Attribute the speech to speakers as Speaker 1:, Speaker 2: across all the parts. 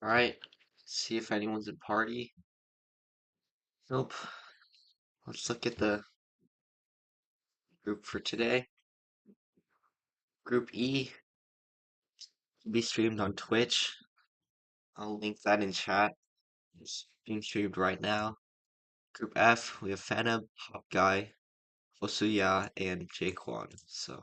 Speaker 1: Alright, see if anyone's in party. Nope. Let's look at the group for today. Group E will be streamed on Twitch. I'll link that in chat. It's being streamed right now. Group F, we have Phantom, Hop Guy, Osuya, and Jaquan. So,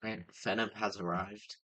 Speaker 1: right, Phantom has arrived.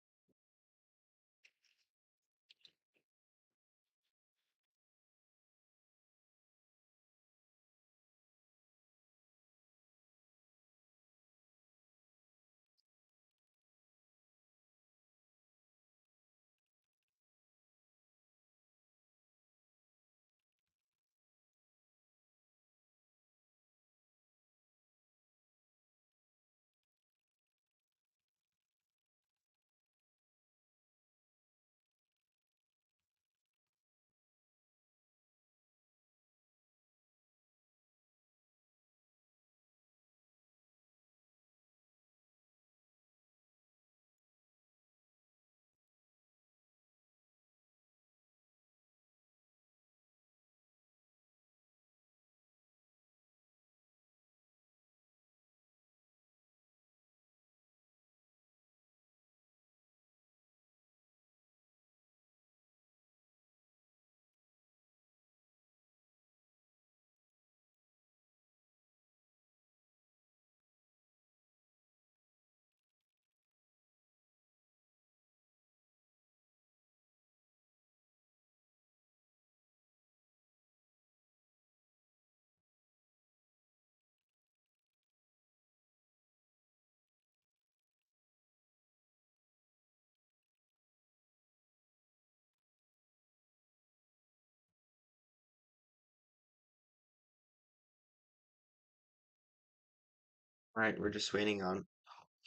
Speaker 1: Alright, we're just waiting on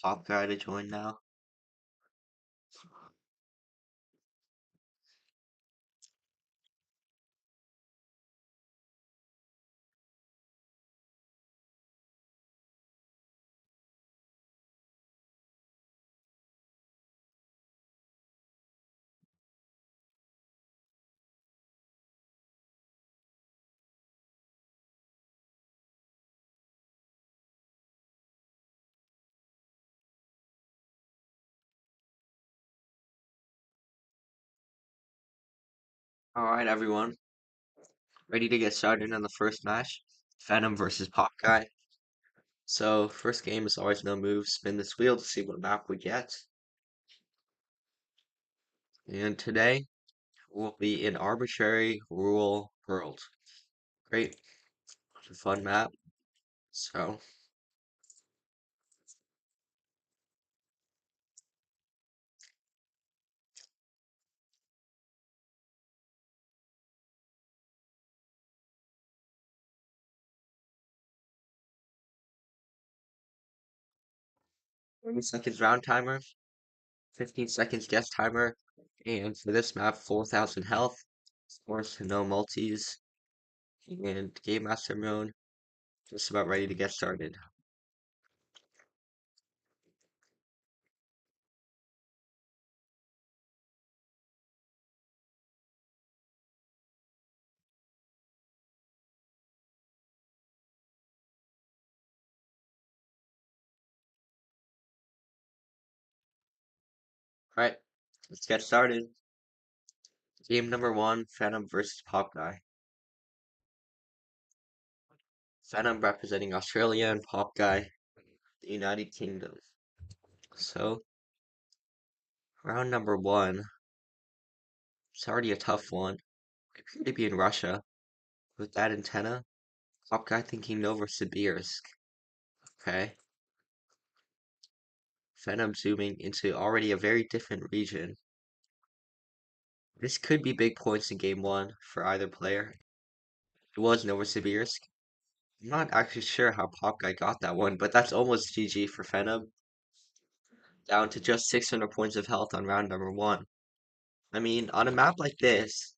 Speaker 1: Hop Guy to join now. Alright, everyone. Ready to get started on the first match? Phantom versus Pop Guy. So, first game is always no moves. Spin this wheel to see what map we get. And today will be an arbitrary rural world. Great. It's a fun map. So, 30 seconds round timer, 15 seconds guess timer, and for this map, 4,000 health. Of course, no multis, and Game Master mode. Just about ready to get started. Alright, let's get started. Game number one, Phantom versus Pop Guy. Phantom representing Australia and Pop Guy, the United Kingdom. So, round number one, it's already a tough one. We appear to be in Russia. With that antenna, Pop Guy thinking Novosibirsk. Okay. Phantom zooming into already a very different region. This could be big points in game one for either player. It was Novosibirsk. I'm not actually sure how Pop Guy got that one, but that's almost GG for Phenom, down to just 600 points of health on round number one. I mean, on a map like this,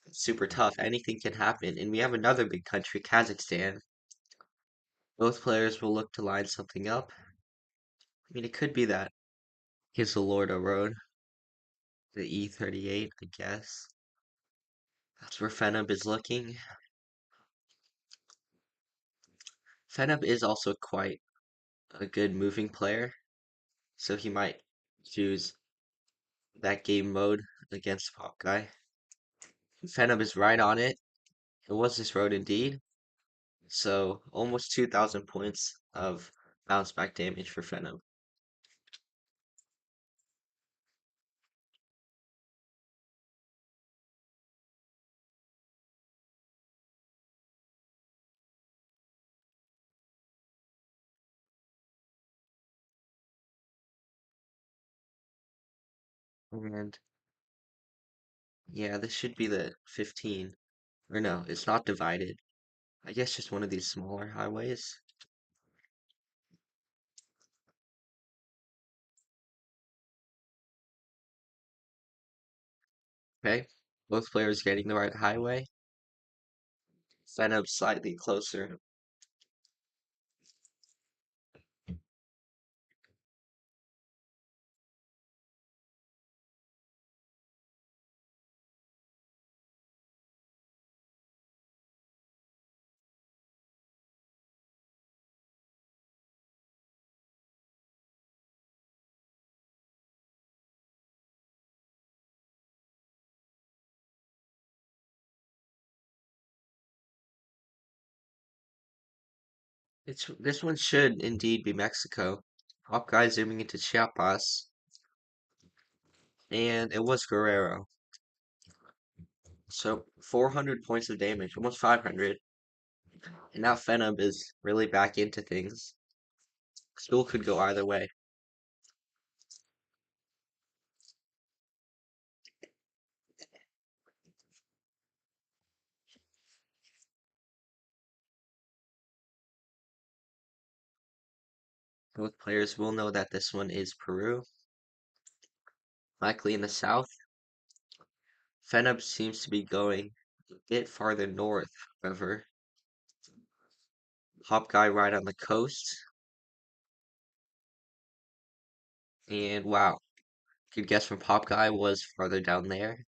Speaker 1: it's super tough. Anything can happen. And we have another big country, Kazakhstan. Both players will look to line something up. I mean, it could be that here's the Lorda Road, the E38, I guess. That's where Phenom is looking. Phenom is also quite a good moving player, so he might choose that game mode against Pop Guy. Phenom is right on it. It was this road indeed. So almost 2,000 points of bounce back damage for Phenom. And yeah, this should be the 15. Or no, it's not divided. I guess just one of these smaller highways. Okay, both players getting the right highway. Phenom slightly closer. This one should indeed be Mexico. Pop Guy zooming into Chiapas, and it was Guerrero. So 400 points of damage, almost 500. And now Phenom is really back into things. School could go either way. Both players will know that this one is Peru. Likely in the south. Phenom seems to be going a bit farther north, however. Hop Guy right on the coast. And wow, good guess from Pop Guy was farther down there.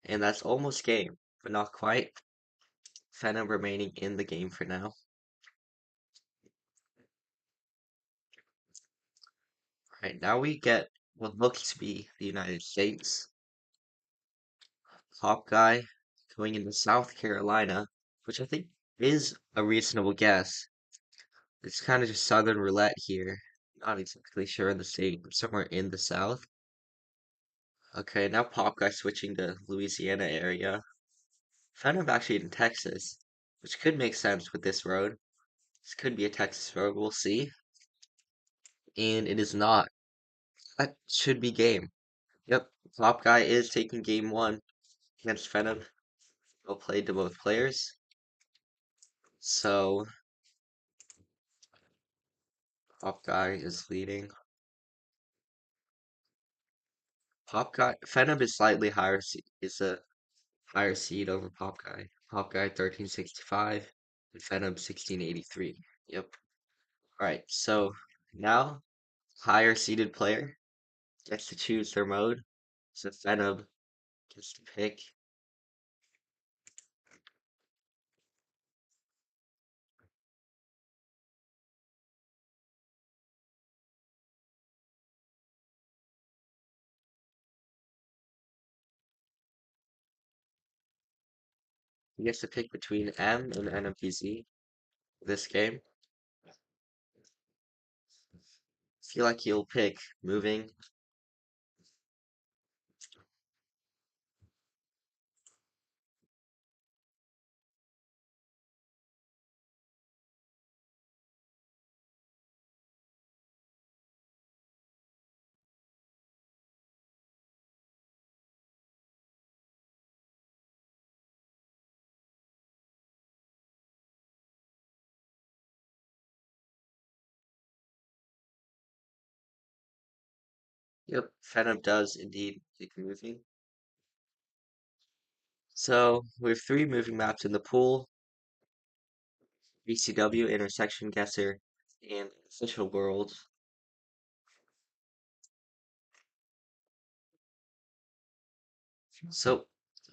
Speaker 1: And that's almost game, but not quite. Phenom remaining in the game for now. Right, now we get what looks to be the United States. Pop Guy going into South Carolina, which I think is a reasonable guess. It's kind of just Southern roulette here. Not exactly sure in the state, but somewhere in the South. Okay, now Pop Guy switching to Louisiana area. Found him actually in Texas, which could make sense with this road. This could be a Texas road, we'll see. And it is not. That should be game. Yep, Pop Guy is taking game one against Phenom. Well played to both players. So, Pop Guy is leading. Pop Guy, Phenom is slightly higher, is a higher seed over Pop Guy. Pop Guy 1365 and Phenom 1683. Yep. Alright, so now higher seeded player gets to choose their mode. So Phenom gets to pick. He gets to pick between M and NMPZ this game. Feel like he'll pick moving. Yep, Phantom does indeed keep moving. So we have three moving maps in the pool: BCW, Intersection Guesser, and Official World. So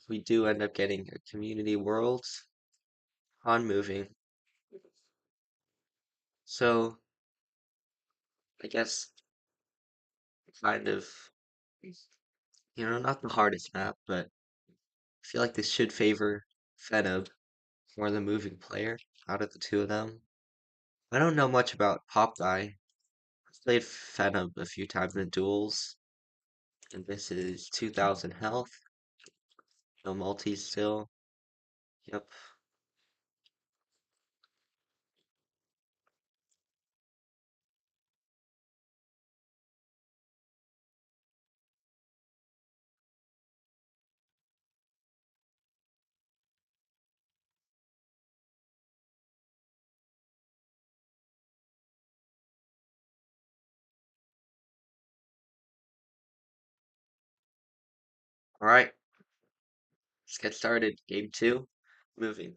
Speaker 1: we do end up getting a Community Worlds on moving. So I guess kind of, not the hardest map, but I feel like this should favor Phantom more than moving player out of the two of them. I don't know much about Pop Guy. I've played Phantom a few times in duels, and this is 2000 health. No multis still. Yep. All right, let's get started. Game two. Moving.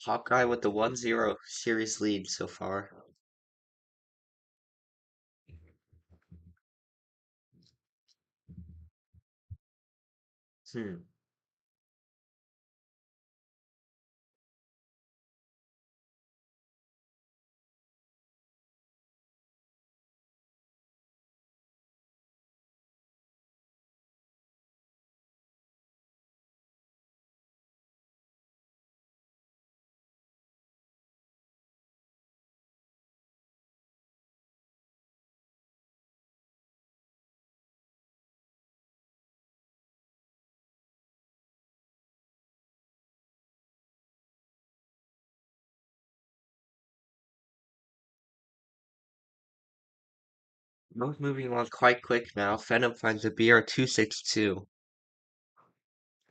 Speaker 1: Hawkeye with the 1-0 series lead so far. Hmm. Both moving along quite quick now. Phantom finds a BR-262.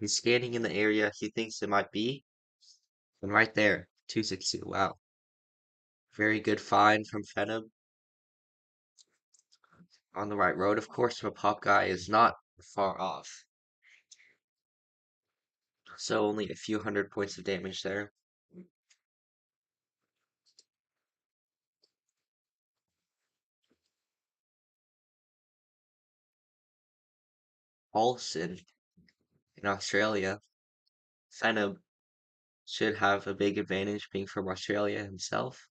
Speaker 1: He's scanning in the area he thinks it might be. And right there, 262. Wow. Very good find from Phantom. On the right road, of course, but Pop Guy is not far off. So only a few hundred points of damage there. Olsen in Australia. Phantom should have a big advantage being from Australia himself.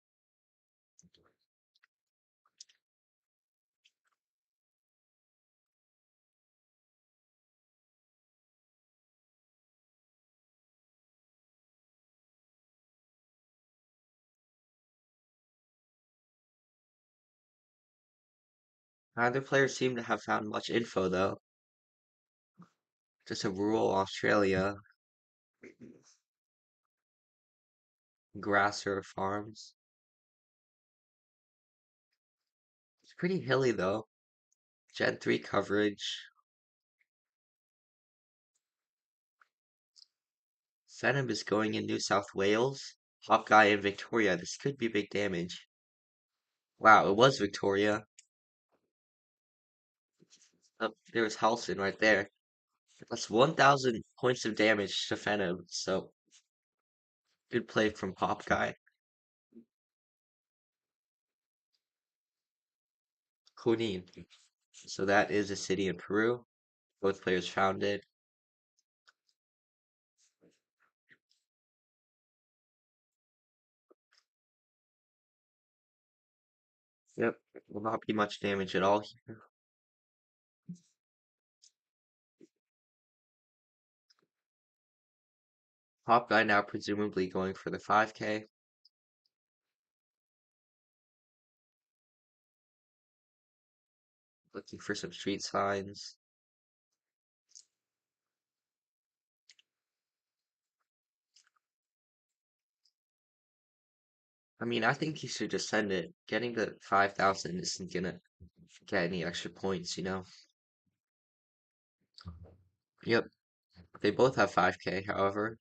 Speaker 1: Neither player seemed to have found much info though. Just a rural Australia, grasser farms. It's pretty hilly though. Gen 3 coverage. Phantom is going in New South Wales. Hawkeye in Victoria. This could be big damage. Wow, it was Victoria. Oh, there was Halson right there. That's 1,000 points of damage to Phantom. So good play from Pop Guy. Junin. So that is a city in Peru. Both players found it. Yep. Will not be much damage at all here. Pop Guy now presumably going for the 5K. Looking for some street signs. I mean, I think he should just send it. Getting the 5,000 isn't gonna get any extra points. Yep. They both have 5K, however.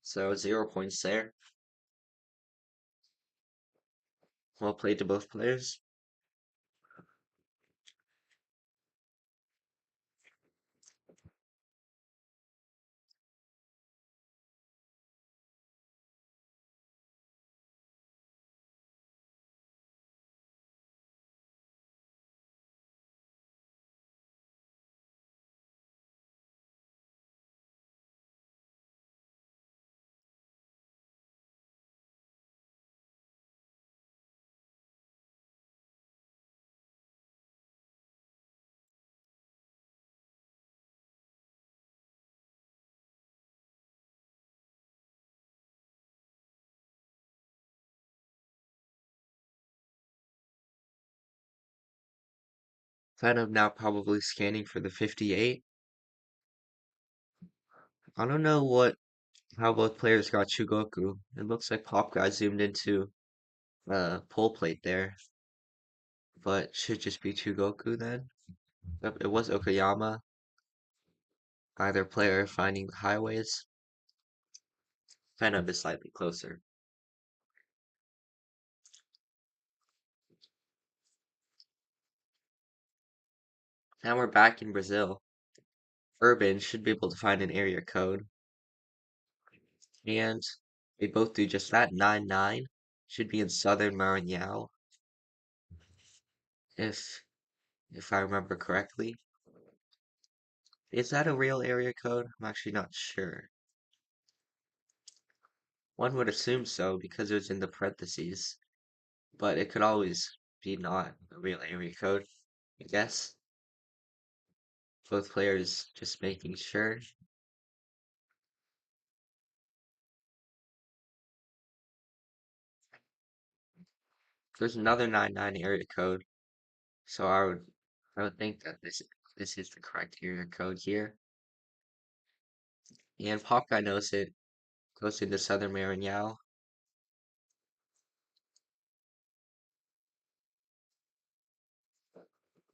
Speaker 1: So 0 points there. Well played to both players. Venom now probably scanning for the 58. I don't know how both players got Chugoku. It looks like Pop Guy zoomed into pull plate there, but should just be Chugoku then. Yep, it was Okayama. Either player finding the highways. Venom is slightly closer. Now we're back in Brazil. Urban should be able to find an area code. And they both do just that. 99 should be in southern Maranhão, if if I remember correctly. Is that a real area code? I'm actually not sure. One would assume so because it was in the parentheses, but it could always be not a real area code, I guess. Both players just making sure. There's another 99 area code, so I would think that this is the correct area code here. And Popeye knows it. Goes into Southern Maranhão.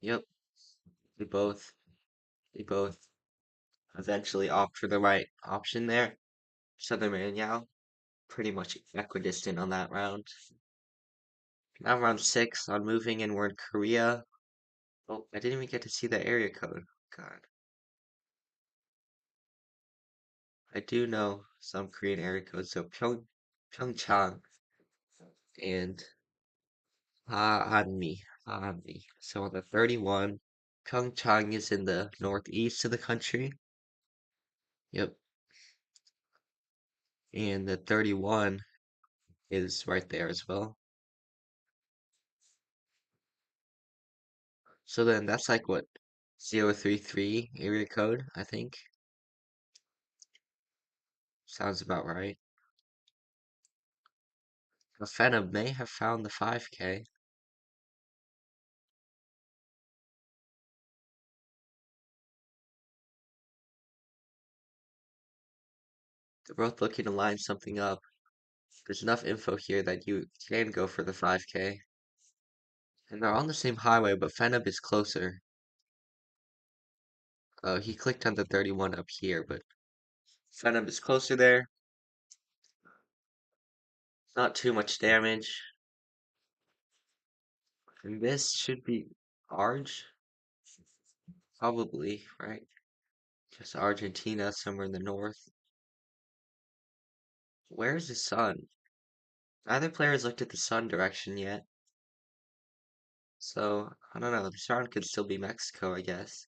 Speaker 1: Yep, they both they both eventually opt for the right option there. Southern Maranhão, pretty much equidistant on that round. Now round six on moving, and we're in Korea. Oh, I didn't even get to see the area code. God, I do know some Korean area codes. So Pyeongchang and Hanmi, Hanmi. So on the 31, Pyeongchang is in the northeast of the country. Yep, and the 31 is right there as well. So then that's like what 033 area code, I think. Sounds about right. Fena may have found the 5K. They're both looking to line something up. There's enough info here that you can go for the 5K. And they're on the same highway, but Fenub is closer. He clicked on the 31 up here, but Fenub is closer there. Not too much damage. And this should be Arge? Probably, right? Just Argentina, somewhere in the north. Where's the sun? Neither player has looked at the sun direction yet. So, I don't know. This round could still be Mexico, I guess.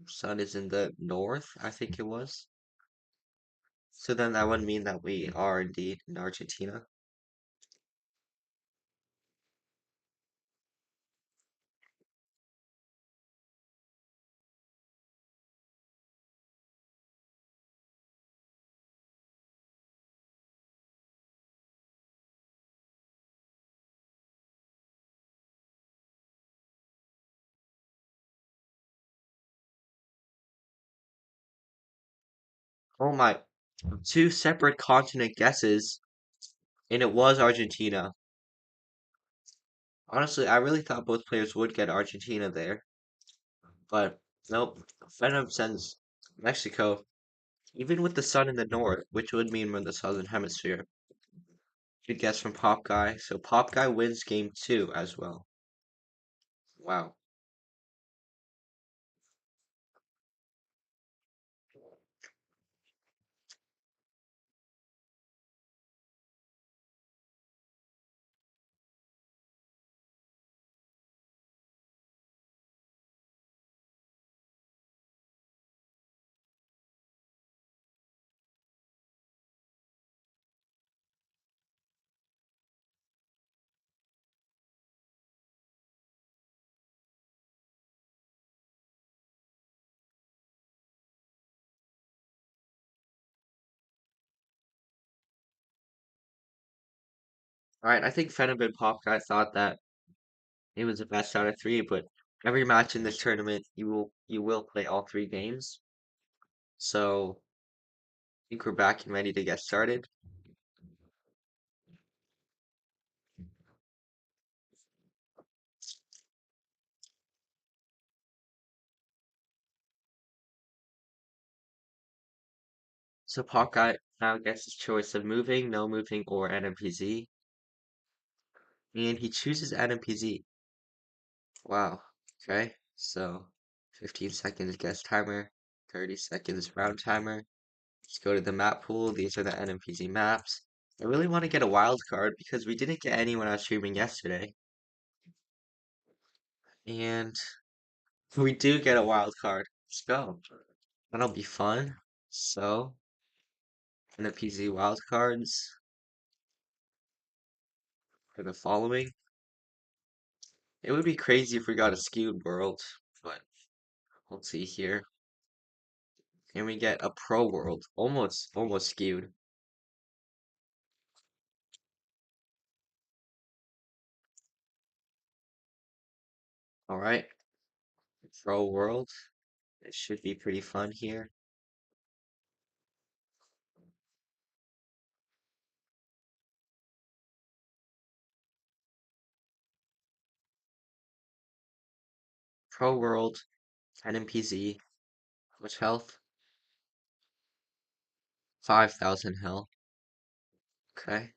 Speaker 1: Sun is in the north, I think it was. So then that would mean that we are indeed in Argentina. Oh my, two separate continent guesses, and it was Argentina. Honestly, I really thought both players would get Argentina there, but nope. Venom sends Mexico, even with the sun in the north, which would mean we're in the southern hemisphere. Good guess from Pop Guy. So Pop Guy wins game two as well. Wow. Alright, I think Fenib and Pop Guy thought that it was the best out of three, but every match in this tournament you will play all three games. So I think we're back and ready to get started. So Pop Guy now gets his choice of moving, no moving, or NMPZ. And he chooses NMPZ. Wow. Okay. So 15 seconds guess timer, 30 seconds round timer. Let's go to the map pool. These are the NMPZ maps. I really want to get a wild card because we didn't get any when I was streaming yesterday. And we do get a wild card. Let's go. That'll be fun. So, NMPZ wild cards are the following. It would be crazy if we got a skewed world, but we'll see here. And we get a pro world. Almost skewed. Alright. Pro world. It should be pretty fun here. Pro world. NMPZ. How much health? 5,000 health. Okay.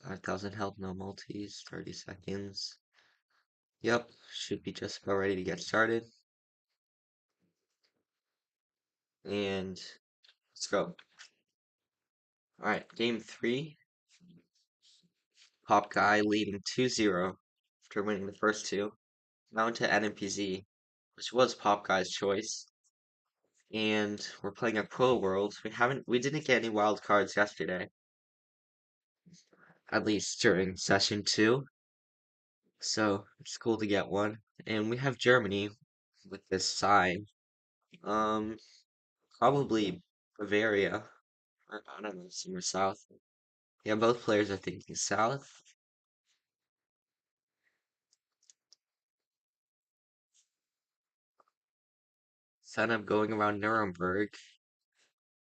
Speaker 1: 5,000 health, no multis. 30 seconds. Yep. Should be just about ready to get started. And let's go. Alright, game three. Pop Guy leading 2-0 after winning the first two. Now into NMPZ, which was Pop Guy's choice. And we're playing a pro world. We didn't get any wild cards yesterday. At least during session two. So it's cool to get one. And we have Germany with this sign. Um Probably Bavaria. Or, I don't know, somewhere south. Yeah, both players are thinking south. Instead of going around Nuremberg,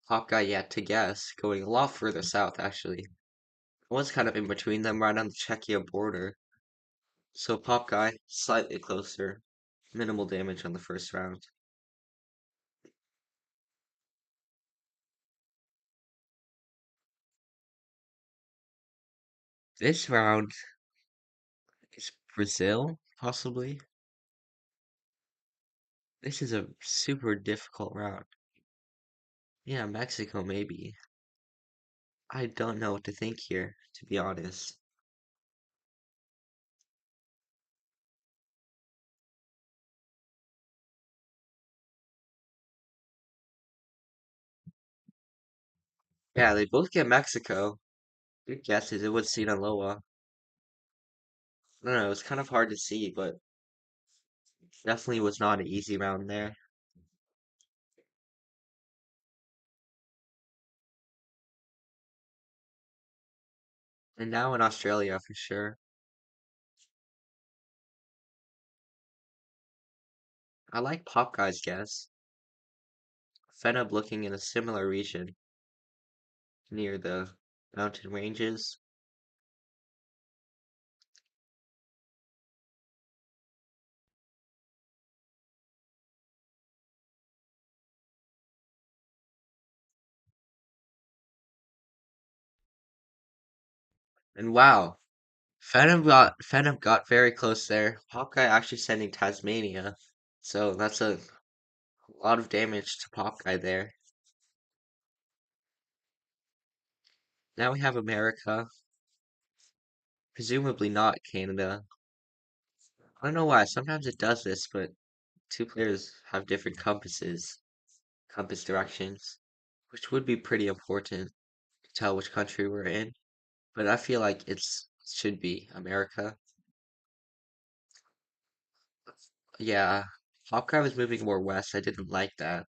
Speaker 1: Pop Guy yet to guess, going a lot further south actually. I was kind of in between them right on the Czechia border. So Pop Guy, slightly closer. Minimal damage on the first round. This round is Brazil, possibly. This is a super difficult round. Yeah, Mexico maybe. I don't know what to think here, to be honest. Yeah, they both get Mexico. Good guesses. It was Sinaloa. I don't know, it was kind of hard to see, but definitely was not an easy round there. And now in Australia for sure. I like Pop Guy's guess. Fed up looking in a similar region near the mountain ranges. And wow, Phantom got very close there. Popeye actually sending Tasmania. So that's a lot of damage to Popeye there. Now we have America, presumably not Canada. I don't know why, sometimes it does this, but two players have different compass directions, which would be pretty important to tell which country we're in. But I feel like should be America. Yeah, Hawkeye was moving more west. I didn't like that.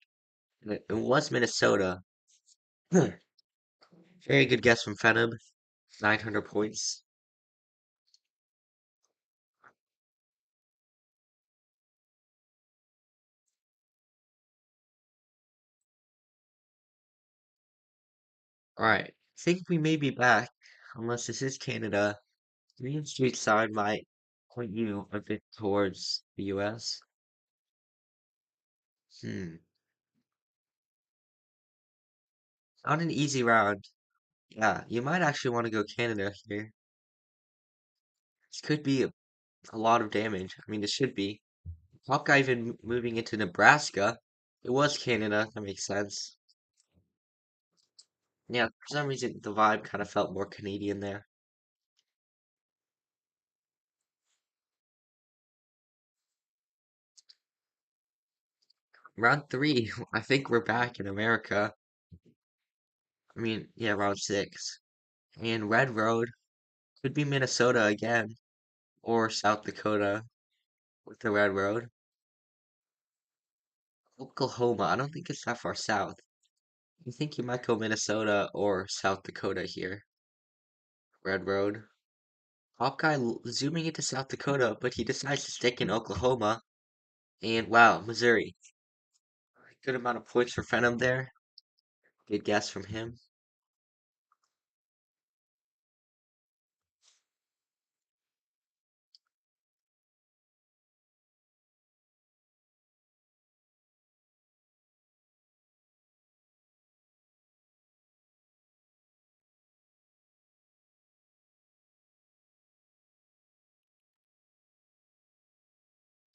Speaker 1: And it was Minnesota. Very good guess from Phenom. 900 points. Alright, think we may be back. Unless this is Canada. Green Street sign might point you a bit towards the US. Hmm. Not an easy round. Yeah, you might actually want to go Canada here. This could be a lot of damage. I mean, this should be. Hawkeye even moving into Nebraska. It was Canada. That makes sense. Yeah, for some reason the vibe kind of felt more Canadian there. Round three, I think we're back in America. I mean, yeah, round six. And Red Road could be Minnesota again, or South Dakota with the Red Road. Oklahoma, I don't think it's that far south. You think you might go Minnesota or South Dakota here? Red Road. Hawkeye zooming into South Dakota, but he decides to stick in Oklahoma. And wow, Missouri. Good amount of points for Phenom there. Good guess from him.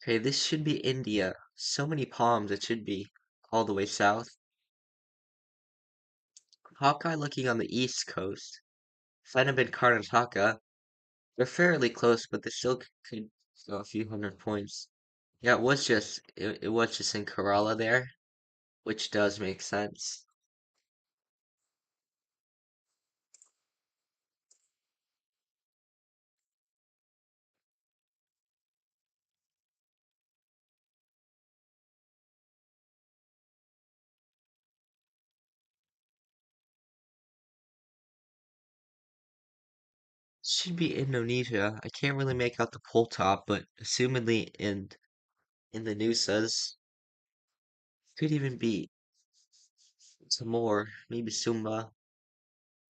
Speaker 1: Okay, this should be India. So many palms, it should be all the way south. Hawkeye looking on the east coast. Phenom and Karnataka. They're fairly close, but they still could go a few hundred points. Yeah, it was just in Kerala there, which does make sense. Should be Indonesia. I can't really make out the pole top, but assumedly in the Nusas, could even be Timor, maybe Sumba,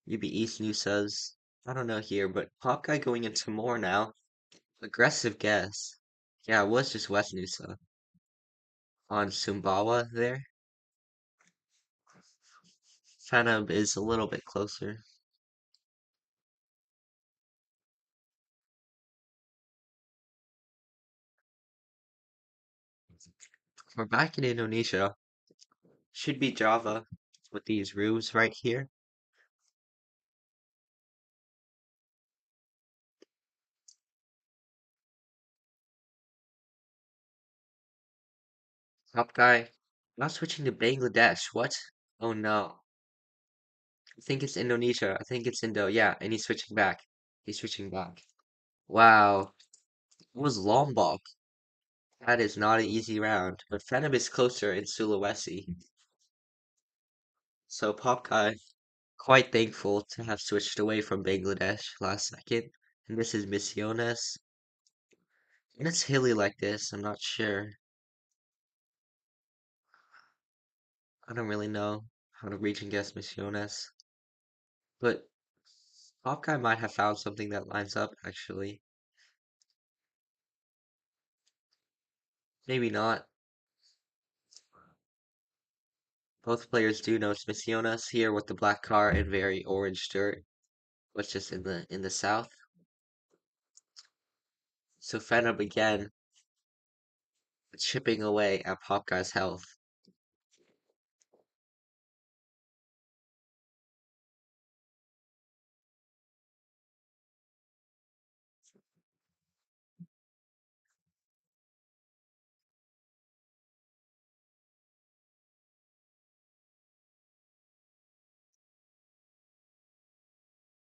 Speaker 1: maybe East Nusas. I don't know here, but Hawkeye going into Timor now. Aggressive guess. Yeah, it was just West Nusa on Sumbawa there. Phantom is a little bit closer. We're back in Indonesia. Should be Java with these roofs right here. Top guy. Not switching to Bangladesh. What? Oh no. I think it's Indonesia. I think it's Indo. Yeah, and he's switching back. He's switching back. Wow. It was Lombok. That is not an easy round. But Phantom is closer in Sulawesi. So Popkai quite thankful to have switched away from Bangladesh last second. And this is Misiones. And it's hilly like this. I'm not sure. I don't really know how to reach and guess Misiones. But Popkai might have found something that lines up actually. Maybe not. Both players do know it's Misiones here with the black car and very orange dirt. was just in the south. So Fenna began chipping away at Popguy's health.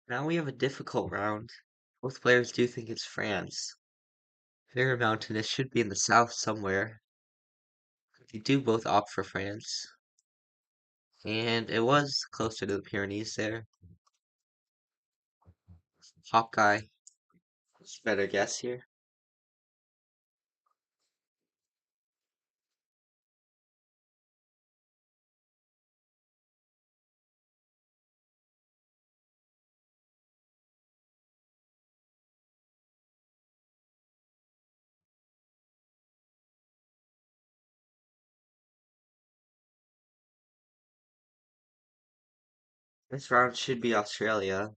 Speaker 1: Now we have a difficult round. Both players do think it's France. Very mountainous, should be in the south somewhere. They do both opt for France. And it was closer to the Pyrenees there. Hawkeye was a better guess here. This round should be Australia.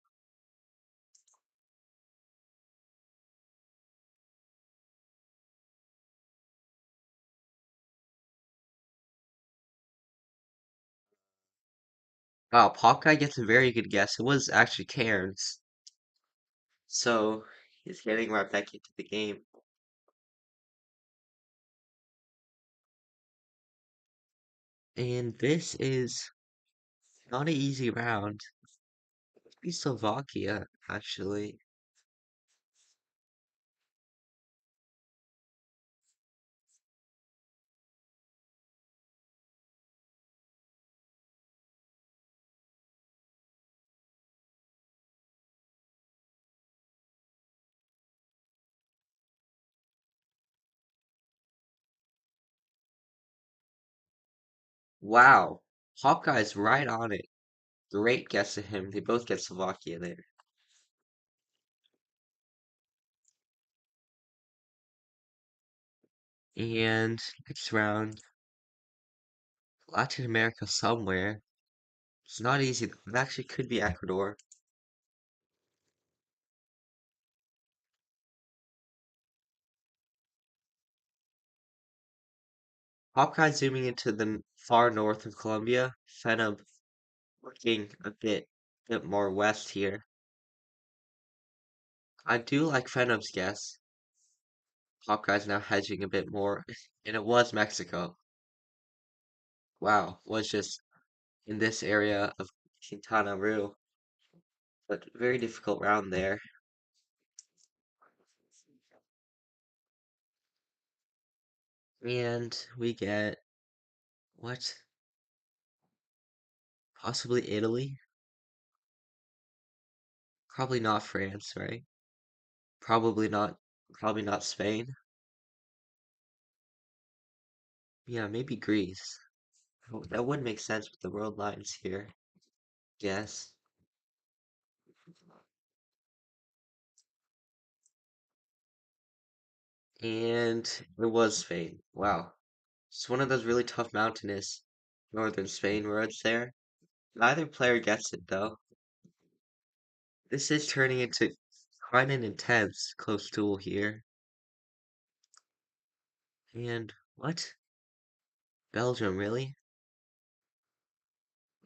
Speaker 1: Wow, Hawkeye gets a very good guess. It was actually Cairns. So he's getting right back into the game. And this is not an easy round. It'd be Slovakia, actually. Wow, Hawkeye's right on it. Great guess to him. They both get Slovakia there. And next round, Latin America somewhere. It's not easy. It actually could be Ecuador. Hawkeye zooming into the far north of Colombia. Fenub looking a bit more west here. I do like Fenub's guess. Hawkeye's now hedging a bit more, and it was Mexico. Wow, was just in this area of Quintana Roo, but very difficult round there. And we get what? Possibly Italy? Probably not France, right? Probably not. Probably not Spain. Yeah, maybe Greece. That would make sense with the world lines here. Yes. And it was Spain. Wow. It's one of those really tough mountainous northern Spain roads there. Neither player gets it though. This is turning into quite an intense close duel here. And what? Belgium, really?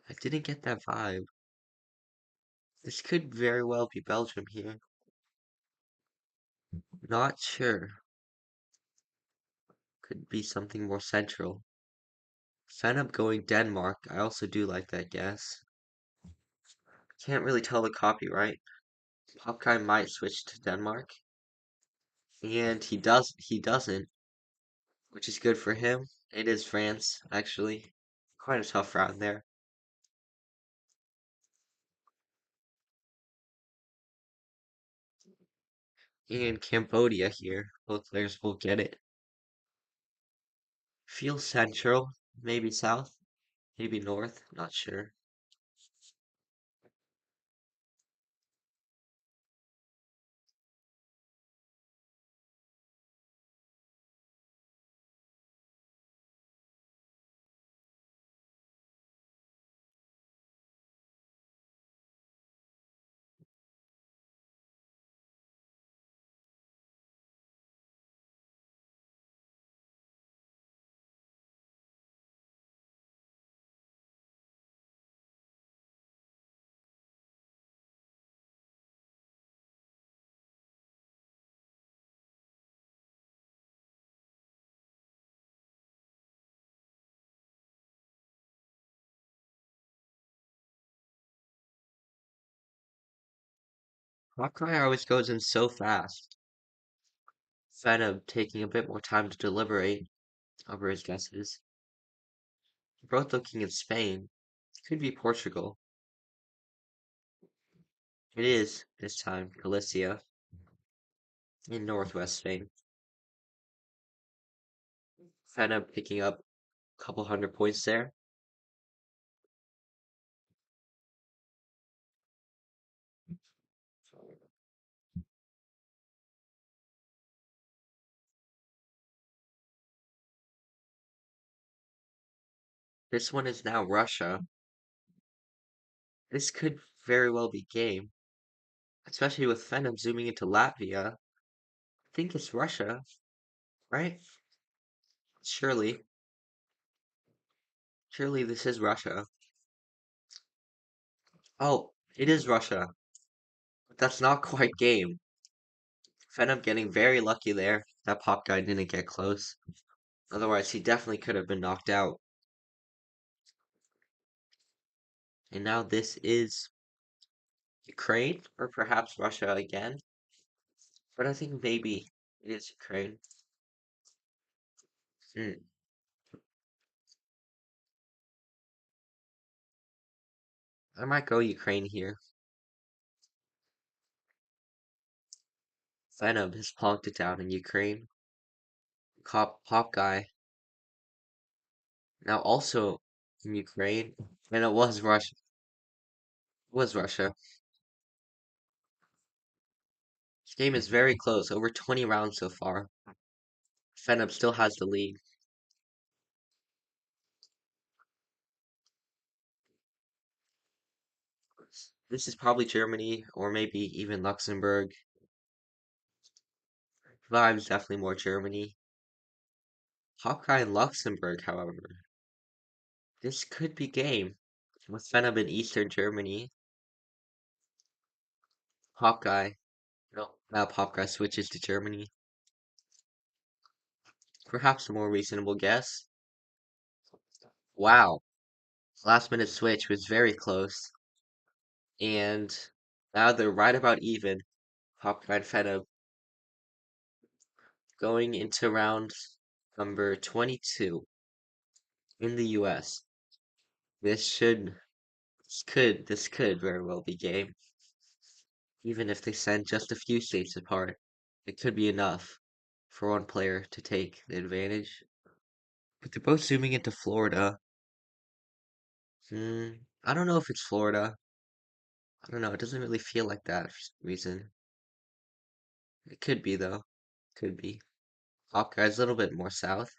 Speaker 1: I didn't get that vibe. This could very well be Belgium here. Not sure. Could be something more central. If I end up going Denmark, I also do like that guess. Can't really tell the copyright. Popkai might switch to Denmark. And he doesn't, which is good for him. It is France, actually. Quite a tough round there. And Cambodia here. Both players will get it. Feels central, maybe south, maybe north, not sure. Hawkeye always goes in so fast. Venom taking a bit more time to deliberate over his guesses. Both looking at Spain. Could be Portugal. It is, this time, Galicia in northwest Spain. Venom picking up a couple hundred points there. This one is now Russia. This could very well be game, especially with Venom zooming into Latvia. I think it's Russia, right? Surely, surely this is Russia. Oh, it is Russia. But that's not quite game. Venom getting very lucky there. That pop guy didn't get close. Otherwise, he definitely could have been knocked out. And now this is Ukraine, or perhaps Russia again. But I think maybe it is Ukraine. Hmm. I might go Ukraine here. Venom has plonked it down in Ukraine. Pop guy now also in Ukraine, and it was Russia. It was Russia. This game is very close, over 20 rounds so far. Venom still has the lead. This is probably Germany, or maybe even Luxembourg. Vibes definitely more Germany. Hawkeye and Luxembourg, however. This could be game. With Venom in Eastern Germany. Hawkeye. No, now Hawkeye switches to Germany. Perhaps a more reasonable guess. Wow. Last minute switch was very close. And now they're right about even. Hawkeye and Venom going into round number 22 in the US. This could very well be game. Even if they send just a few states apart, it could be enough for one player to take the advantage. But they're both zooming into Florida. I don't know if it's Florida. I don't know. It doesn't really feel like that for some reason. It could be though. Could be. Hawkeye's a little bit more south.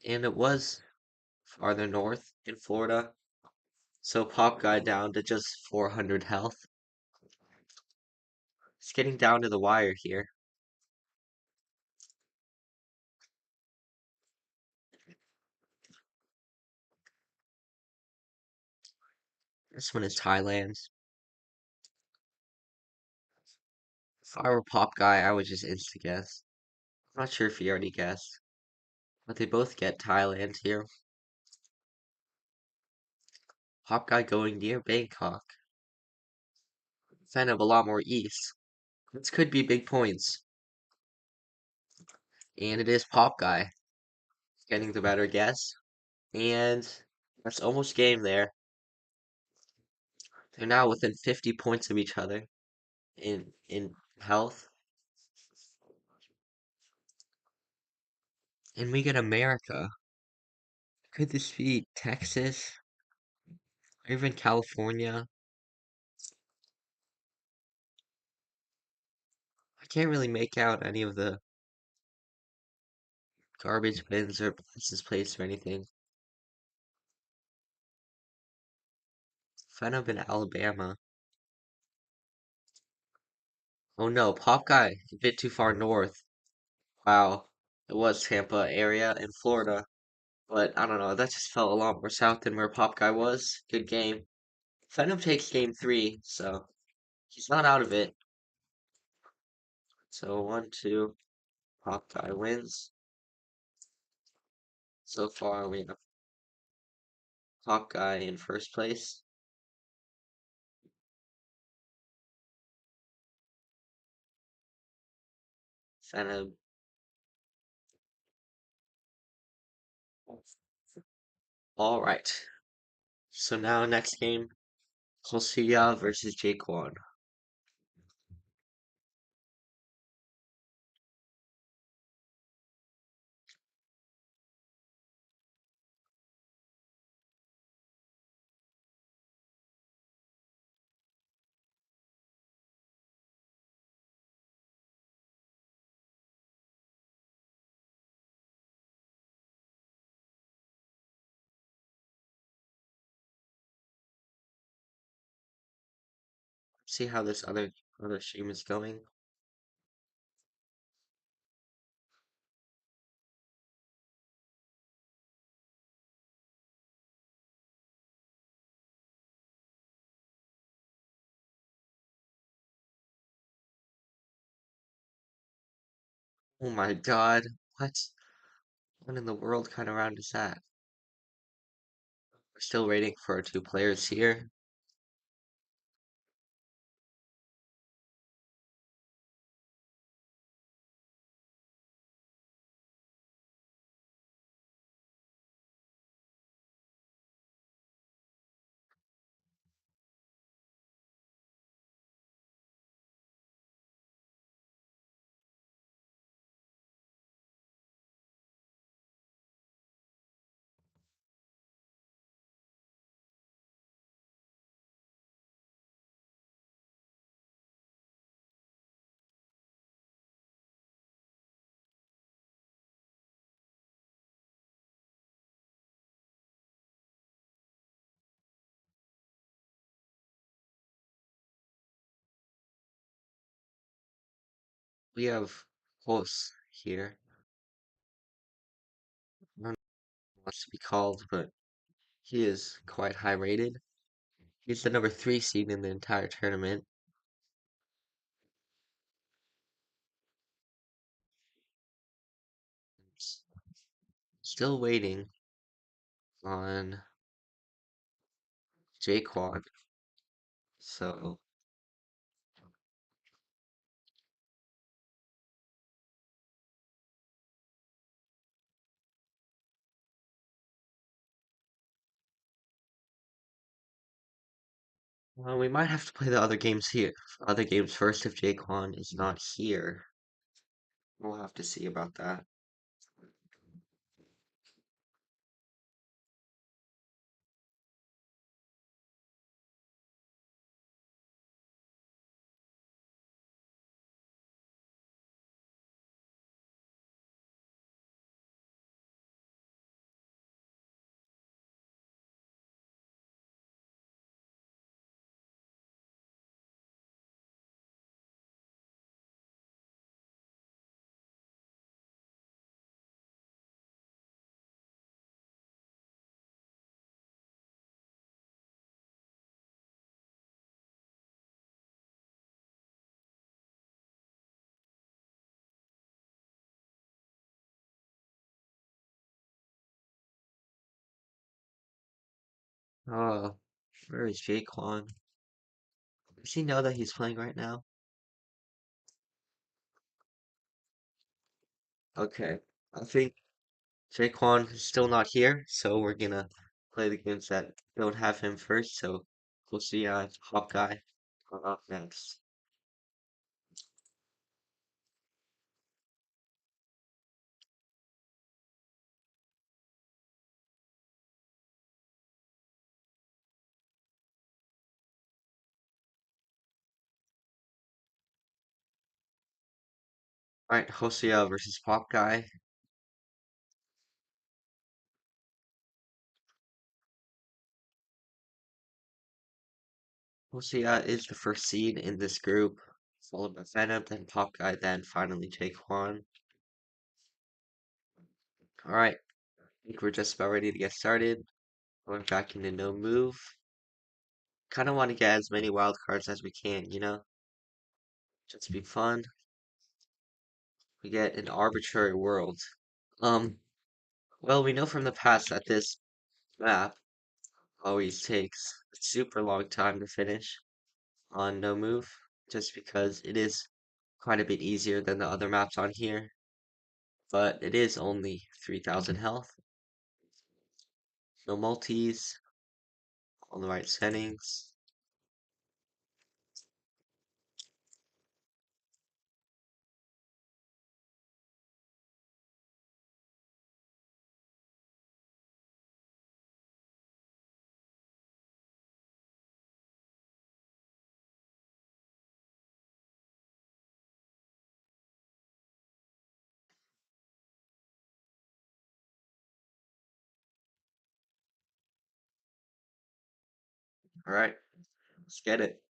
Speaker 1: And it was farther north in Florida. So Pop Guy down to just 400 health. It's getting down to the wire here. This one is Thailand. If I were Pop Guy, I would just insta guess. I'm not sure if he already guessed. But they both get Thailand here. Pop Guy going near Bangkok. Fan of a lot more east. This could be big points. And it is Pop Guy getting the better guess. And that's almost game there. They're now within 50 points of each other in health. And we get America. Could this be Texas? Or even California? I can't really make out any of the garbage bins or license plates or anything. Kind of in Alabama. Oh no, Pop Guy, a bit too far north. Wow, it was Tampa area in Florida. But I don't know, that just felt a lot more south than where Pop Guy was. Good game. Phantom takes game three, so he's not out of it. So 1-2, Pop Guy wins. So far we have Pop Guy in first place. Venom. All right. So now next game, Colcia versus Jaquan. See how this other stream is going. Oh my God. What? What in the world kind of round is that? We're still waiting for our two players here. We have hosts here. I don't know what wants to be called, but he is quite high rated. He's the number 3 seed in the entire tournament. S- Still waiting on Jaquan. So, well, we might have to play the other games first if Jaquan is not here. We'll have to see about that. Oh, where is Jaquan? Does he know that he's playing right now? Okay. I think Jaquan is still not here, so we're gonna play the games that don't have him first. So we'll see Hawkeye are up next. Alright, Hosea versus Pop Guy. Hosea is the first seed in this group, followed by Venom, then Pop Guy, then finally Jaquan. Alright, I think we're just about ready to get started. Going back into no move. Kind of want to get as many wild cards as we can, you know? Just to be fun. We get an arbitrary world. Um, well, we know from the past that this map always takes a super long time to finish on no move, just because it is Quite a bit easier than the other maps on here, but it is only 3,000 health. No multis, all the right settings. All right, let's get it.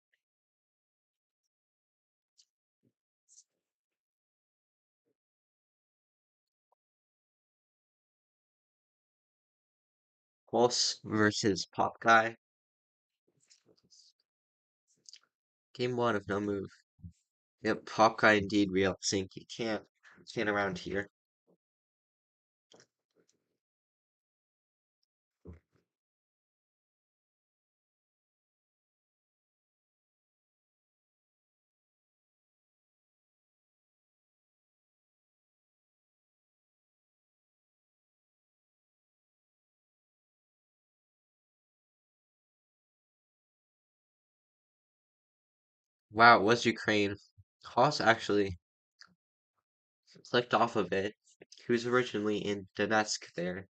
Speaker 1: Pulse versus Pop Guy. Game one of no move. Yep, Pop Guy indeed real sync. You can't around here. Wow, it was Ukraine. Haas actually clicked off of it. He was originally in Donetsk there.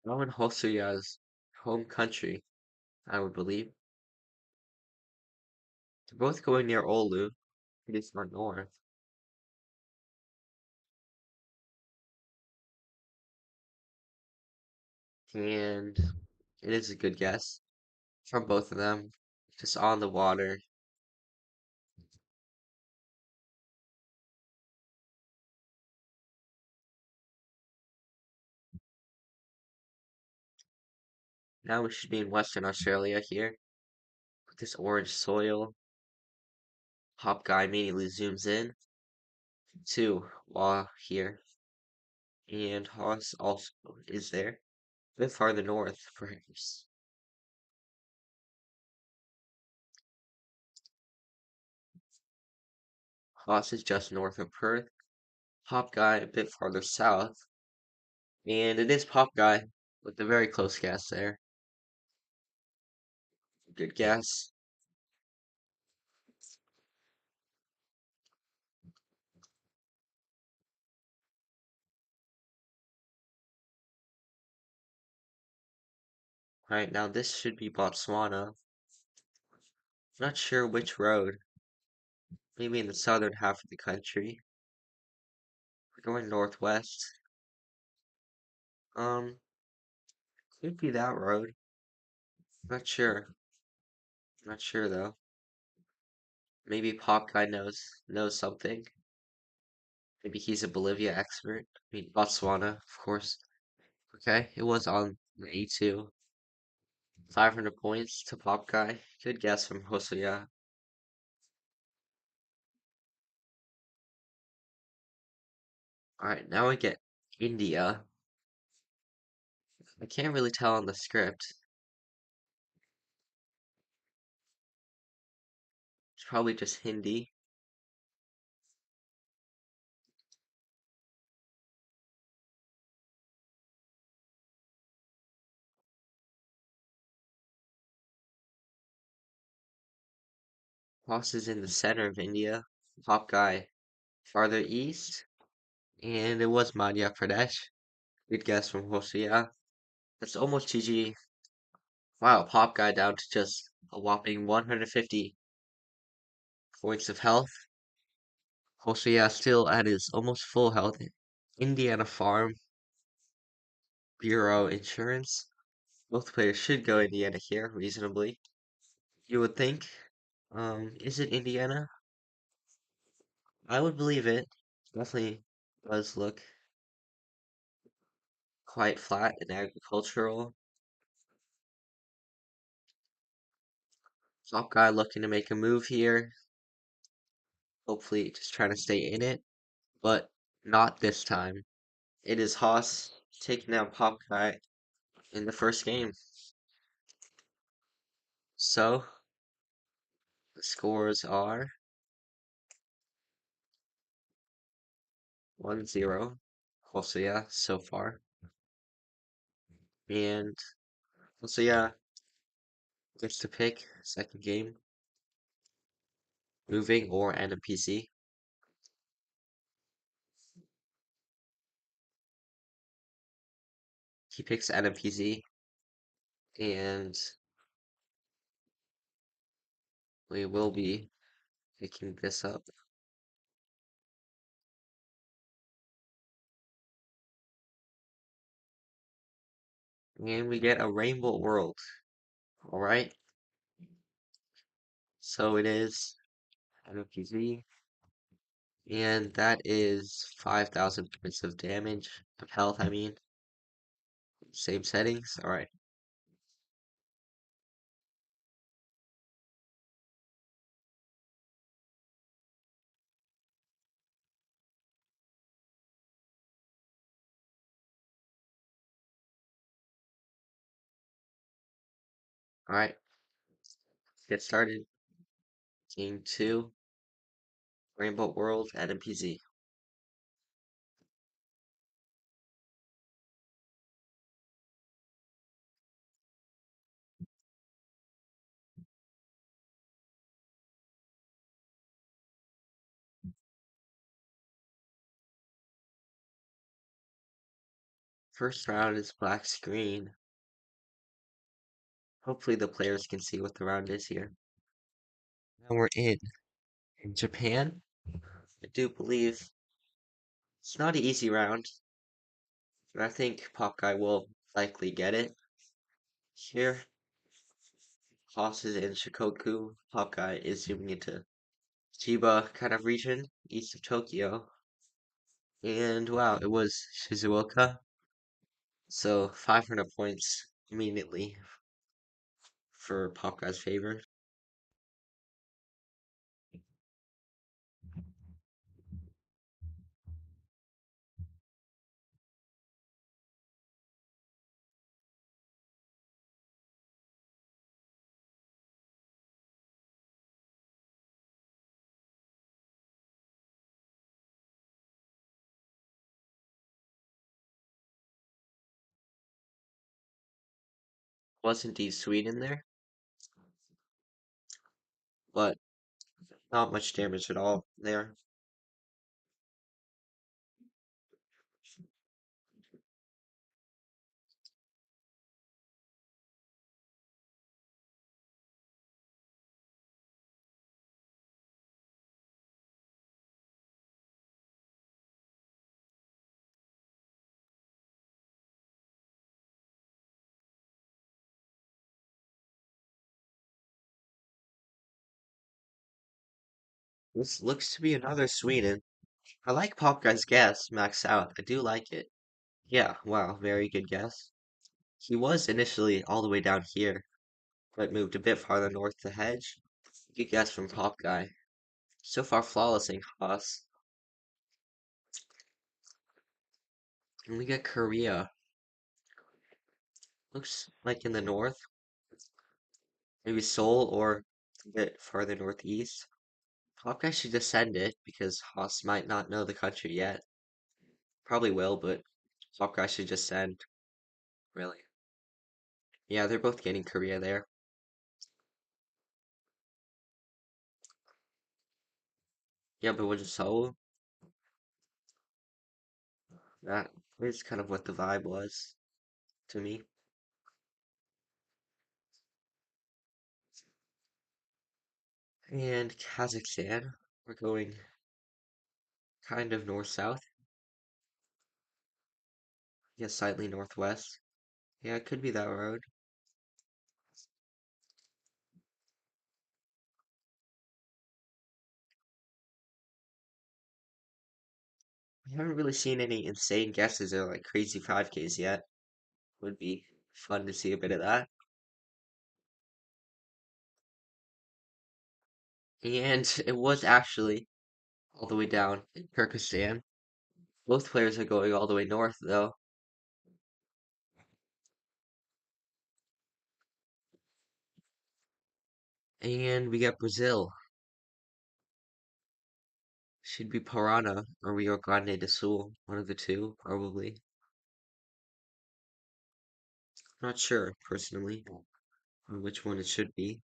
Speaker 1: Now in Hosuya's home country, I would believe. They're both going near Oulu, pretty far north. And it is a good guess from both of them. Just on the water. Now we should be in Western Australia here. With this orange soil. Hop guy immediately zooms in. Two while here. And Haas also is there. A bit farther north, perhaps. Haas is just north of Perth. Hop guy a bit farther south. And it is Pop guy with a very close guess there. Good guess. Alright, now this should be Botswana. Not sure which road. Maybe in the southern half of the country. We're going northwest. Um, could be that road. Not sure. Not sure though. Maybe Pop Guy knows something. Maybe he's a Bolivia expert. I mean Botswana, of course. Okay, it was on the A2. 500 points to Pop Guy. Good guess from Hosoya. Alright, now we get India. I can't really tell on the script. It's probably just Hindi. Boss is in the center of India. Pop Guy farther east. And it was Madhya Pradesh. Good guess from Hosoya. That's almost GG. Wow, Pop Guy down to just a whopping 150 points of health. Hosoya still at his almost full health. Indiana Farm Bureau Insurance. Both players should go Indiana here, reasonably. You would think. Is it Indiana? I would believe it. Definitely does look quite flat and agricultural. Top guy looking to make a move here. Hopefully, just trying to stay in it, but not this time. It is Haas taking down Popeye in the first game. So, the scores are 1-0. Also, yeah, so far. And also, yeah, gets to pick second game, moving or NPC. He picks NPC, and we will be picking this up. And we get a rainbow world. Alright, so it is NPC, and that is 5,000 points of damage, of health, I mean. Same settings. Alright. Alright. Get started. Game 2. Rainbow World at NPC. First round is black screen. Hopefully the players can see what the round is here. Now we're in Japan. I do believe it's not an easy round, but I think Pop Guy will likely get it. Here, Haas is in Shikoku. Pop Guy is zooming into Chiba kind of region, east of Tokyo. And wow, it was Shizuoka. So 500 points immediately for Pop Guy's favor. Was indeed Sweden there, but not much damage at all there. This looks to be another Sweden. I like Pop Guy's guess, max out. I do like it. Yeah, wow, very good guess. He was initially all the way down here, but moved a bit farther north to hedge. Good guess from Pop Guy. So far flawless in Haas. And we get Korea. Looks like in the north. Maybe Seoul or a bit farther northeast. Pop Guy should just send it because Haas might not know the country yet. Probably will, but Pop Guy should just send. Really. Yeah, they're both getting Korea there. Yeah, but was it Seoul? That is kind of what the vibe was to me. And Kazakhstan, we're going kind of north-south. Yeah, slightly northwest. Yeah, it could be that road. I haven't really seen any insane guesses or like crazy 5Ks yet. Would be fun to see a bit of that. And it was actually all the way down in Kyrgyzstan. Both players are going all the way north, though. And we got Brazil. Should be Parana or Rio Grande do Sul. One of the two, probably. Not sure, personally, on which one it should be.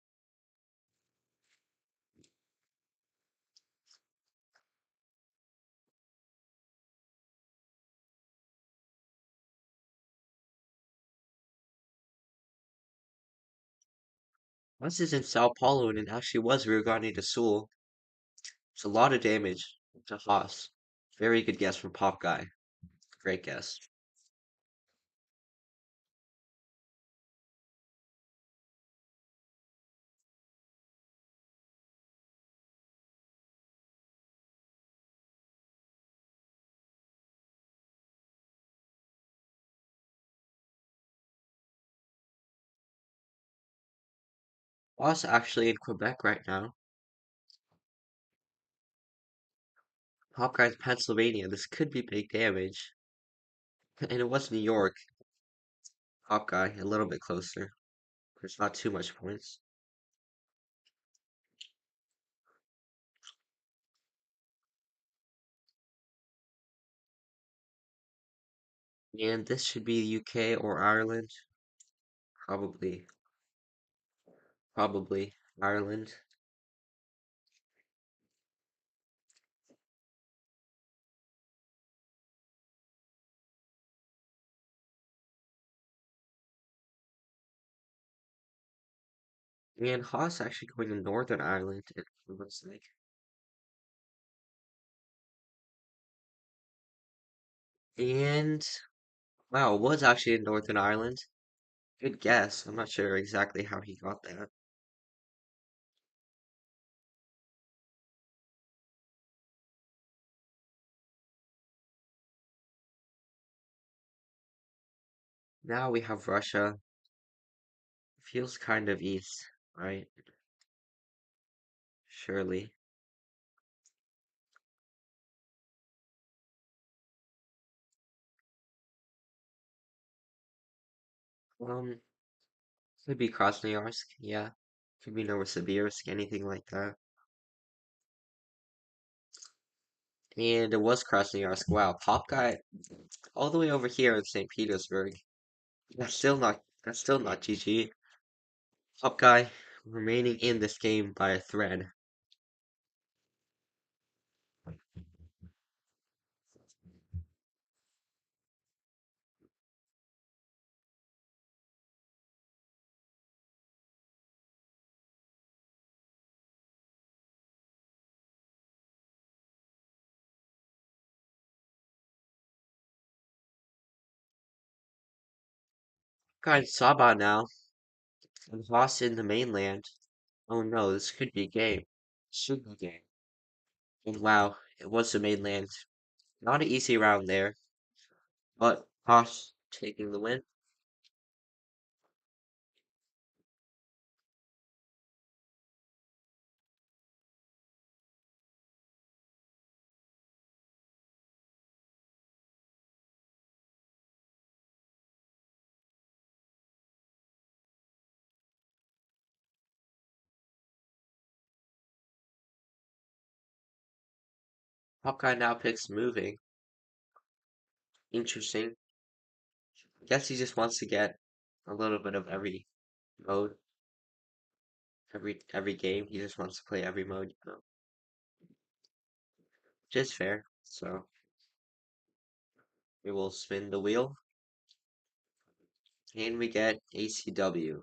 Speaker 1: This is in Sao Paulo, and it actually was Rio Grande do Sul. It's a lot of damage to Haas. Very good guess from Pop Guy. Great guess. Haas actually in Quebec right now. Pop Guy's Pennsylvania. This could be big damage. And it was New York. Pop Guy, a little bit closer. There's not too much points. And this should be UK or Ireland. Probably. Probably Ireland. And Haas actually going to Northern Ireland, it looks like. And wow, it was actually in Northern Ireland. Good guess. I'm not sure exactly how he got that. Now we have Russia. Feels kind of east, right? Surely. Um, could be Krasnoyarsk, yeah. Could be Novosibirsk, anything like that. And it was Krasnoyarsk. Wow, Pop Guy all the way over here in St. Petersburg. That's still not GG. Pop Guy remaining in this game by a thread. Guy Saba now, and lost in the mainland. Oh no, this could be a game. Should be a game. And wow, it was the mainland. Not an easy round there, but Haas taking the win. Hawkeye now picks moving. Interesting. Guess he just wants to get a little bit of every mode, every game. He just wants to play every mode, which is fair. So we will spin the wheel, and we get ACW.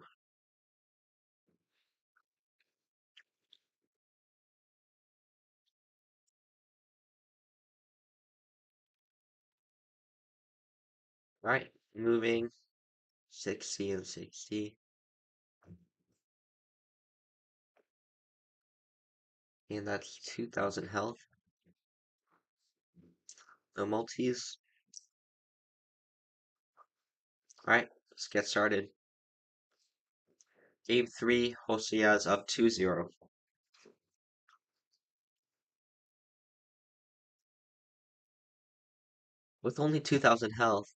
Speaker 1: Right, moving 60 and 60, and that's 2,000 health. No multis. Right, let's get started. Game 3, Hosea is up 2-0. With only 2,000 health,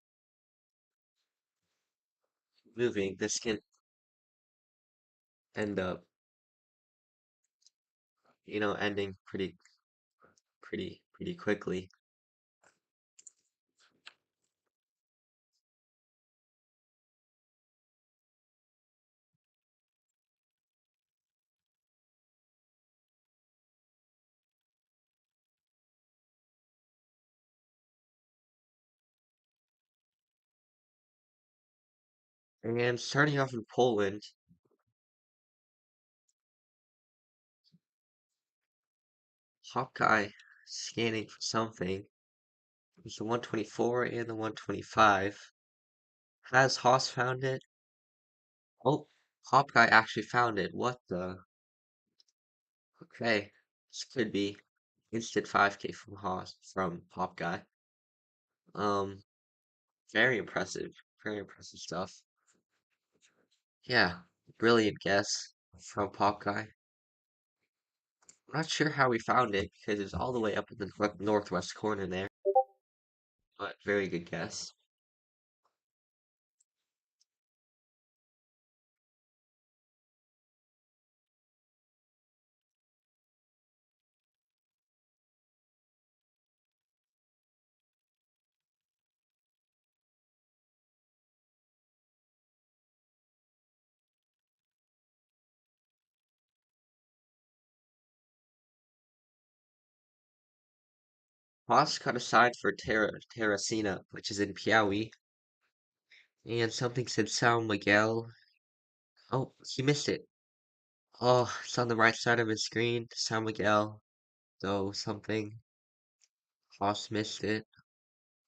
Speaker 1: moving, this can end up, ending pretty quickly. And starting off in Poland, Hawkeye scanning for something. There's the 124 and the 125. Has Haas found it? Oh, Hawkeye actually found it. What the? Okay, this could be instant 5K from Haas from Hawkeye. Um, very impressive. Very impressive stuff. Yeah, brilliant guess from Hawkeye. I'm not sure how we found it because it's all the way up in the northwest corner there, but very good guess. Haas got assigned for Terracina, which is in Piauí, and something said São Miguel. Oh, he missed it. Oh, it's on the right side of his screen. São Miguel, though something. Haas missed it.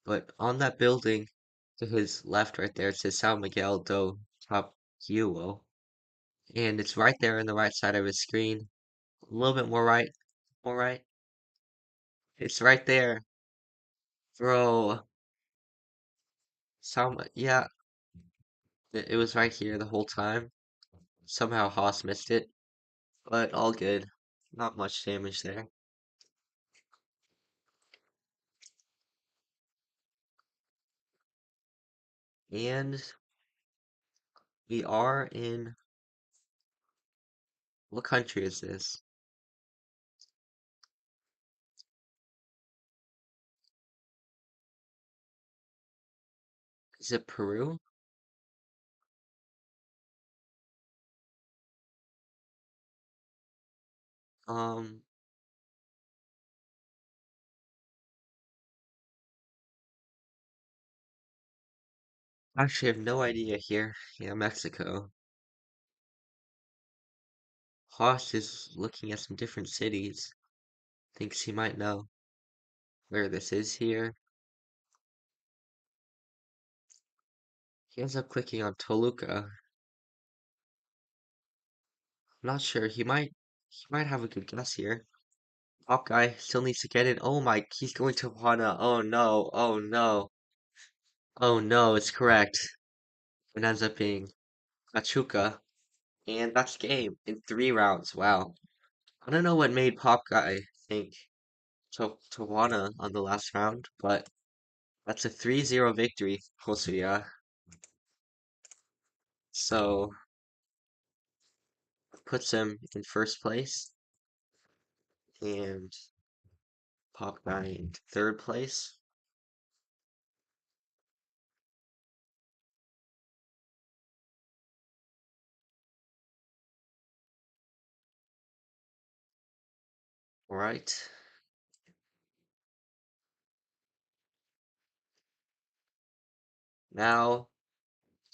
Speaker 1: But on that building to his left right there, it says São Miguel do Tapuio. And it's right there on the right side of his screen. A little bit more right. More right. It's right there. Bro. Yeah, it was right here the whole time. Somehow Haas missed it. But all good. Not much damage there. And we are in, what country is this? Is it Peru? Um, actually, I have no idea here. Yeah, Mexico. Haas is looking at some different cities. Thinks he might know where this is here. He ends up clicking on Toluca. I'm not sure. He might have a good guess here. Hawkeye still needs to get in. Oh my, he's going to Juana. Oh no, oh no, oh no, it's correct. It ends up being Pachuca. And that's game in 3 rounds. Wow. I don't know what made Hawkeye think Tawana on the last round, but that's a 3-0 victory, Hosuya. So puts him in first place and Hawkeye in third place. All right. Now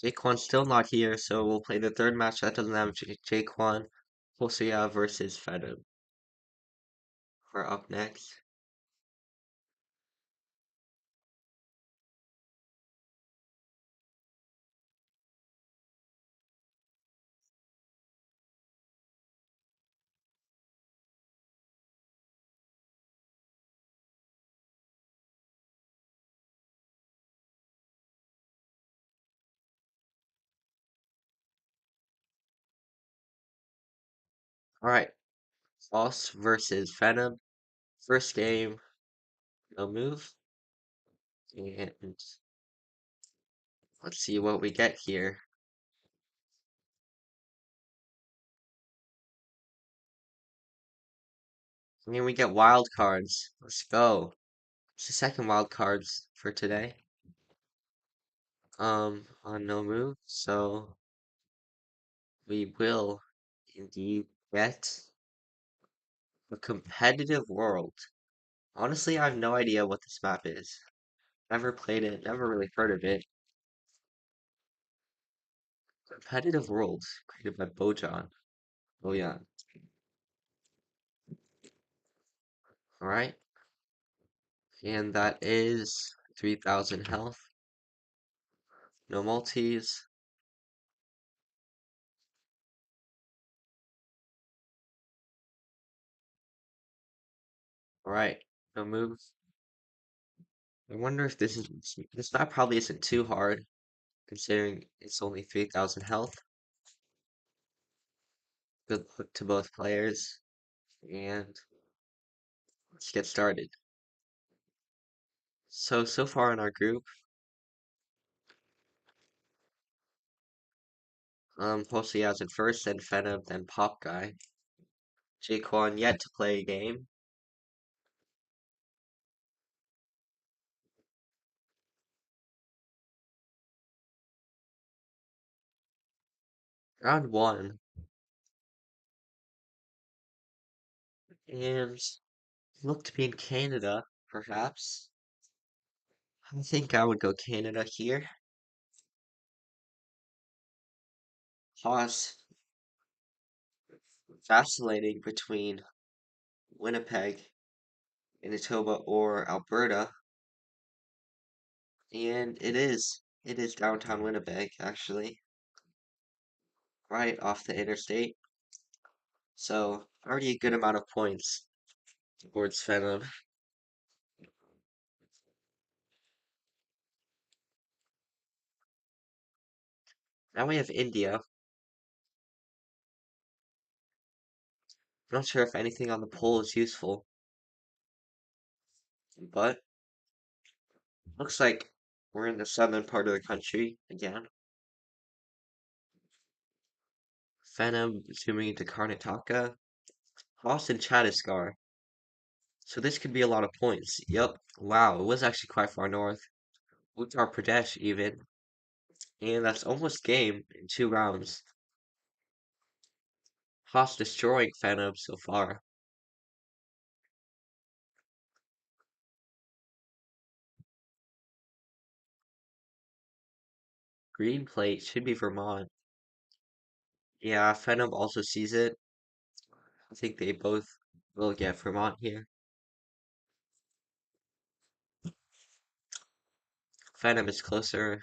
Speaker 1: Jaquan's still not here, so we'll play the third match that doesn't have Jaquan. Hosuya versus Fedum are up next. All right. Boss versus Venom. First game, no move. And let's see what we get here. I mean, we get wild cards. Let's go. It's the second wild cards for today. On no move, so we will indeed get a competitive world. Honestly, I have no idea what this map is. Never played it, never really heard of it. Competitive world created by Bojan. Oh yeah. Alright. And that is 3,000 health. No multis. Alright. No moves. I wonder if this map probably isn't too hard, considering it's only 3,000 health. Good luck to both players, and let's get started. So far in our group, Posey has in first, then Fenna, then Pop Guy. Jaquan yet to play a game. Round one, and look to be in Canada, perhaps. I think I would go Canada here. Haas vacillating between Winnipeg, Manitoba, or Alberta, and it is downtown Winnipeg, actually, right off the interstate. So already a good amount of points towards Phenom. Now we have India. I'm not sure if anything on the poll is useful, but looks like we're in the southern part of the country again. Phenom zooming into Karnataka. Boston Chhattisgarh. So this could be a lot of points. Yep. Wow, it was actually quite far north. Uttar Pradesh even. And that's almost game in 2 rounds. Haas destroying Phenom so far. Green plate should be Vermont. Yeah, Phenom also sees it. I think they both will get Vermont here. Phenom is closer.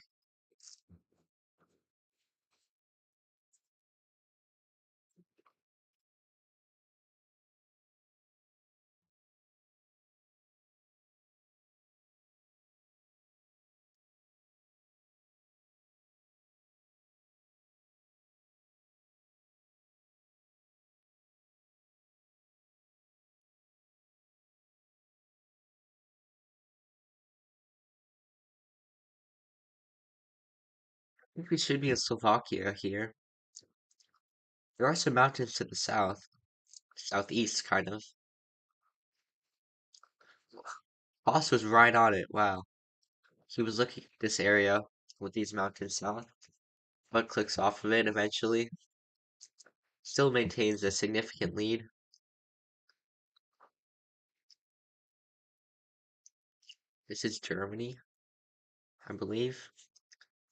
Speaker 1: I think we should be in Slovakia here. There are some mountains to the south, southeast kind of. Haas was right on it. Wow. He was looking at this area with these mountains south, but clicks off of it eventually. Still maintains a significant lead. This is Germany, I believe.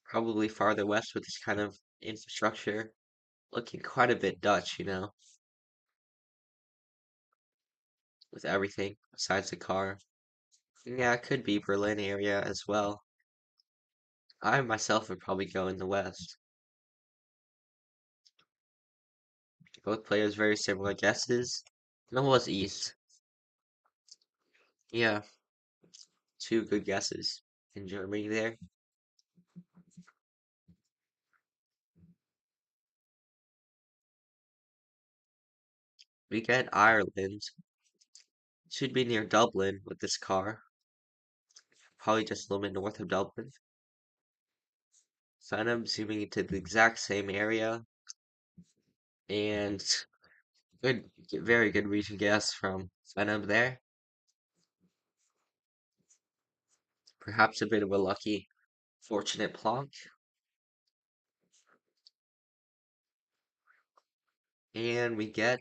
Speaker 1: Probably farther west with this kind of infrastructure. Looking quite a bit Dutch, with everything besides the car. Yeah, it could be Berlin area as well. I myself would probably go in the west. Both players very similar guesses. No was east. Yeah, two good guesses in Germany there. We get Ireland. Should be near Dublin with this car. probably just a little bit north of Dublin. So I'm zooming into the exact same area, and very good region guess from Phenom there. Perhaps a bit of a lucky, fortunate plonk. And we get,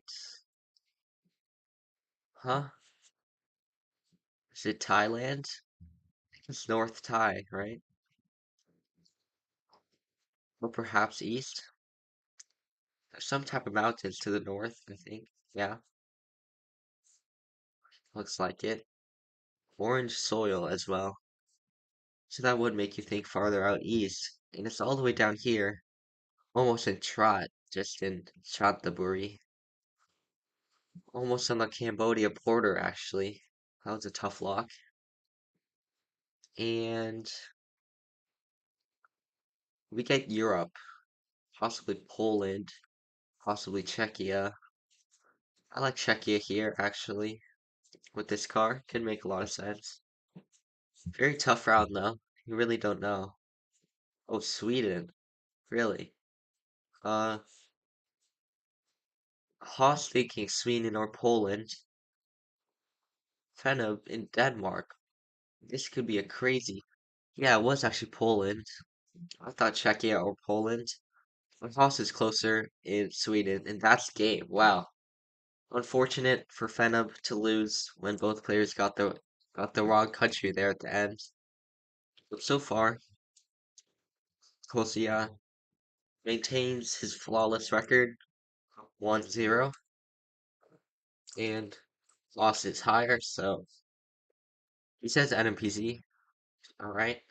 Speaker 1: huh? Is it Thailand? It's North Thai, right? Or perhaps east? There's some type of mountains to the north, I think. Yeah, looks like it. Orange soil as well. So that would make you think farther out east. And it's all the way down here, almost in Trot, just in Chanthaburi. Almost on the Cambodia border, actually. That was a tough lock. And we get Europe, possibly Poland, possibly Czechia. I like Czechia here, actually, with this car. Could make a lot of sense. Very tough round, though. You really don't know. Oh, Sweden. Really? Uh, Haas thinking Sweden or Poland. Kind of in Denmark. This could be a crazy. Yeah, it was actually Poland. I thought Czechia or Poland. But Haas is closer in Sweden, and that's game. Wow. Unfortunate for Fenub to lose when both players got the wrong country there at the end. But so far, Kosia maintains his flawless record, 1-0, and loss is higher, so he says NMPZ. Alright,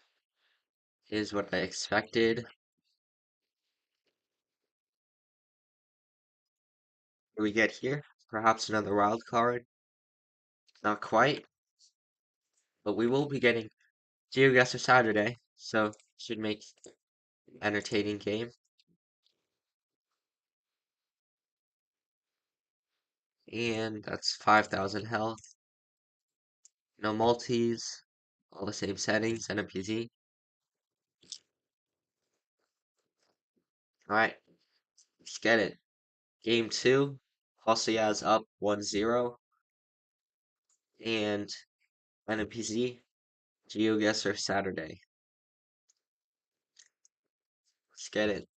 Speaker 1: is what I expected. What do we get here? Perhaps another wild card. Not quite, but we will be getting Geoguessr Saturday, so should make entertaining game. And that's 5,000 health. No multis, all the same settings, NMPZ. Alright, let's get it. Game 2, Hosseya's up 1-0, and NMPZ, Geoguessr Saturday. Let's get it.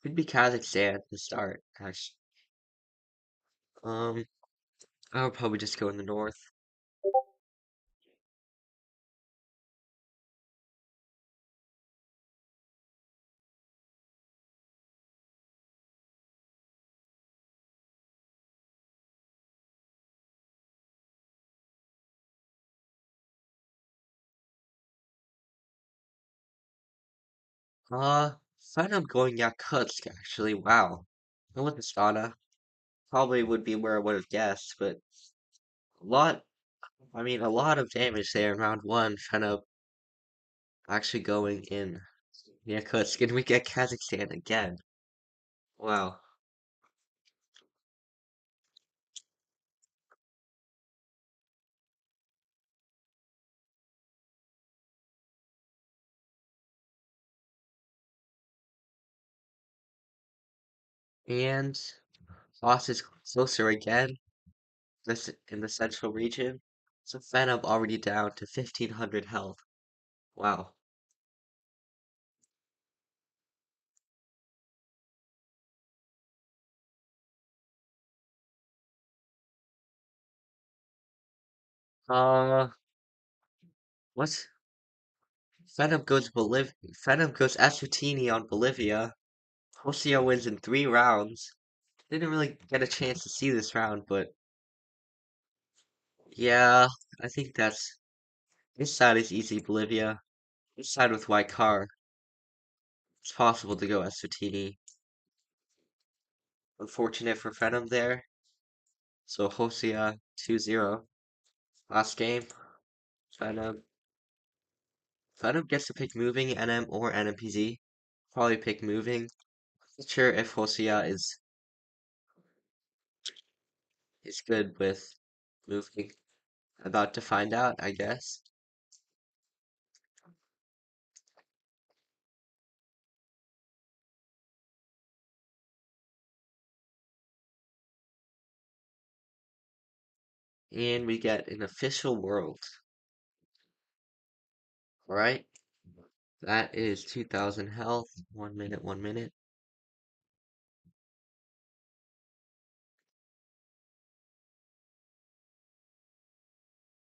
Speaker 1: Could be Kazakhstan to start, actually. Um, I would probably just go in the north. Sign up going Yakutsk, actually. Wow. I went to Astana. Probably would be where I would have guessed, but a lot, a lot of damage there in round one, kind of actually going in Yakutsk, and we get Kazakhstan again. Wow. And Lost is closer again, this in the central region. So Phantom already down to 1,500 health. Wow. Uh, what? Phantom goes Eswatini on Bolivia. Hosea wins in 3 rounds. Didn't really get a chance to see this round, but yeah, I think this side is easy Bolivia. This side with white car, it's possible to go Eswatini. Unfortunate for Phantom there. So Hosea 2-0. Last game, Phantom Venom gets to pick moving NM or NMPZ. Probably pick moving. Not sure if Hosea is good with moving. About to find out, I guess. And we get an official world. Alright, that is 2000 health. 1 minute, 1 minute.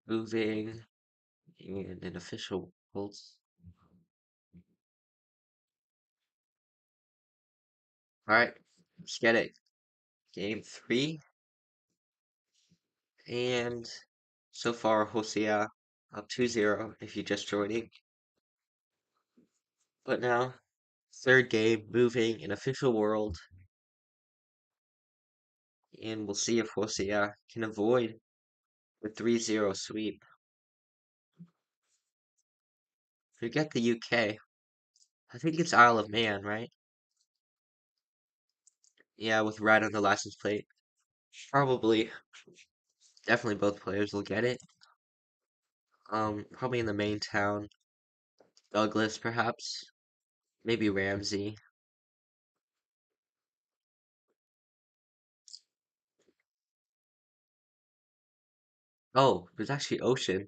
Speaker 1: Moving and an official world. Alright, let's get it. Game 3. And so far, Hosea up 2-0 if you're just joining. But now, third game, moving an official world. And we'll see if Hosea can avoid the 3-0 sweep. Forget the UK. I think it's Isle of Man, right? Yeah, with red on the license plate. Probably, definitely both players will get it. Probably in the main town. Douglas, perhaps. Maybe Ramsey. Oh, there's actually ocean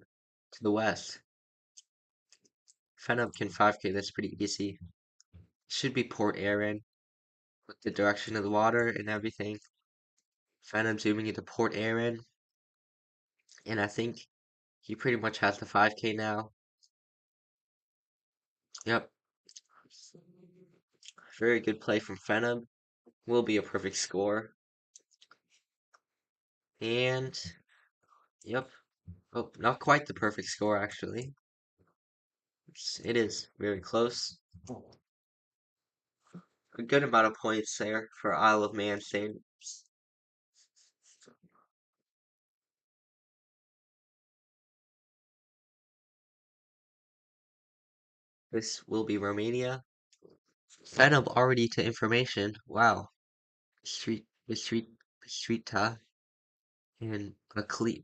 Speaker 1: to the west. Fenham can 5K, that's pretty easy. Should be Port Erin with the direction of the water and everything. Fenham zooming into Port Erin, and I think he pretty much has the 5K now. Yep, very good play from Fenham. Will be a perfect score. And, yep. Oh, not quite the perfect score, actually. It is very close. A good amount of points there for Isle of Man standards. This will be Romania. Fenham already to information. Wow. Street, and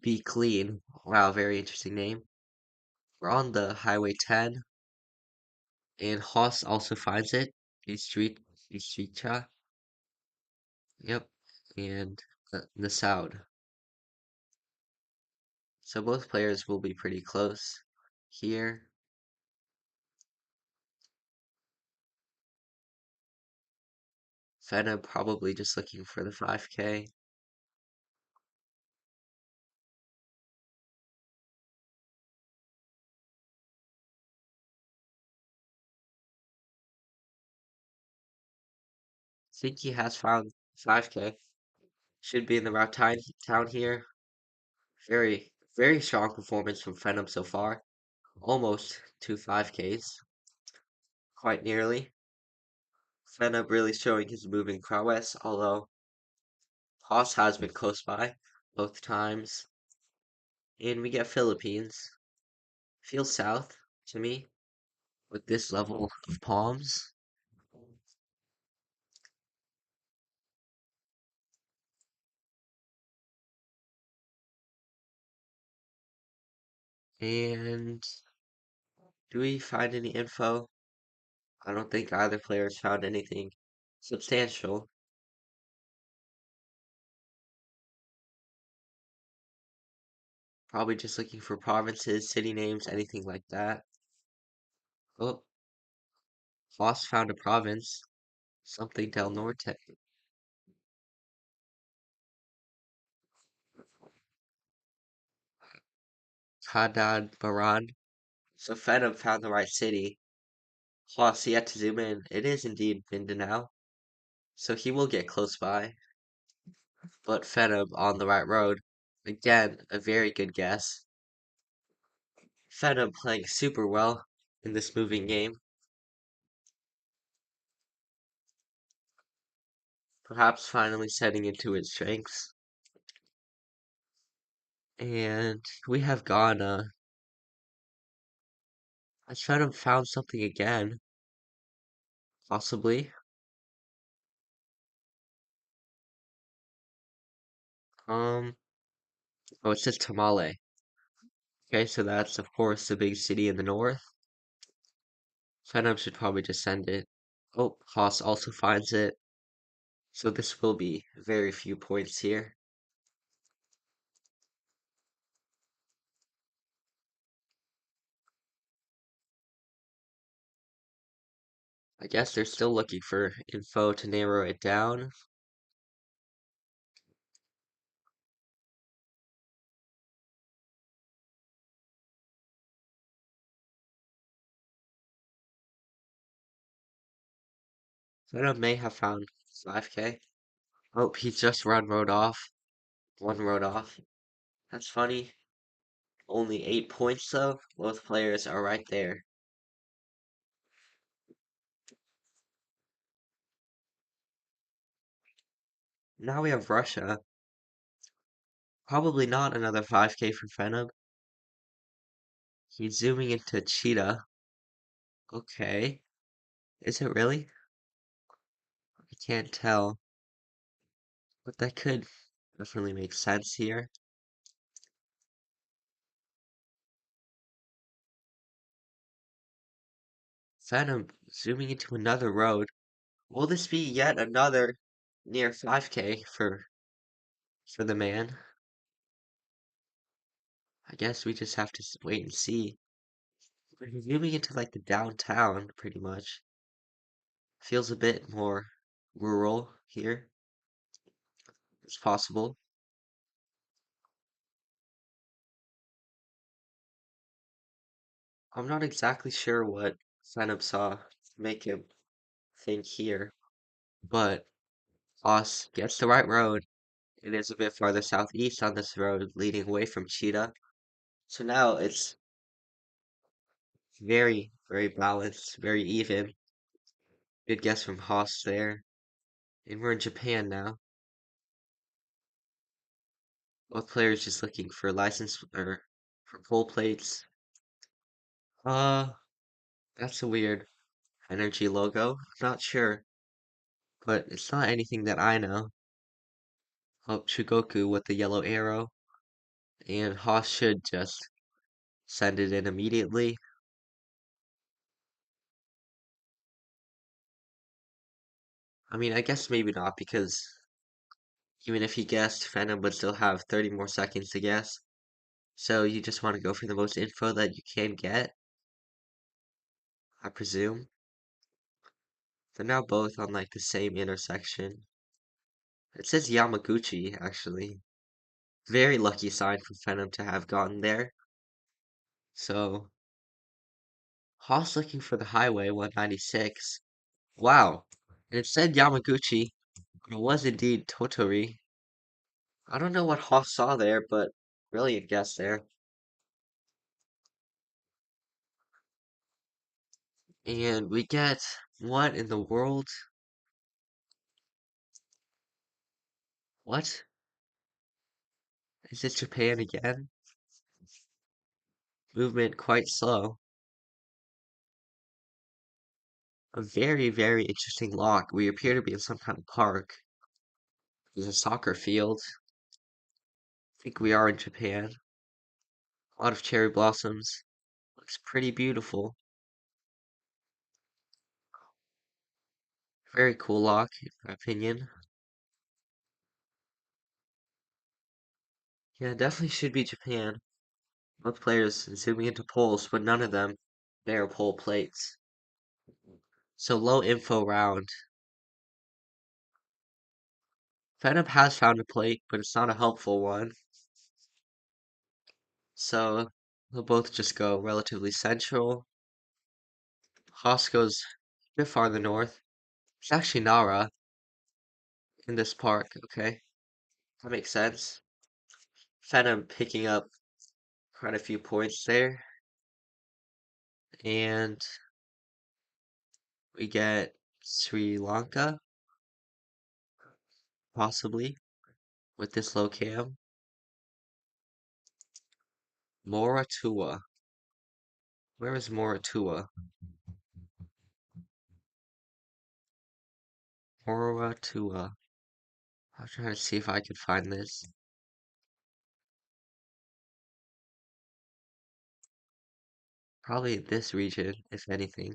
Speaker 1: be clean. Wow, very interesting name. We're on the Highway 10, and Haas also finds it. Bistrica. Yep, and the Sound. So both players will be pretty close here. Fenna probably just looking for the 5K. Think he has found 5K. Should be in the route town here. Very, very strong performance from Fenham so far. Almost two 5Ks. Quite nearly. Fenham really showing his moving prowess, although Haas has been close by both times. And we get Philippines. Feels south to me with this level of palms. And do we find any info? I don't think either player's found anything substantial. Probably just looking for provinces, city names, anything like that. Oh, Foss found a province. Something Del Norte. Hadad Baran. So Fenham found the right city. Foss yet to zoom in. It is indeed Mindanao. So he will get close by. But Fenham on the right road. Again, a very good guess. Fenham playing super well in this moving game. Perhaps finally setting into its strengths. And we have Ghana. I should have found something again, possibly. Um, oh, it says Tamale. Okay, so that's of course the big city in the north. Phenom should probably just send it. Oh, Haas also finds it. So this will be very few points here. I guess they're still looking for info to narrow it down. Phenom may have found 5K. Oh, he just rode off. One rode off. That's funny. Only 8 points though. Both players are right there. Now we have Russia. Probably not another 5K for Phenom. He's zooming into Cheetah. Okay. Is it really? I can't tell. But that could definitely make sense here. Phantom zooming into another road. Will this be yet another near 5K for the man? I guess we just have to wait and see. But he's zooming into like the downtown, pretty much. Feels a bit more rural here. It's possible. I'm not exactly sure what Phantom saw to make him think here, but Os gets the right road. It is a bit farther southeast on this road, leading away from Cheetah. So now it's very, very balanced, very even. Good guess from Haas there. And we're in Japan now. Both players just looking for license or for pole plates. Uh, that's a weird energy logo. I'm not sure, but it's not anything that I know. Oh, Chugoku with the yellow arrow. And Haas should just send it in immediately. I mean, I guess maybe not because even if he guessed, Phantom would still have 30 more seconds to guess. So you just want to go for the most info that you can get, I presume. They're now both on like the same intersection. It says Yamaguchi, actually. Very lucky sign for Phantom to have gotten there. So, Haas looking for the highway 196. Wow. And it said Yamaguchi, but it was indeed Totori. I don't know what Haas saw there, but brilliant guess there. And we get what in the world? What? Is it Japan again? Movement quite slow. A very, very interesting lock. We appear to be in some kind of park. There's a soccer field. I think we are in Japan. A lot of cherry blossoms. Looks pretty beautiful. Very cool lock, in my opinion. Yeah, definitely should be Japan. Both players zooming into poles, but none of them bear pole plates. So low info round. Phantom has found a plate, but it's not a helpful one. So they'll both just go relatively central. Haas goes a bit farther north. It's actually Nara in this park, okay? That makes sense. Phantom picking up quite a few points there. And we get Sri Lanka, possibly, with this low cam. Moratua. Where is Moratua? Moratua. I'm trying to see if I could find this. Probably this region, if anything.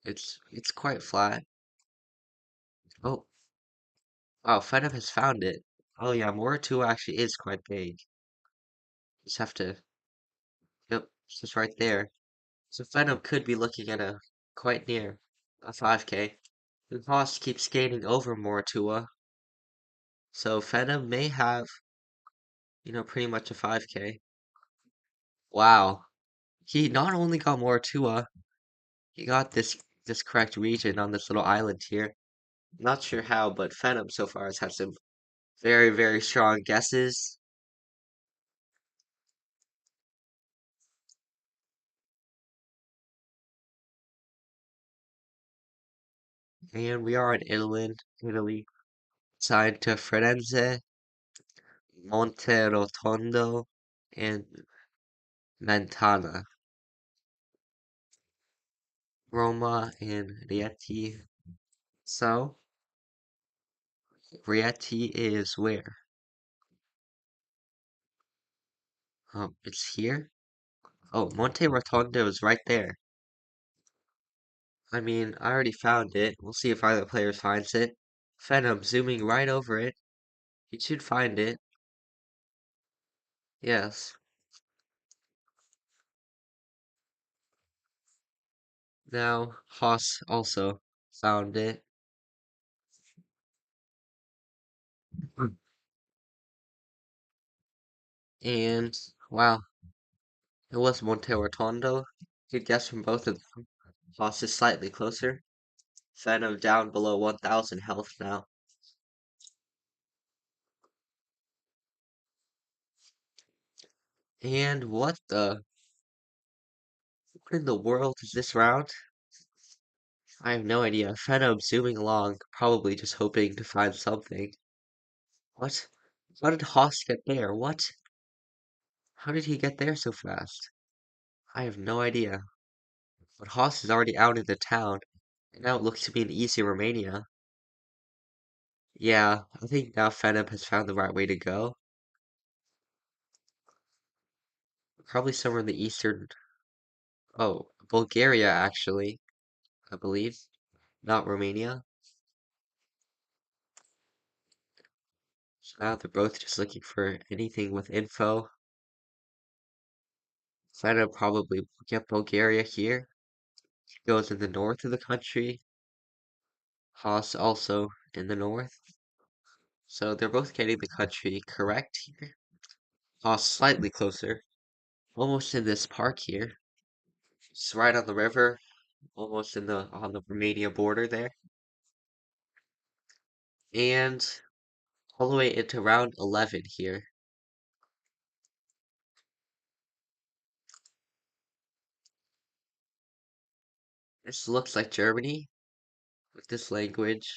Speaker 1: It's quite flat. Oh, wow, Fenham has found it. Oh yeah, Moratua actually is quite big. Just have to, yep, it's just right there. So Fenham could be looking at a quite near a 5K. And Haas keeps skating over Moratua, so Fenham may have, pretty much a 5K. Wow, he not only got Moratua, he got this correct region on this little island here. Not sure how, but Phantom so far has had some very, very strong guesses. And we are in Italy. Signed to Firenze, Monterotondo, and Mentana. Roma and Rieti. So, Rieti is where? It's here? Oh, Monte Rotondo is right there. I mean, I already found it. We'll see if either player finds it. Phantom zooming right over it. You should find it. Yes. Now, Haas also found it. Mm. And, wow, it was Monte Rotondo. Good guess from both of them. Haas is slightly closer. Phantom down below 1000 health now. And what in the world is this round? I have no idea. Phantom zooming along, probably just hoping to find something. What? How did Haas get there? What? How did he get there so fast? I have no idea. But Haas is already out in the town, and now it looks to be an easy Romania. Yeah, I think now Phantom has found the right way to go. Probably somewhere in the eastern. Oh, Bulgaria, actually, I believe. Not Romania. So now they're both just looking for anything with info. Phantom probably will get Bulgaria here. Goes in the north of the country. Haas also in the north. So they're both getting the country correct here. Haas slightly closer. Almost in this park here. It's right on the river. Almost in the on the Romania border there. And all the way into round 11 here. This looks like Germany with this language.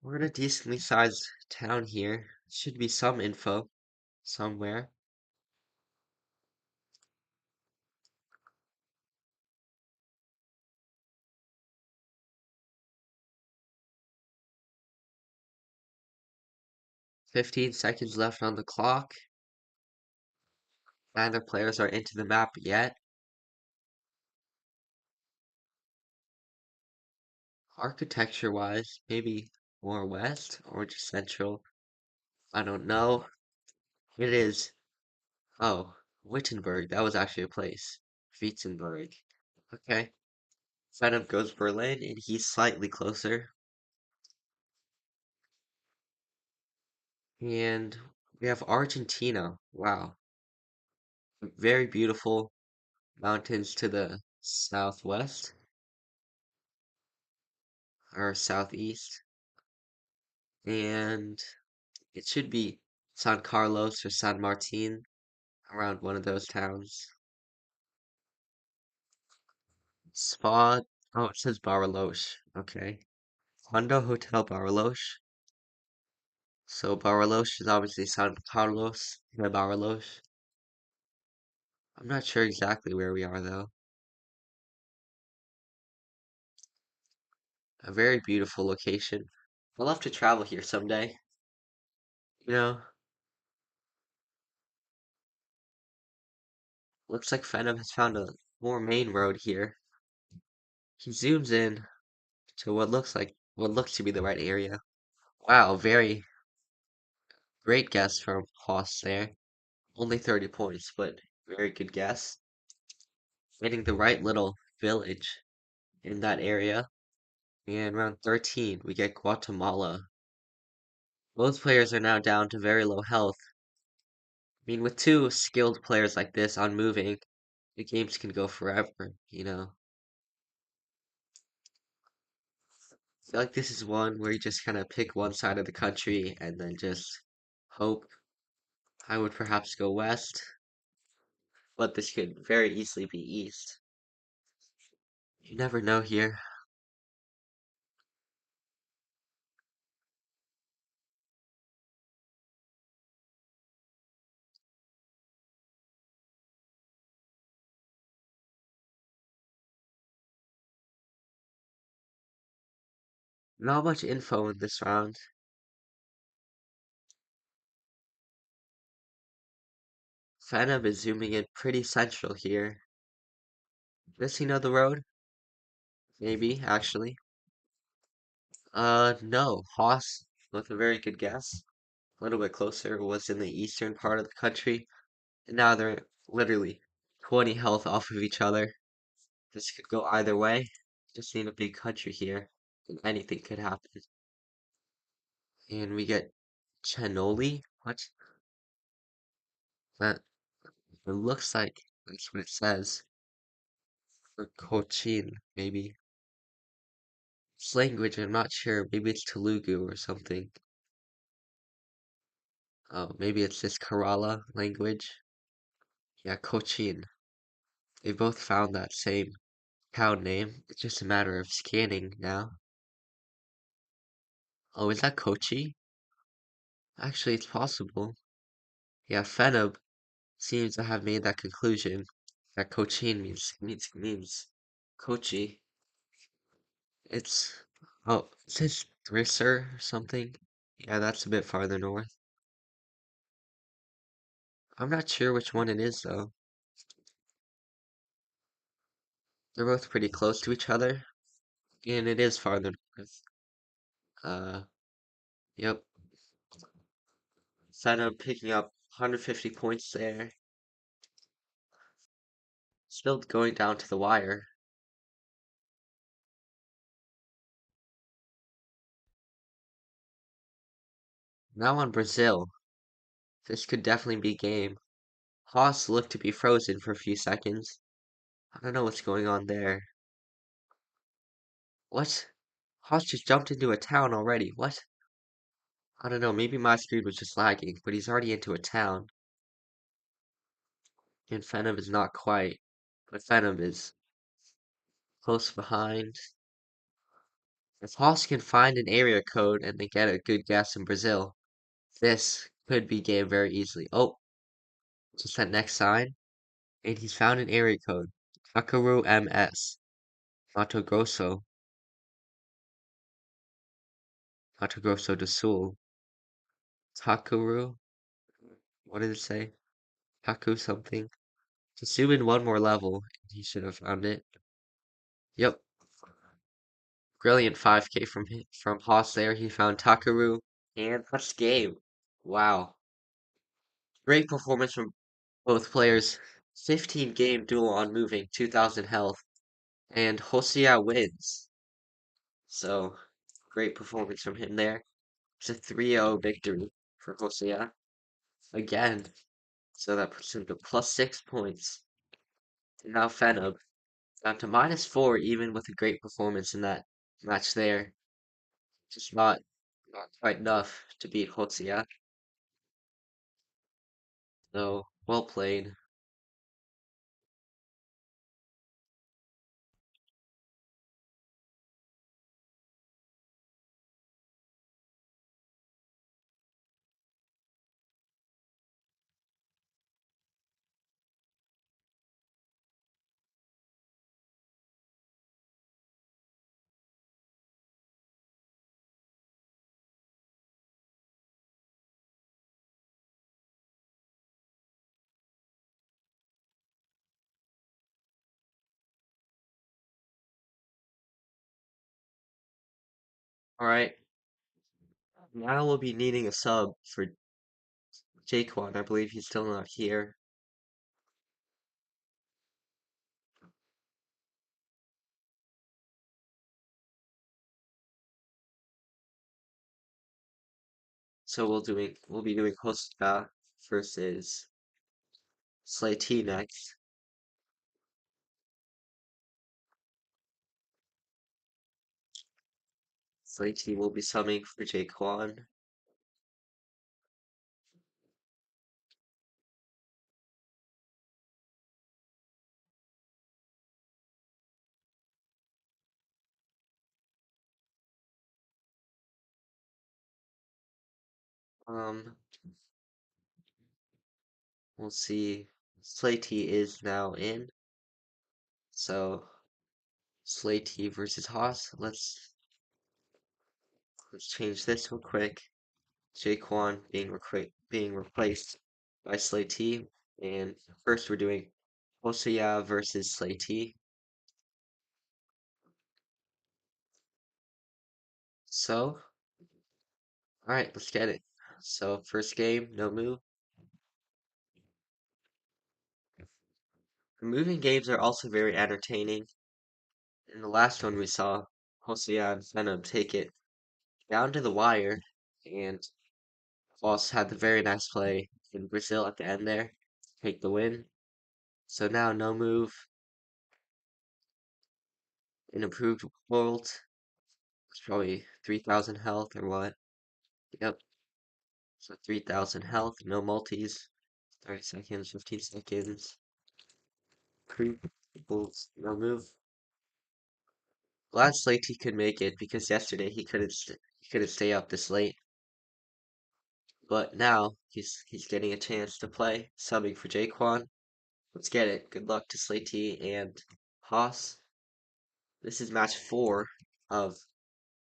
Speaker 1: We're in a decently sized town here. Should be some info somewhere. 15 seconds left on the clock. Neither players are into the map yet. Architecture wise, maybe more west or just central. I don't know. It is. Oh, Wittenberg. That was actually a place. Wittenberg. Okay. Phantom goes Berlin, and he's slightly closer. And we have Argentina. Wow. Very beautiful mountains to the southwest or southeast. And it should be San Carlos or San Martin around one of those towns. Spa. Oh, it says Bariloche. Okay. Hondo Hotel Bariloche. So Bariloche is obviously San Carlos de Bariloche. I'm not sure exactly where we are though. A very beautiful location. I'd love to travel here someday. You know, looks like Phantom has found a more main road here. He zooms in to what looks to be the right area. Wow, very great guess from Haas there. Only 30 points, but very good guess. Getting the right little village in that area. And round 13, we get Guatemala. Both players are now down to very low health. I mean, with two skilled players like this on moving, the games can go forever, you know. I feel like this is one where you just kind of pick one side of the country and then just hope. I would perhaps go west, but this could very easily be east. You never know here. Not much info in this round. Phantom is zooming in pretty central here. Does he know the road? Maybe, actually. No. Haas, with a very good guess. A little bit closer, was in the eastern part of the country. And now they're literally 20 health off of each other. This could go either way. Just need a big country here, and anything could happen. And we get Cannoli. What? That it looks like that's what it says. Or Cochin, maybe. It's language, I'm not sure. Maybe it's Telugu or something. Oh, maybe it's this Kerala language. Yeah, Cochin. They both found that same town name. It's just a matter of scanning now. Oh, is that Kochi? Actually, it's possible. Yeah, Feneb seems to have made that conclusion that Cochin means Kochi. It's oh, it says Drisser or something. Yeah, that's a bit farther north. I'm not sure which one it is though. They're both pretty close to each other, and it is farther north. Uh, yep. Feneb picking up 150 points there. Still going down to the wire. Now on Brazil. This could definitely be game. Haas looked to be frozen for a few seconds. I don't know what's going on there. What? Haas just jumped into a town already. What? I don't know. Maybe my screen was just lagging, but he's already into a town. And Phantom is not quite. But Phantom is close behind. If Haas can find an area code and they get a good guess in Brazil, this could be game very easily. Oh, just that next sign. And he's found an area code. Takaru MS. Mato Grosso. Mato Grosso do Sul. Takuru? What did it say? Taku something. To zoom in one more level, he should have found it. Yep. Brilliant 5K from Haas there. He found Takaru and touched game. Wow. Great performance from both players. 15 game duel on moving, 2000 health, and Hosia wins. So, great performance from him there. It's a 3-0 victory for Hosia again. So that puts him to plus 6 points. And now Fenub down to -4, even with a great performance in that match there. Just not quite enough to beat Hosia. So, well played. Alright, now we'll be needing a sub for Jaquan. I believe he's still not here. So we'll be doing Hosta versus Slayty next. Slayty will be subbing for Jaquan. Um, we'll see. Slayty is now in. So Slayty versus Haas. Let's change this real quick. Jaquan being replaced by Slayty. And first we're doing Hosea versus Slayty. So, alright, let's get it. So first game, no move. Moving games are also very entertaining. In the last one we saw Hosea and Venom take it down to the wire, and Voss had the very nice play in Brazil at the end there, take the win. So now no move, an improved world. It's probably 3,000 health or what? Yep, so 3,000 health, no multis, 30 seconds, 15 seconds. Creep, no move. Glad Slatey could make it because yesterday he couldn't stay up this late. But now he's getting a chance to play, subbing for Jaquan. Let's get it. Good luck to Slatey and Haas. This is match 4 of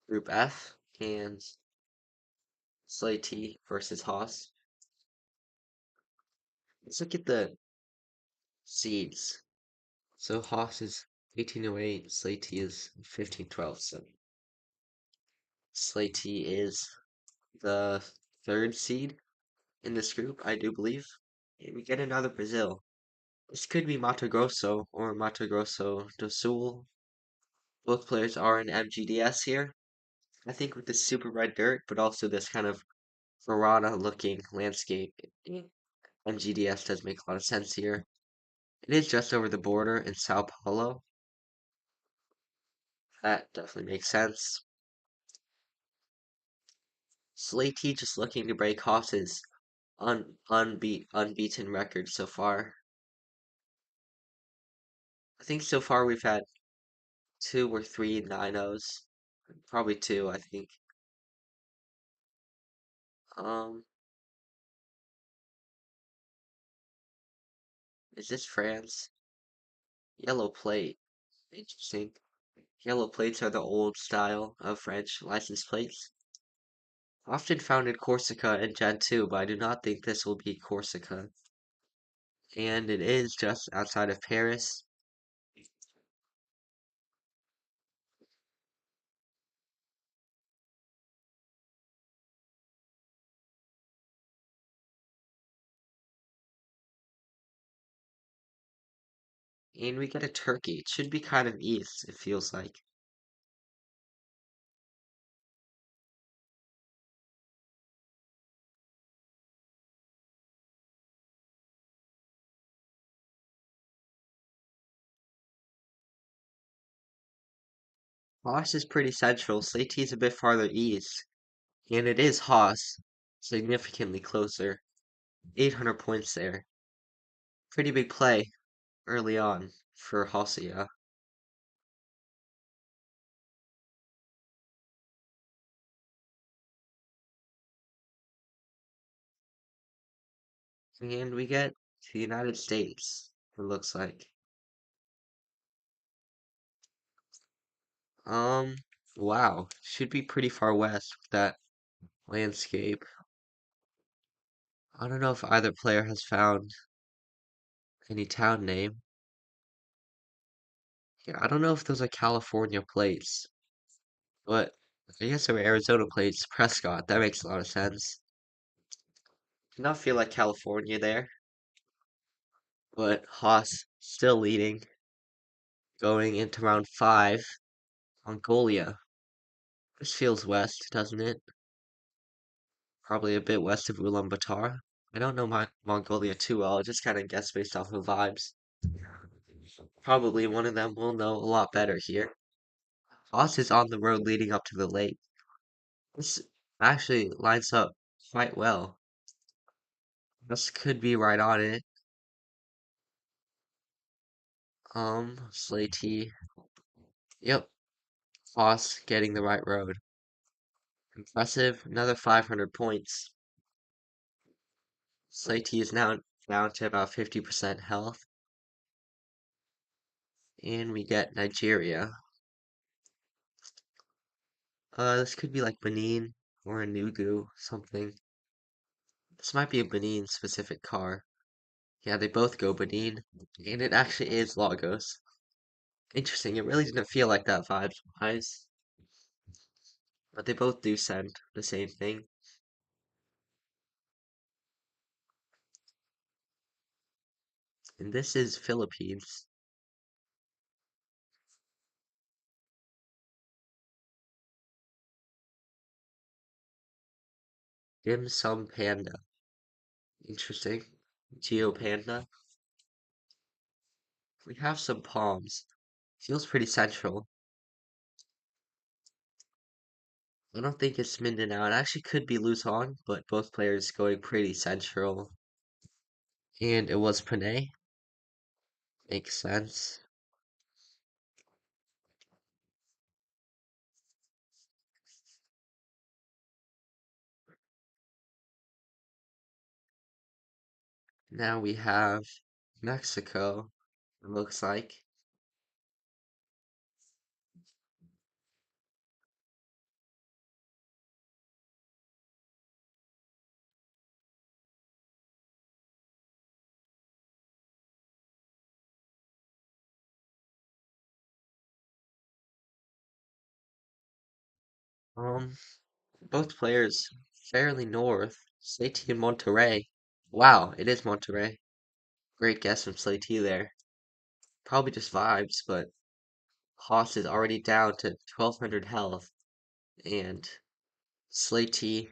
Speaker 1: Group F, and Slatey versus Haas. Let's look at the seeds. So Haas is 1808, Slatey is 1512. So Slatey is the third seed in this group, I do believe. And we get another Brazil. This could be Mato Grosso or Mato Grosso do Sul. Both players are in MGDS here. I think with this super red dirt, but also this kind of Verona looking landscape, MGDS does make a lot of sense here. It is just over the border in Sao Paulo. That definitely makes sense. Slatey just looking to break Haas's unbeaten record so far. I think so far we've had 2 or 3 9-0s. Probably 2, I think. Um, is this France? Yellow plate. Interesting. Yellow plates are the old style of French license plates. Often found in Corsica and Gentoo, but I do not think this will be Corsica. And it is just outside of Paris. And we get a Turkey. It should be kind of east, it feels like. Haas is pretty central. Slatey is a bit farther east. And it is Haas, significantly closer. 800 points there. Pretty big play early on for Hossia. And we get to the United States, it looks like. Um, wow. Should be pretty far west with that landscape. I don't know if either player has found any town name. Yeah, I don't know if those are California plates, but I guess where Arizona plays Prescott, that makes a lot of sense. Did not feel like California there, but Haas still leading, going into round 5. Mongolia. This feels west, doesn't it? Probably a bit west of Ulaanbaatar. I don't know Mongolia too well, I just kind of guess based off of vibes. Probably one of them will know a lot better here. Haas is on the road leading up to the lake. This actually lines up quite well. This could be right on it. Slatey. Yep, Haas getting the right road. Impressive, another 500 points. Slatey is now down to about 50% health. And we get Nigeria. This could be like Benin or Enugu, something. This might be a Benin specific car. Yeah, they both go Benin. And it actually is Lagos. Interesting, it really didn't feel like that vibes-wise. But they both do send the same thing. And this is Philippines. Dim Sum Panda. Interesting. Geopanda. We have some palms. Feels pretty central. I don't think it's Mindanao. It actually could be Luzon, but both players going pretty central. And it was Panay. Makes sense. Now we have Mexico, it looks like. Um, both players fairly north. Slaty and Monterrey. Wow, it is Monterrey. Great guess from Slaty there. Probably just vibes, but Haas is already down to 1200 health, and Slaty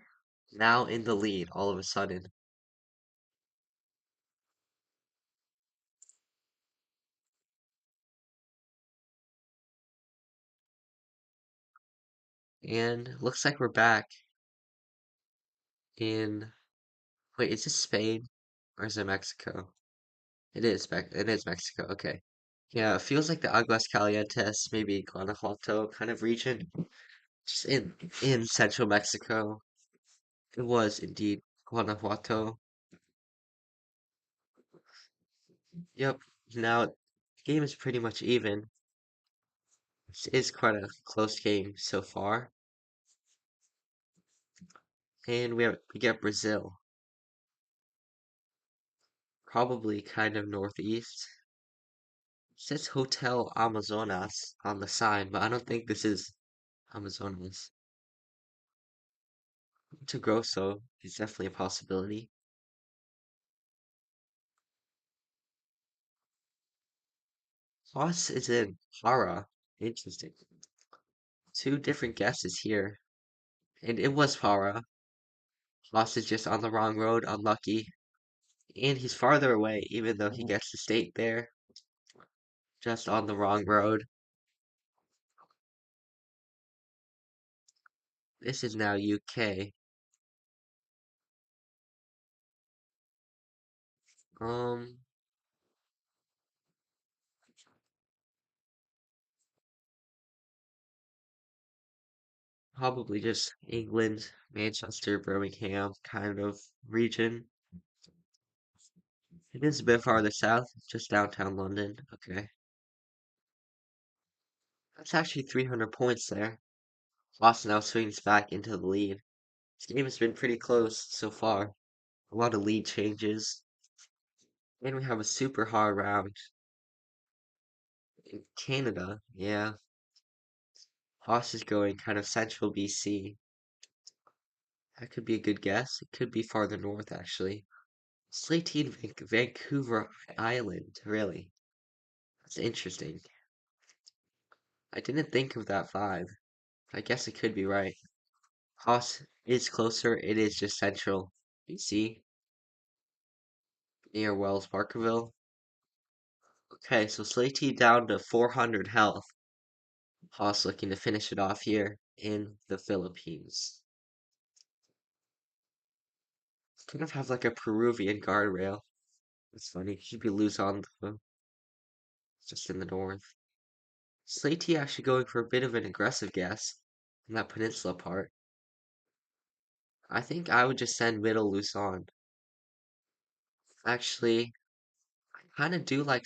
Speaker 1: now in the lead all of a sudden. And looks like we're back in. Wait, is this Spain or is it Mexico? It is Mexico. Okay. Yeah, it feels like the Aguas Calientes, maybe Guanajuato kind of region, just in central Mexico. It was indeed Guanajuato. Yep. Now, the game is pretty much even. This is quite a close game so far. And we get Brazil, probably kind of northeast. It says Hotel Amazonas on the sign, but I don't think this is Amazonas. To Grosso is definitely a possibility. Haas is in Para. Interesting. Two different guesses here. And it was Para. Haas is just on the wrong road, unlucky. And he's farther away, even though he gets to state there. Just on the wrong road. This is now UK. Um, Probably just England, Manchester, Birmingham kind of region. It is a bit farther south, just downtown London. Okay. That's actually 300 points there. Boston now swings back into the lead. This game has been pretty close so far. A lot of lead changes. And we have a super hard round in Canada. Yeah. Haas is going kind of central BC. That could be a good guess. It could be farther north, actually. Slatey and Vancouver Island, really. That's interesting. I didn't think of that vibe. I guess it could be right. Haas is closer. It is just central BC, near Wells Barkerville. Okay, so Slatey down to 400 health. Haas looking to finish it off here in the Philippines. Kind of have like a Peruvian guardrail. It's funny. Should be Luzon, though. It's just in the north. Slatey actually going for a bit of an aggressive guess in that peninsula part. I think I would just send middle Luzon. Actually, I kind of do like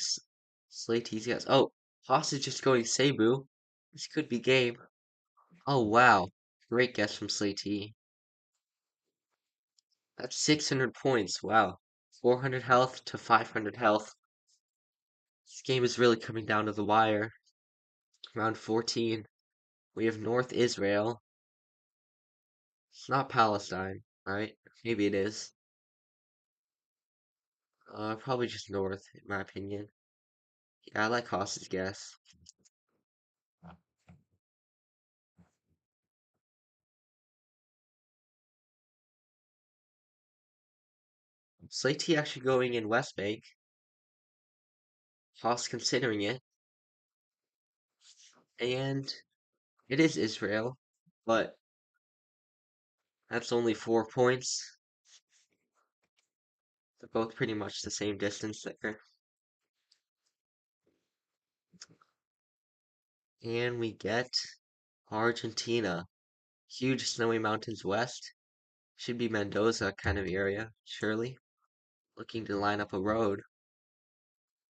Speaker 1: Slatey's guess. Oh, Haas is just going Cebu. This could be game. Oh, wow. Great guess from Slatey. That's 600 points. Wow. 400 health to 500 health. This game is really coming down to the wire. Round 14. We have North Israel. It's not Palestine, right? Maybe it is. Probably just North, in my opinion. Yeah, I like Haas's guess. Slatey actually going in West Bank. Haas considering it. And it is Israel, but that's only 4 points. They're both pretty much the same distance there. And we get Argentina. Huge snowy mountains west. Should be Mendoza kind of area, surely. Looking to line up a road.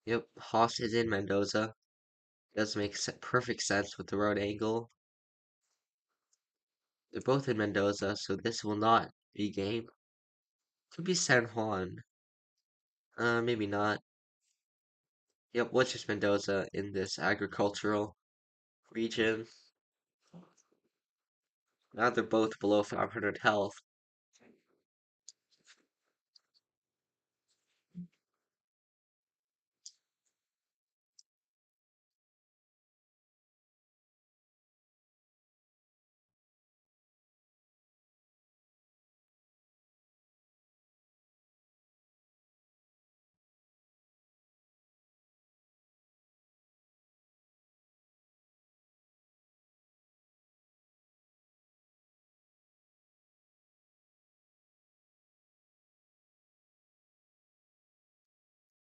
Speaker 1: Yep, Haas is in Mendoza. Does make perfect sense with the road angle. They're both in Mendoza, so this will not be game. Could be San Juan. Maybe not. Yep, what's just Mendoza in this agricultural region? Now they're both below 500 health.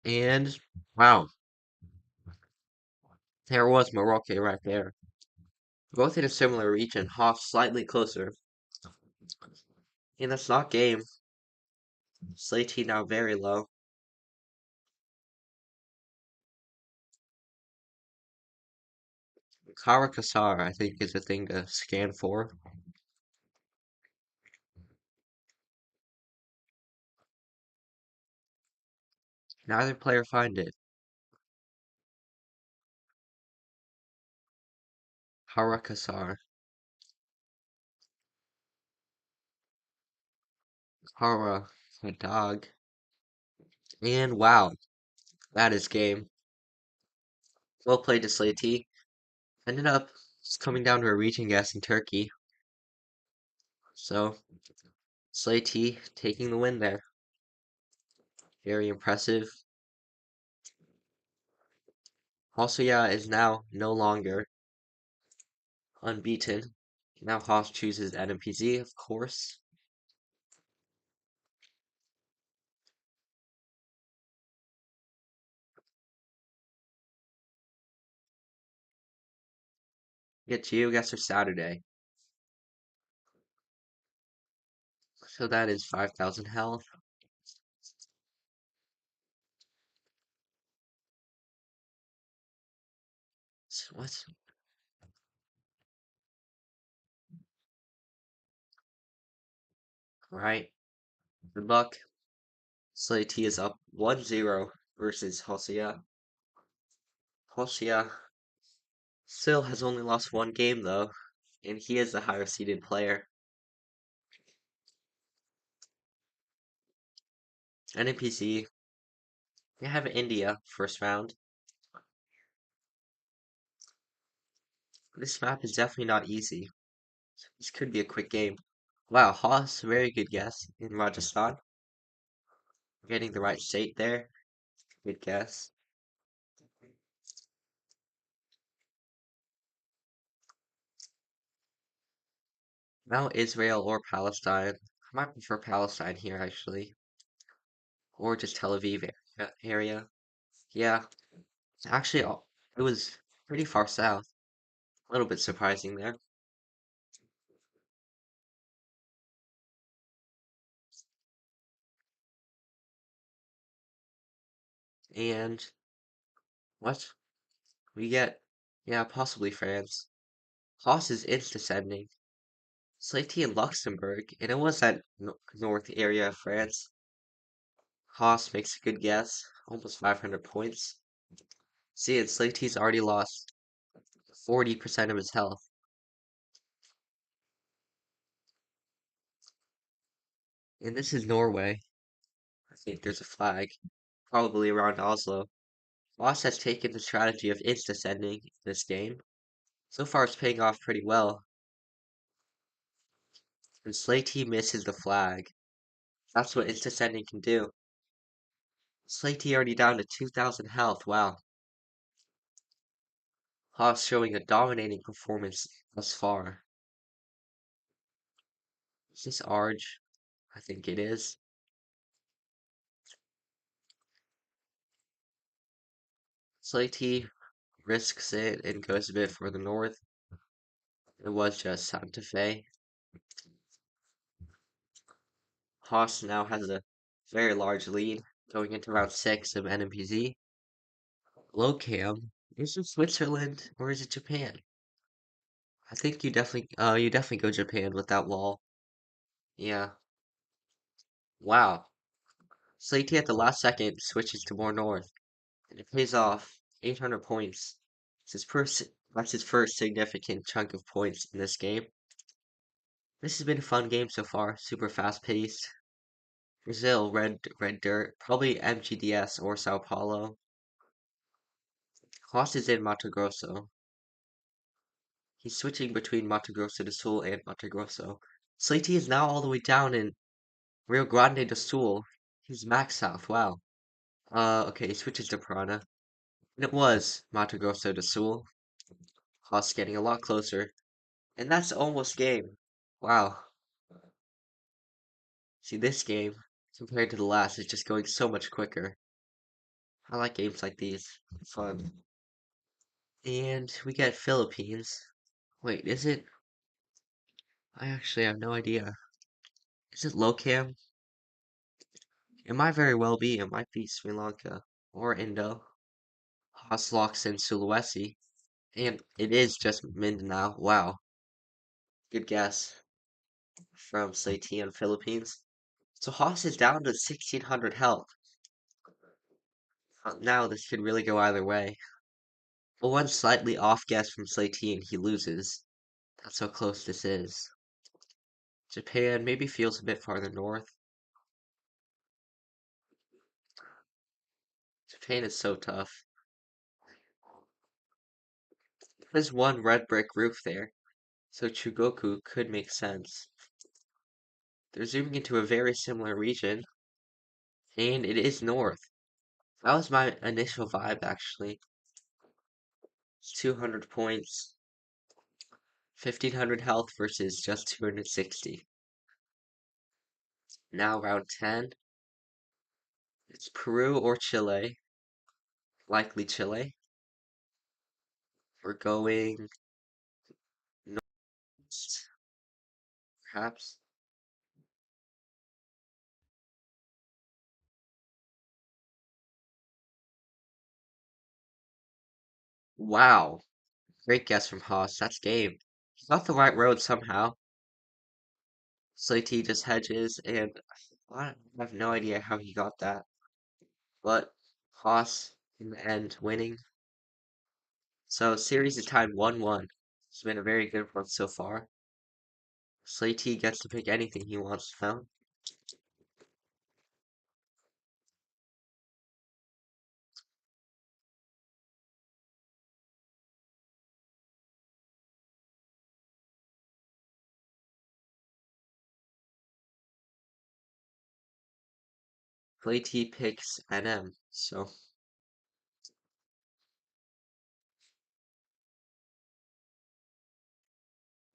Speaker 1: And wow, there was Morocco right there. Both in a similar region, Hoff slightly closer. And that's not game. Slatey now very low. Karakasar, I think, is the thing to scan for. Neither player find it. Karakasar. Kara, a dog. And wow, that is game. Well played to Slatey. Ended up just coming down to a region guess in Turkey. So, Slatey taking the win there. Very impressive. Hosoya is now no longer unbeaten. Now Haas chooses NMPZ, of course. Get Geoguessr Saturday. So that is 5,000 health. So what's right? Good luck. Slatey is up 1-0 versus Hosoya. Hosoya still has only lost one game though. and he is the higher seeded player. NPC, we have India first round. This map is definitely not easy. This could be a quick game. Wow, Haas, very good guess in Rajasthan. Getting the right state there. Good guess. Now Israel or Palestine. I might prefer Palestine here actually. Or just Tel Aviv area. Yeah, actually it was pretty far south. A little bit surprising there. And what? We get, yeah, possibly France. Haas is descending. Slaty in Luxembourg, and it was that north area of France. Haas makes a good guess, almost 500 points. See, and Slaty's already lost 40% of his health. And this is Norway. I think there's a flag, probably around Oslo. Haas has taken the strategy of descending in this game. So far, it's paying off pretty well. And Slaty misses the flag. That's what descending can do. Slaty already down to 2,000 health. Wow. Haas showing a dominating performance thus far. Is this Arge? I think it is. Slaty risks it and goes a bit further north. It was just Santa Fe. Haas now has a very large lead going into round 6 of NMPZ. Low cam. Is it Switzerland or is it Japan? I think you definitely go Japan with that wall. Yeah. Wow. Slaty at the last second switches to more north, and it pays off 800 points. That's his first significant chunk of points in this game. This has been a fun game so far, super fast paced. Brazil, red dirt, probably MGDS or Sao Paulo. Haas is in Mato Grosso. He's switching between Mato Grosso do Sul and Mato Grosso. Slaty is now all the way down in Rio Grande do Sul. He's max south, wow. Okay, he switches to Piranha. And it was Mato Grosso do Sul. Haas getting a lot closer. And that's almost game. Wow. See, this game, compared to the last, is just going so much quicker. I like games like these. Fun. And we get Philippines. Wait, is it? I actually have no idea. Is it Locam? It might very well be. It might be Sri Lanka or Indo. Haas locks in Sulawesi. And it is just Mindanao. Wow. Good guess from Satian, Philippines. So Haas is down to 1600 health. Now this could really go either way. But one slightly off guess from Slatey and he loses. That's how close this is. Japan maybe feels a bit farther north. Japan is so tough. There's one red brick roof there, so Chugoku could make sense. They're zooming into a very similar region, and it is north. That was my initial vibe actually. It's 200 points, 1500 health versus just 260. Now round 10. It's Peru or Chile. Likely Chile. We're going north, perhaps. Wow. Great guess from Haas. That's game. He got the right road somehow. Slaty just hedges, and I have no idea how he got that. But Haas, in the end, winning. So series is tied 1-1. It's been a very good one so far. Slatey gets to pick anything he wants now. Slatey picks NM, so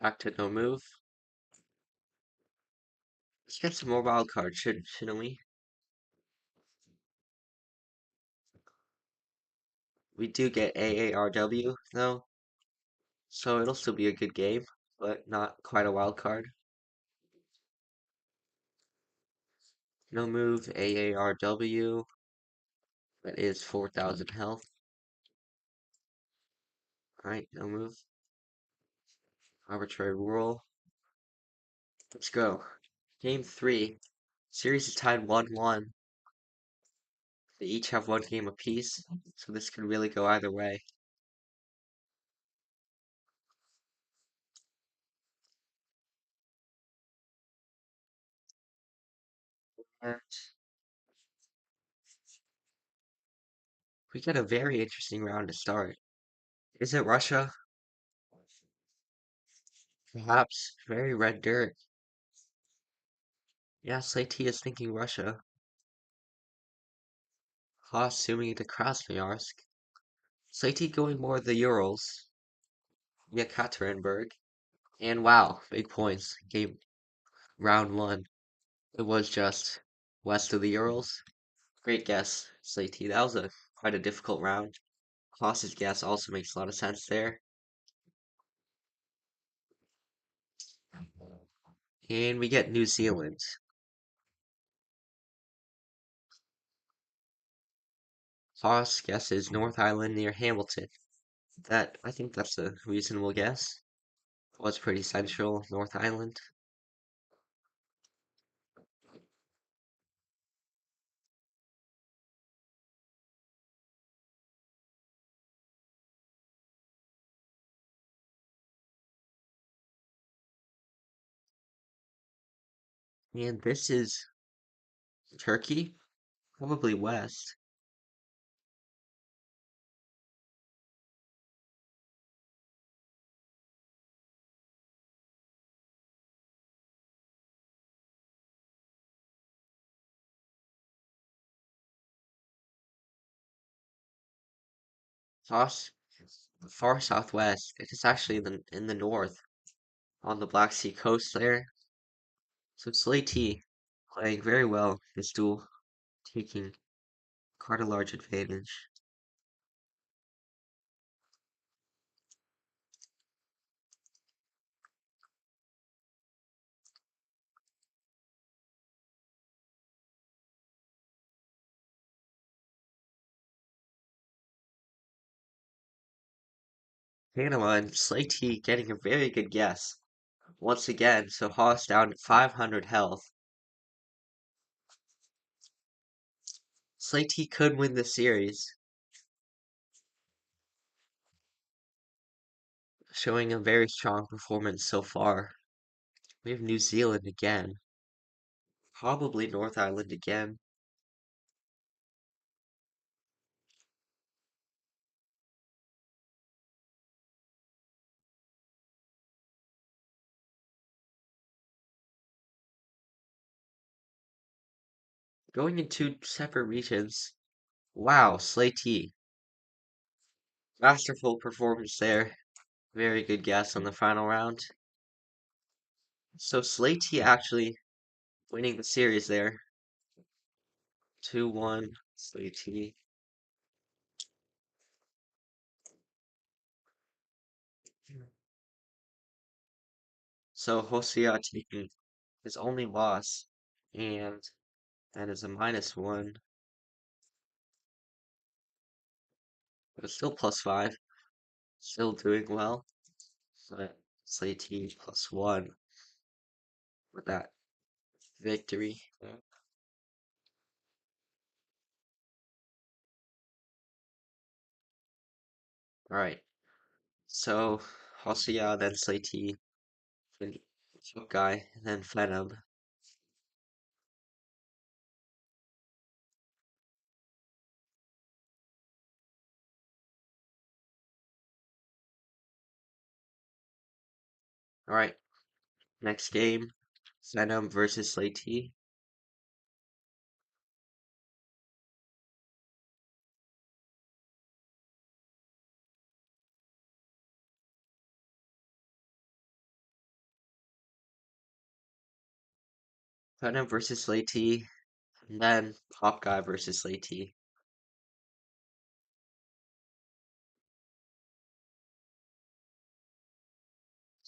Speaker 1: back to no move. Let's get some more wild cards, shouldn't we? We do get AARW though, so it'll still be a good game, but not quite a wild card. No move, AARW. That is 4,000 health. Alright, no move. Arbitrary rule. Let's go. Game 3. Series is tied 1-1. They each have one game apiece, so this could really go either way. And we get a very interesting round to start. Is it Russia? Perhaps. Very red dirt. Yeah, Slatey is thinking Russia. Haas assuming the Krasnoyarsk. Slatey going more the Urals. Yekaterinburg. And wow, big points. Game round 1. It was just west of the Urals. Great guess, Slatey. That was a quite a difficult round. Haas's guess also makes a lot of sense there. And we get New Zealand. Haas guesses North Island near Hamilton. I think that's a reasonable guess. Was pretty central, North Island. And this is Turkey, probably west. Haas, far southwest. It is actually in the north, on the Black Sea coast there. So Slatey playing very well this duel, taking quite a large advantage. Panama and Slatey getting a very good guess. Once again, so Haas down to 500 health. Slatey could win the series, showing a very strong performance so far. We have New Zealand again. Probably North Island again. Going in two separate regions. Wow, Slatey. Masterful performance there. Very good guess on the final round. So Slatey actually winning the series there. 2-1 Slatey. So Hosea taking his only loss, and that is a -1, but it's still +5. Still doing well. But Slatey +1 with that victory. Alright, so Also, yeah, then Slatey, then Choke Guy, and then Phenom. Alright, next game, Phenom versus Slatey. Phenom versus Slatey, and then Pop Guy versus Slatey.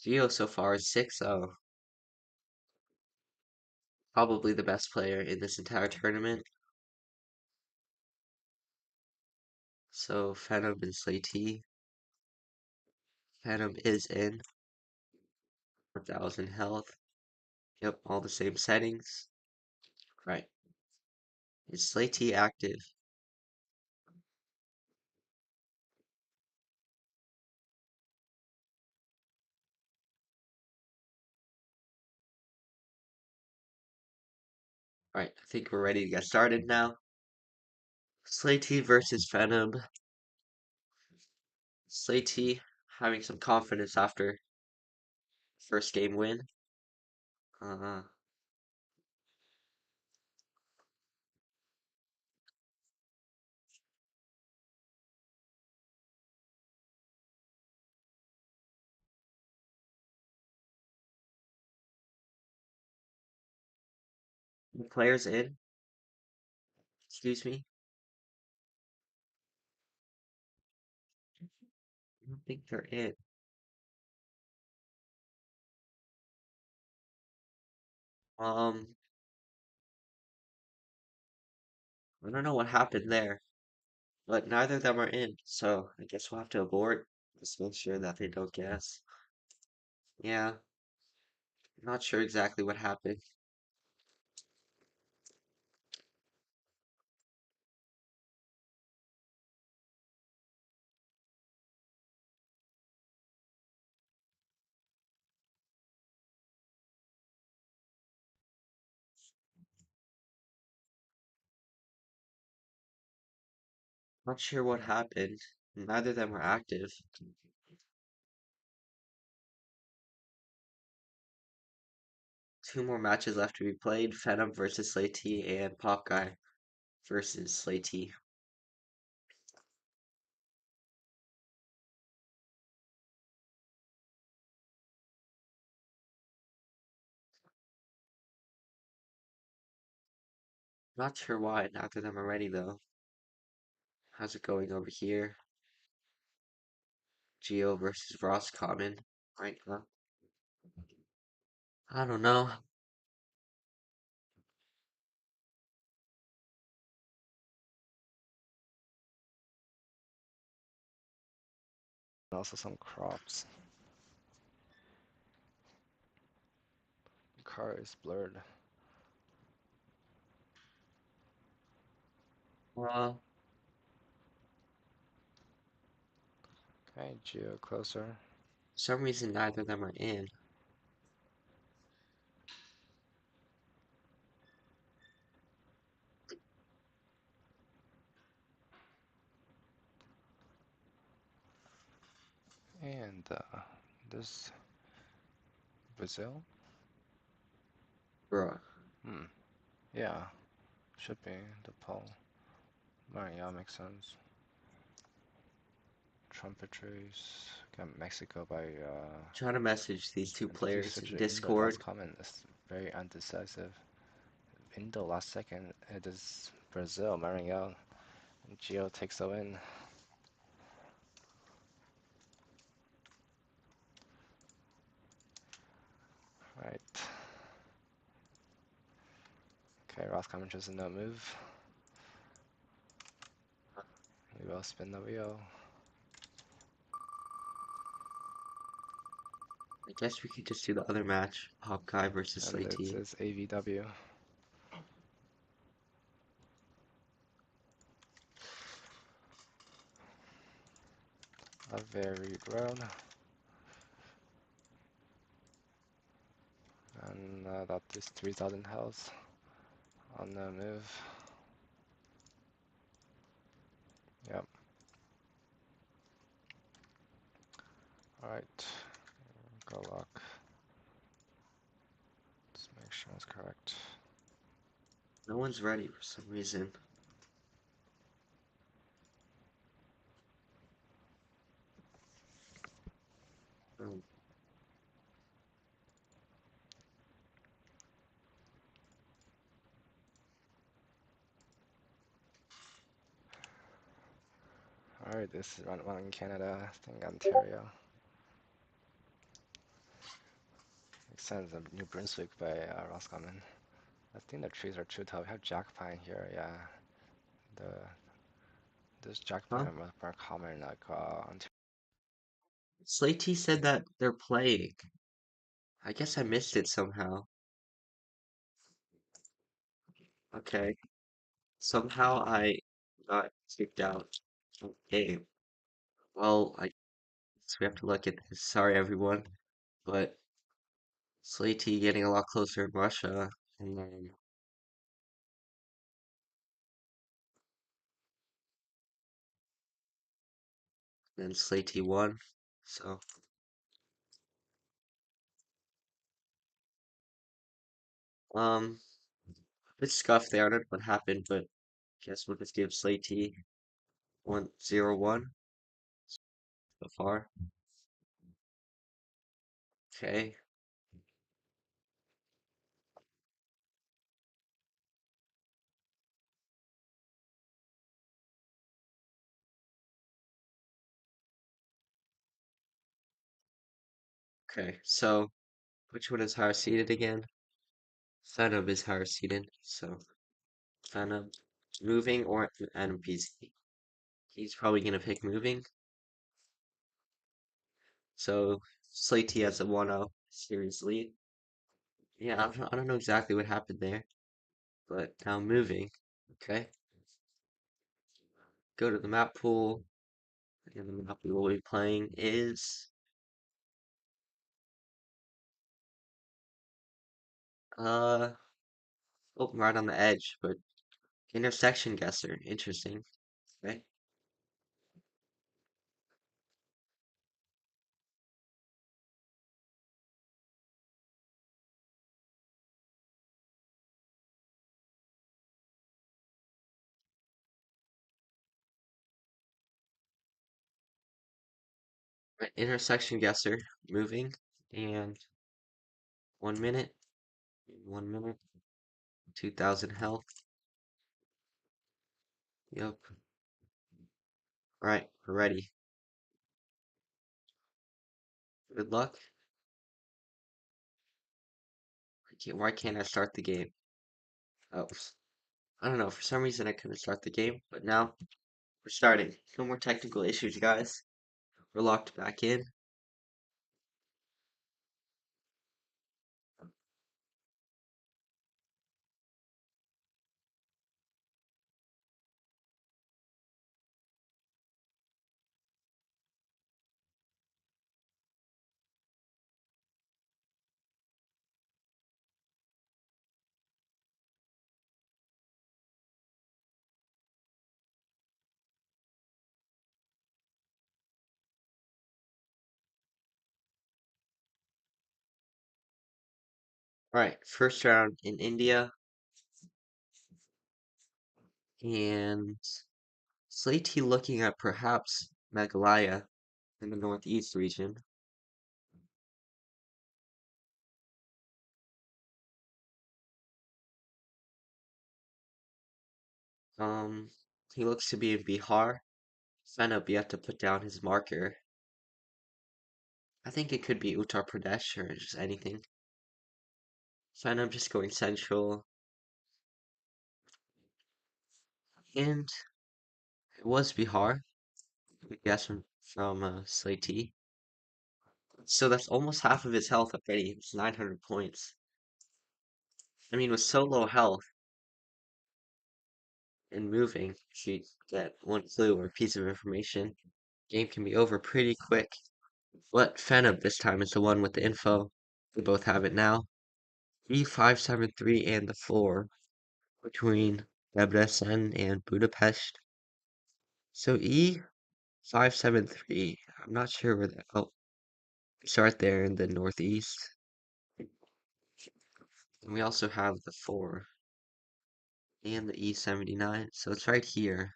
Speaker 1: Geo so far is 6-0. Probably the best player in this entire tournament. So Phenom and Slatey. Phenom is in 4,000 health. Yep, all the same settings. Right. Is Slatey active? Right, I think we're ready to get started now. Slatey versus Phenom. Slatey having some confidence after first game win. Uh, the players in. Excuse me. I don't think they're in. Um, I don't know what happened there, but neither of them are in, so I guess we'll have to abort. Just make sure that they don't guess. Yeah, not sure exactly what happened. Not sure what happened. Neither of them were active. Two more matches left to be played. Phenom versus Slatey and Pop Guy versus Slatey. Not sure why neither of them are ready though. How's it going over here? Geo versus Ross Common. Right now. I don't know.
Speaker 2: Also some crops. The car is blurred.
Speaker 1: Well,
Speaker 2: Okay, Geo closer.
Speaker 1: for some reason neither of them are in.
Speaker 2: And this Brazil?
Speaker 1: Bruh.
Speaker 2: Hmm. Yeah, should be the pole. Right, yeah, makes sense. Trumpetries. Got Mexico by
Speaker 1: Trying to message these two
Speaker 2: entity
Speaker 1: players in
Speaker 2: such Indo. Last
Speaker 1: Discord.
Speaker 2: comment is very undecisive. Indo last second. It is Brazil marrying out. And Geo takes the win. Right. Okay, Ross comment chooses no move. We will spin the wheel.
Speaker 1: I guess we could just do the other match. Pop Guy versus
Speaker 2: And it
Speaker 1: Slatey.
Speaker 2: is AVW. A varied road. And that is 3000 health on the move. Yep. Alright. Go lock. Let's make sure it's correct.
Speaker 1: No one's ready for some reason. Oh,
Speaker 2: Alright, this is one in Canada, I think Ontario. Makes sense, New Brunswick by Roscommon. I think the trees are too tall. We have jack pine here, yeah. The This jack pine
Speaker 1: huh?
Speaker 2: are more common like Ontario.
Speaker 1: Slatey said that they're playing. I guess I missed it somehow. Okay. Somehow I got kicked out of the game. Well, I guess we have to look at this. Sorry, everyone. But Slatey getting a lot closer in Russia, and then Slatey won. So, um, a bit scuffed there. I don't know what happened, but guess we'll just give Slatey 1-0-1 so far. Okay. Okay. So, which one is higher seated again? Phantom is higher seated. So, Phantom moving or NPC. He's probably gonna pick moving. So, Slatey has a 1-0 series lead. Yeah, I don't know exactly what happened there, but now moving. Okay. Go to the map pool. And the map we will be playing is uh oh, right on the edge, but intersection guesser. Interesting. Okay. Right, intersection guesser moving and 1 minute. 1 minute. 2000 health. Yep. Right, we're ready. Good luck. Why can't I start the game? Oh, I don't know. For some reason I couldn't start the game, but now we're starting. No more technical issues, guys. We're locked back in. All right, first round in India, and Slatey looking at perhaps Meghalaya in the northeast region. He looks to be in Bihar. Fenab yet to put down his marker. I think it could be Uttar Pradesh or just anything. Fenab just going central, and it was Bihar. Good guess from Slatey. So that's almost half of his health already. It's 900 points. I mean, with so low health and moving, if you get one clue or piece of information, game can be over pretty quick. But Fenab this time is the one with the info. We both have it now. E573 and the 4 between Debrecen and Budapest. So E573, I'm not sure where that, oh, start there in the northeast. And we also have the 4 and the E79, so it's right here.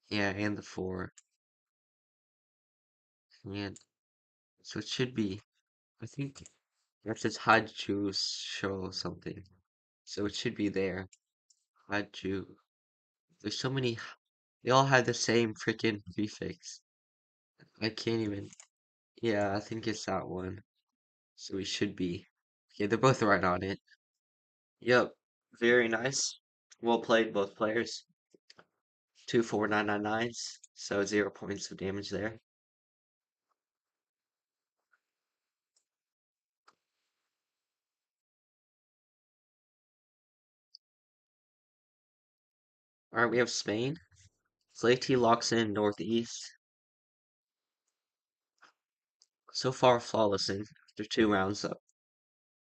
Speaker 1: Yeah, and the 4. And so it should be, I think, that says Haju show something. So it should be there. Haju. There's so many, they all have the same freaking prefix. I can't even, yeah, I think it's that one. So we should be. Yeah, they're both right on it. Yep, very nice. Well played, both players. 24999s, so 0 points of damage there. Alright, we have Spain. Slatey locks in northeast. So far, flawless in after 2 rounds up.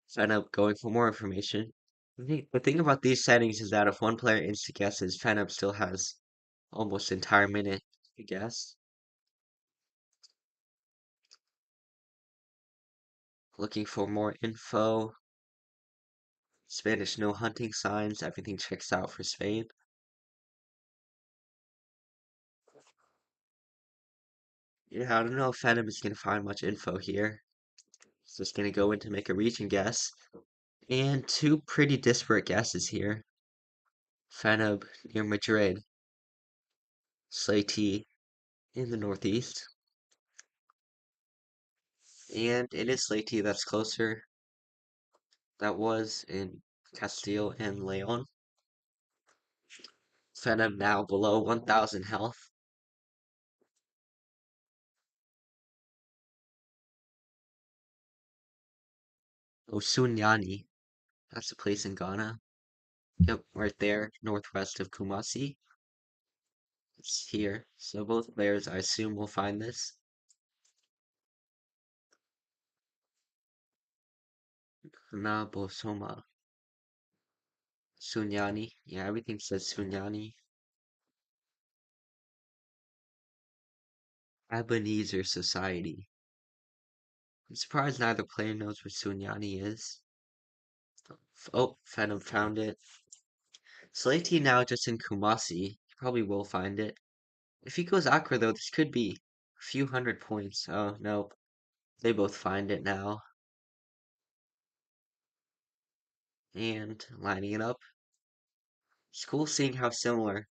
Speaker 1: Sign up going for more information. The thing about these settings is that if one player insta guesses, FanUp still has almost an entire minute to guess. Looking for more info. Spanish no hunting signs. Everything checks out for Spain. Yeah, I don't know if Phantom is gonna find much info here. It's just gonna go in to make a region guess. And two pretty disparate guesses here. Phantom near Madrid. Slatey in the northeast. And it is Slatey that's closer. That was in Castile and Leon. Phantom now below 1,000 health. Osunyani. That's a place in Ghana. Yep, right there, northwest of Kumasi. It's here. So both players, I assume, will find this. Nabosoma. Sunyani. Yeah, everything says Sunyani. Ebenezer Society. I'm surprised neither player knows what Sunyani is. Oh, Phantom found it. Slatey now just in Kumasi. He probably will find it. If he goes Accra though, this could be a few hundred points. Oh, nope. They both find it now. And lining it up. It's cool seeing how similar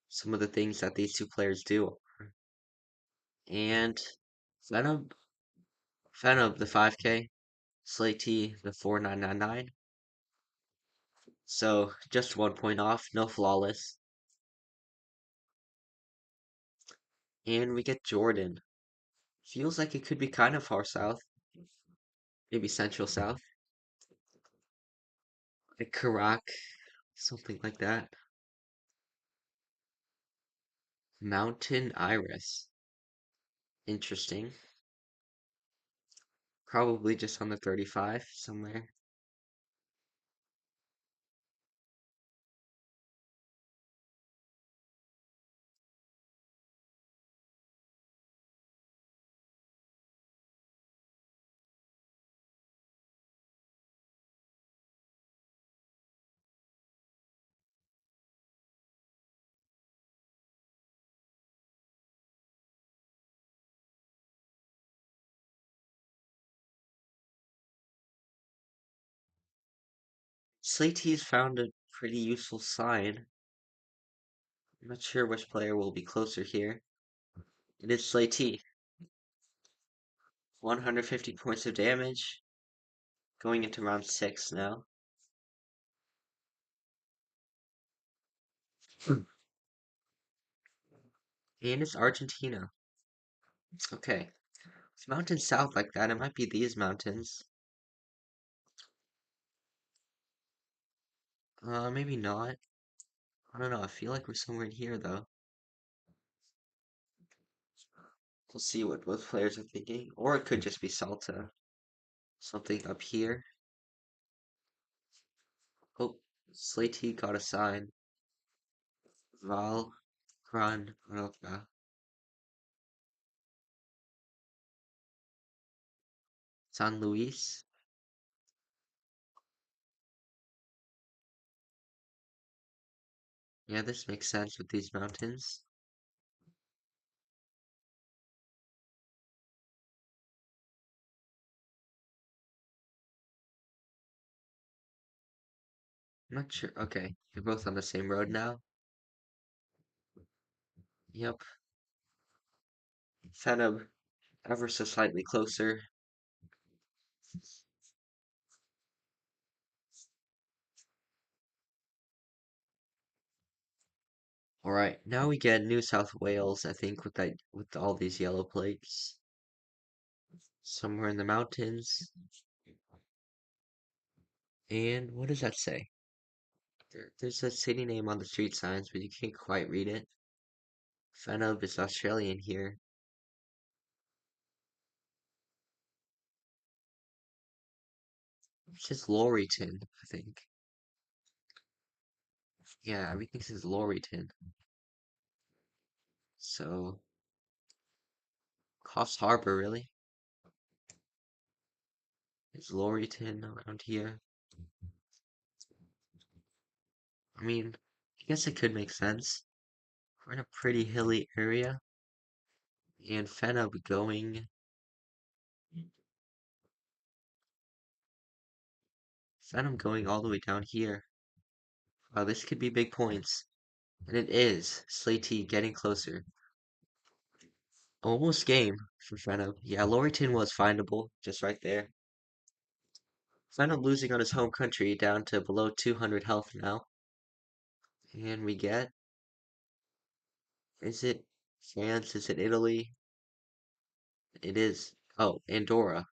Speaker 1: some of the things that these two players do. And Phantom, Phantom the 5K, Slatey the 4999. So just 1 point off, no flawless. And we get Jordan. Feels like it could be kind of far south, maybe central south. Like Karak, something like that. Mountain Iris. Interesting. Probably just on the 35 somewhere. Slatey's found a pretty useful sign. I'm not sure which player will be closer here. It is Slatey. 150 points of damage. Going into round 6 now. Hmm. And it's Argentina. Okay. It's mountains south like that. It might be these mountains. Maybe not. I don't know. I feel like we're somewhere in here though. We'll see what both players are thinking. Or it could just be Salta. something up here. Oh, Slatey got a sign. Val, Gran, Roca. San Luis. Yeah, this makes sense with these mountains. I'm not sure. Okay, you're both on the same road now. Yep. Feneb, ever so slightly closer. All right, now we get New South Wales, I think, with all these yellow plates. Somewhere in the mountains. And what does that say? There's a city name on the street signs, but you can't quite read it. Feneb is Australian here. It says Laurieton, I think. Yeah, everything says Laurieton. So, Coffs Harbor, really? Is Laurieton around here? I mean, I guess it could make sense. We're in a pretty hilly area, and Phenom going all the way down here. Wow, this could be big points. And it is. Slatey getting closer. Almost game for Phenom. Yeah, Laurieton was findable, just right there. Phenom losing on his home country down to below 200 health now. And we get, is it France? Is it Italy? It is. Oh, Andorra.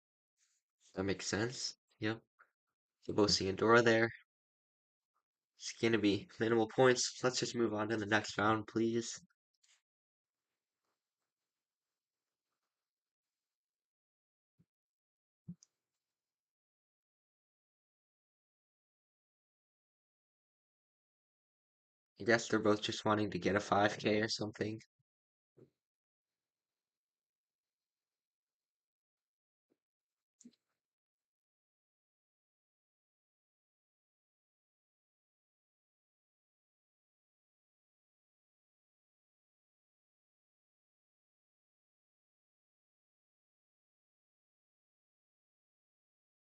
Speaker 1: That makes sense. Yep. So both see Andorra there. It's gonna be minimal points. Let's just move on to the next round, please. I guess they're both just wanting to get a 5K or something.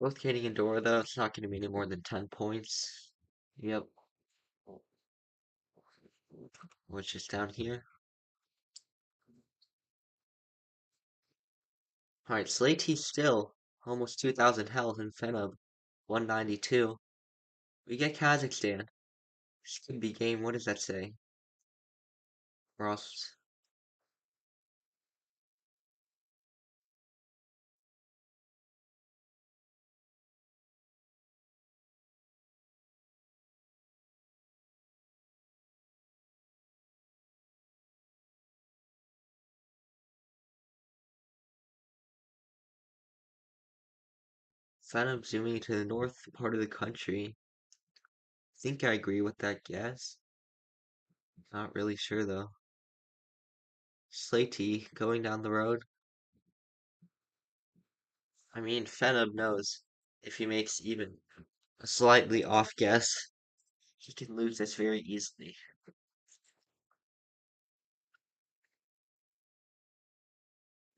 Speaker 1: Both getting Andorra though, it's not gonna be any more than 10 points. Yep. Which is down here. Alright, Slatey's still almost 2,000 health and Fenub 192. We get Kazakhstan. This could be game. What does that say? Ross. Fenub zooming to the north part of the country. I think I agree with that guess. Not really sure though. Slatey going down the road. I mean, Fenub knows if he makes even a slightly off guess, he can lose this very easily.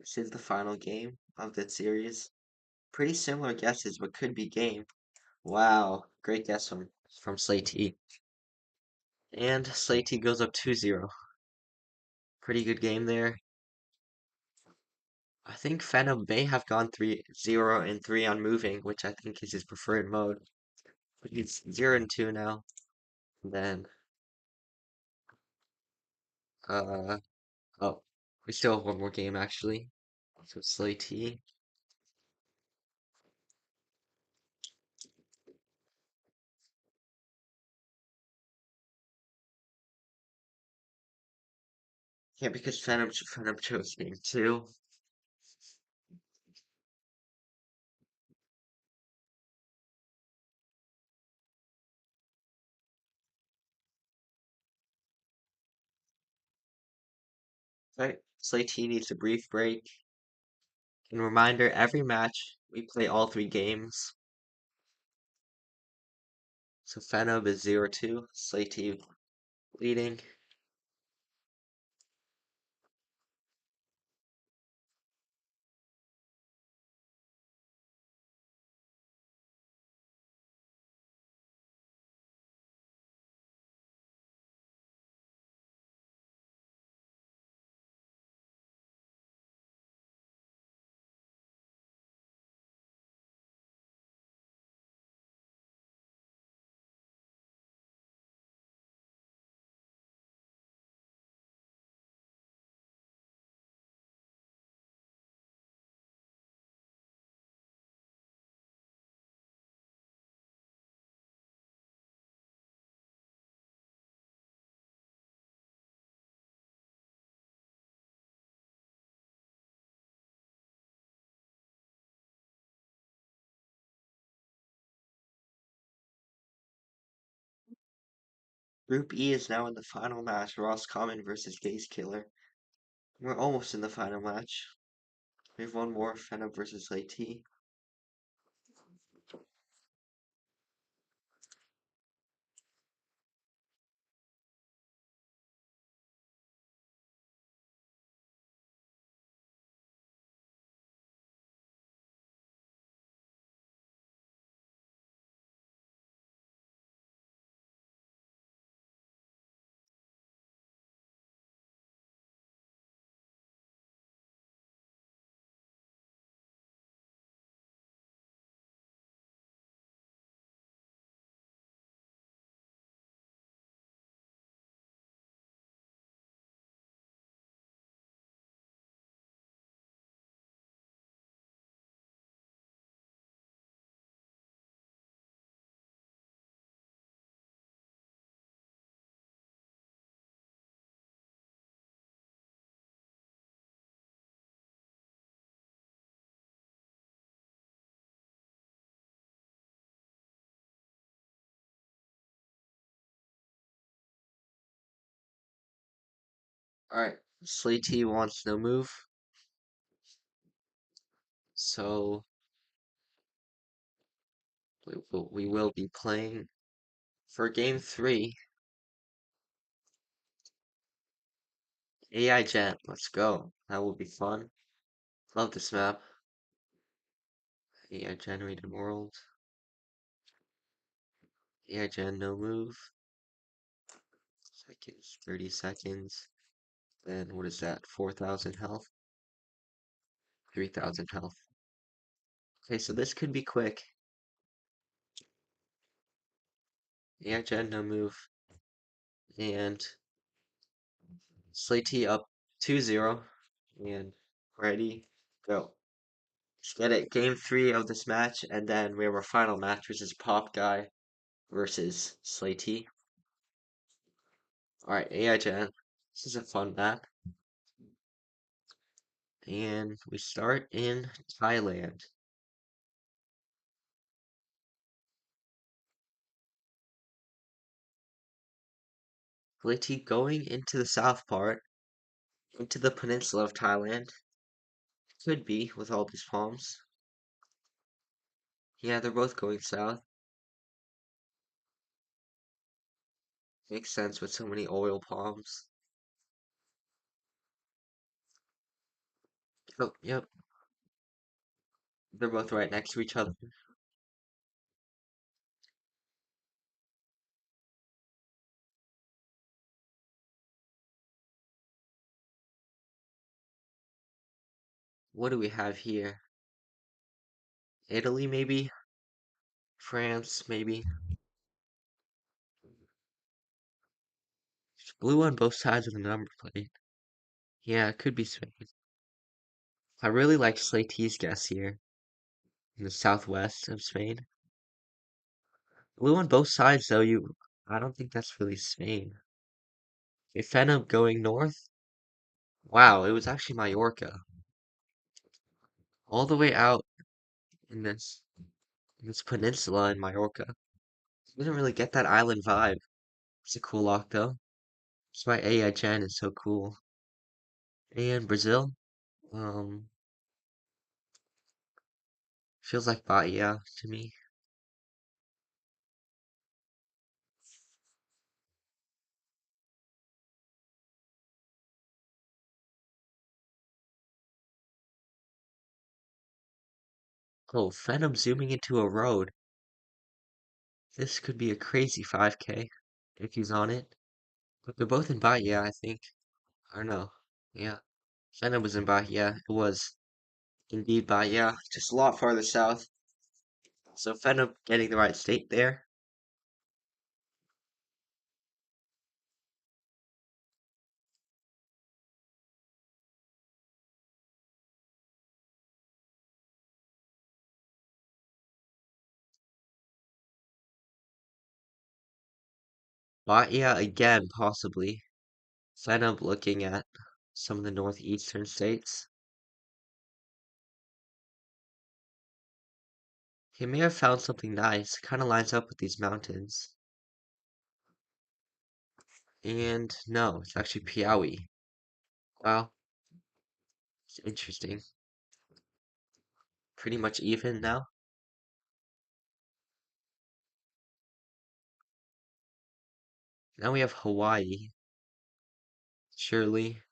Speaker 1: This is the final game of that series. Pretty similar guesses, but could be game. Wow, great guess from Slatey. And Slatey goes up 2-0. Pretty good game there. I think Phantom may have gone 3-0 and 3 on moving, which I think is his preferred mode. But he's 0 and 2 now. And then, uh, oh, we still have one more game actually. So Slatey. Yeah, because Phantom chose game 2. Right. Slatey needs a brief break. And reminder, every match we play all three games. So Fenob is 0-2, Slatey leading. Group E is now in the final match, Ross Common versus Gaze Killer. We're almost in the final match. We have one more, Fenob versus Slatey. Alright, Slatey wants no move, so we will be playing for game 3. AI Gen, let's go. That will be fun. Love this map. AI generated world. AI Gen, no move. Seconds, 30 seconds. Then what is that? 4,000 health? 3,000 health. Okay, so this could be quick. AI Gen, no move. And Slatey up 2-0. And ready, go. Let's get it. Game 3 of this match, and then we have our final match, which is Pop Guy versus Slatey. Alright, AI Gen. This is a fun map. And we start in Thailand. Slatey going into the south part, into the peninsula of Thailand. Could be with all these palms. Yeah, they're both going south. Makes sense with so many oil palms. Oh, yep. They're both right next to each other. What do we have here? Italy, maybe? France, maybe? Blue on both sides of the number plate. Yeah, it could be Spain. I really like Slatey's guess here in the southwest of Spain. Blue on both sides, though, I don't think that's really Spain. If end up going north, wow, it was actually Mallorca. All the way out in this peninsula in Mallorca. Didn't really get that island vibe. It's a cool lock though. That's why AI Gen is so cool. And Brazil, um, feels like Bahia to me. Oh, Phantom zooming into a road. This could be a crazy 5K if he's on it. But they're both in Bahia, I think. Or no. Yeah. Phantom was in Bahia. It was indeed Bahia. Just a lot farther south. So Phantom getting the right state there. Bahia again, possibly. Phantom looking at some of the northeastern states. He may have found something nice. Kind of lines up with these mountains. And no, it's actually Piauí. Wow, it's interesting. Pretty much even now. Now we have Hawaii. Surely.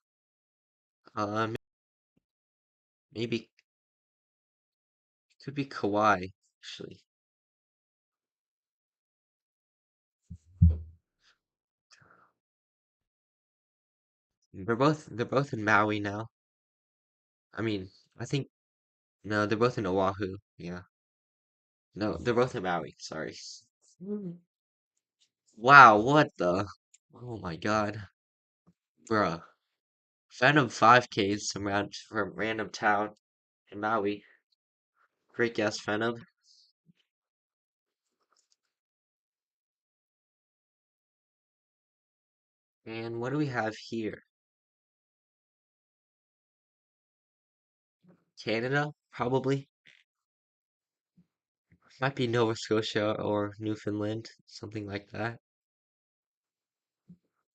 Speaker 1: Um, maybe could be Kauai, actually. They're both in Maui now. I mean, I think no, they're both in Oahu. Yeah. No, they're both in Maui. Sorry. Mm. Wow, what the? Oh my God, bruh. Phantom 5Ks from random town in Maui. Great guess, Phantom. And what do we have here? Canada, probably. Might be Nova Scotia or Newfoundland, something like that.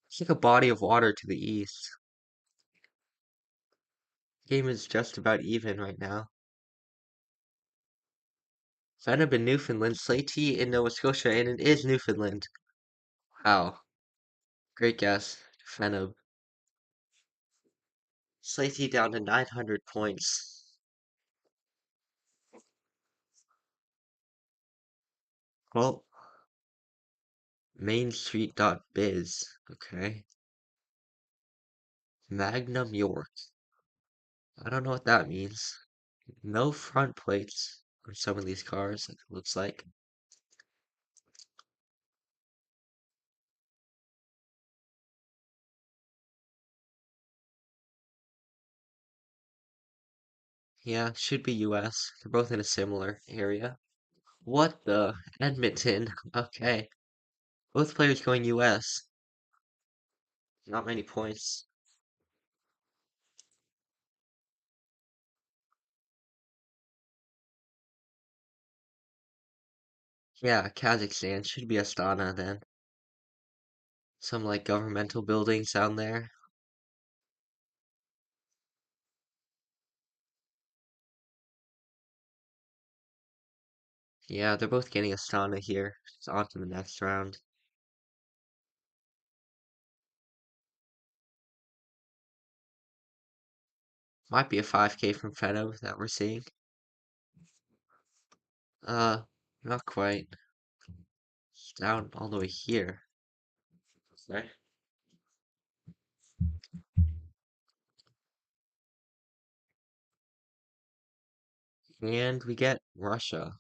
Speaker 1: It's like a body of water to the east. Game is just about even right now. Phantom in Newfoundland, Slaty in Nova Scotia, and it is Newfoundland. Wow, great guess, Phantom. Slaty down to 900 points. Well, mainstreet.biz. Okay. Magnum York. I don't know what that means. No front plates on some of these cars, it looks like. Yeah, should be US. They're both in a similar area. What the? Edmonton. Okay. Both players going US. Not many points. Yeah, Kazakhstan should be Astana then. Some like governmental buildings down there. Yeah, they're both getting Astana here. It's on to the next round. Might be a 5K from Feno that we're seeing. Uh, not quite. It's down all the way here. Sorry. And we get Russia.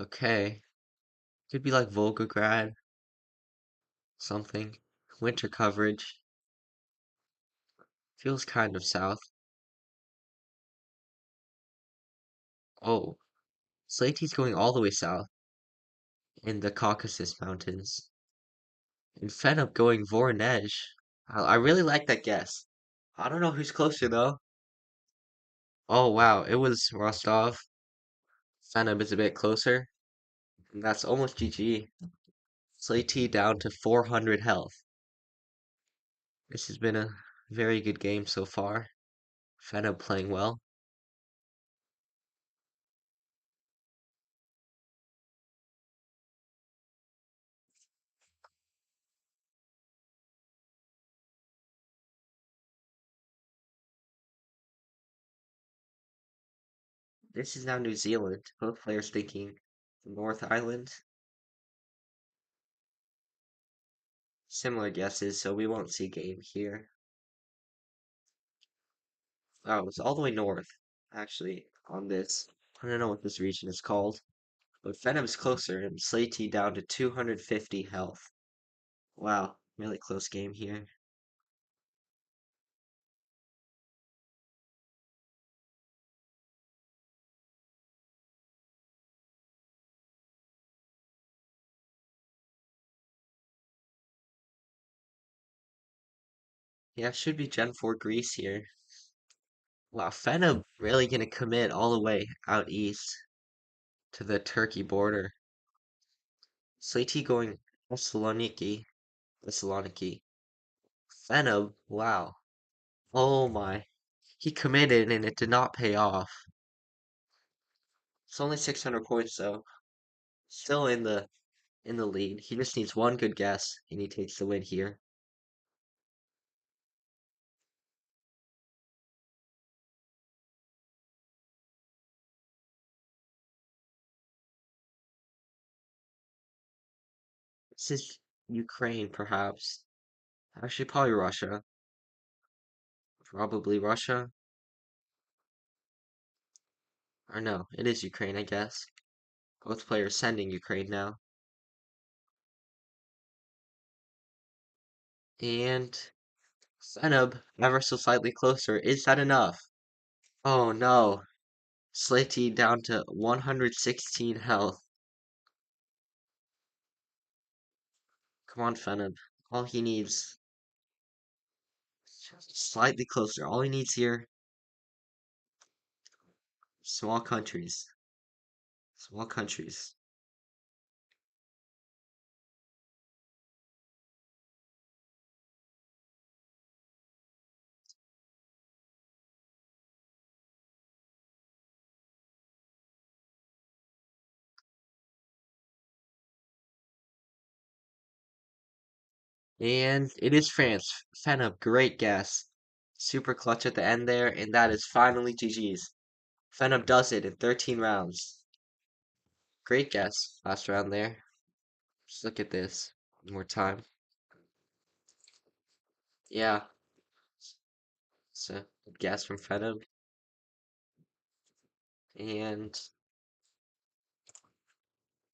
Speaker 1: Okay. Could be like Volgograd, something. Winter coverage. Feels kind of south. Oh, Slaty's going all the way south in the Caucasus Mountains. And Fenop going Voronezh. I really like that guess. I don't know who's closer though. Oh wow, it was Rostov. Fenop is a bit closer. And that's almost GG. Slaty down to 400 health. This has been a Very good game so far. Fena playing well. This is now New Zealand. Both players thinking North Island. Similar guesses, so we won't see game here. Oh, it's all the way north, actually, on this. I don't know what this region is called. But Venom's closer and Slatey down to 250 health. Wow, really close game here. Yeah, it should be Gen 4 Greece here. Wow, Venom really gonna commit all the way out east to the Turkey border. Slatey going Thessaloniki. Venom, wow. Oh my. He committed and it did not pay off. It's only 600 points though. Still in the lead. He just needs one good guess and he takes the win here. This is Ukraine, perhaps. Actually, probably Russia. Probably Russia. Or no, it is Ukraine, I guess. Both players sending Ukraine now. And Senub, ever so slightly closer. Is that enough? Oh no. Slatey down to 116 health. Come on, Fenib. All he needs, slightly closer. All he needs here, small countries. Small countries. And it is France. Fenib, great guess. Super clutch at the end there, and that is finally GG's. Fenib does it in 13 rounds. Great guess. Last round there. Just look at this. One more time. Yeah, it's a good guess from Fenib. And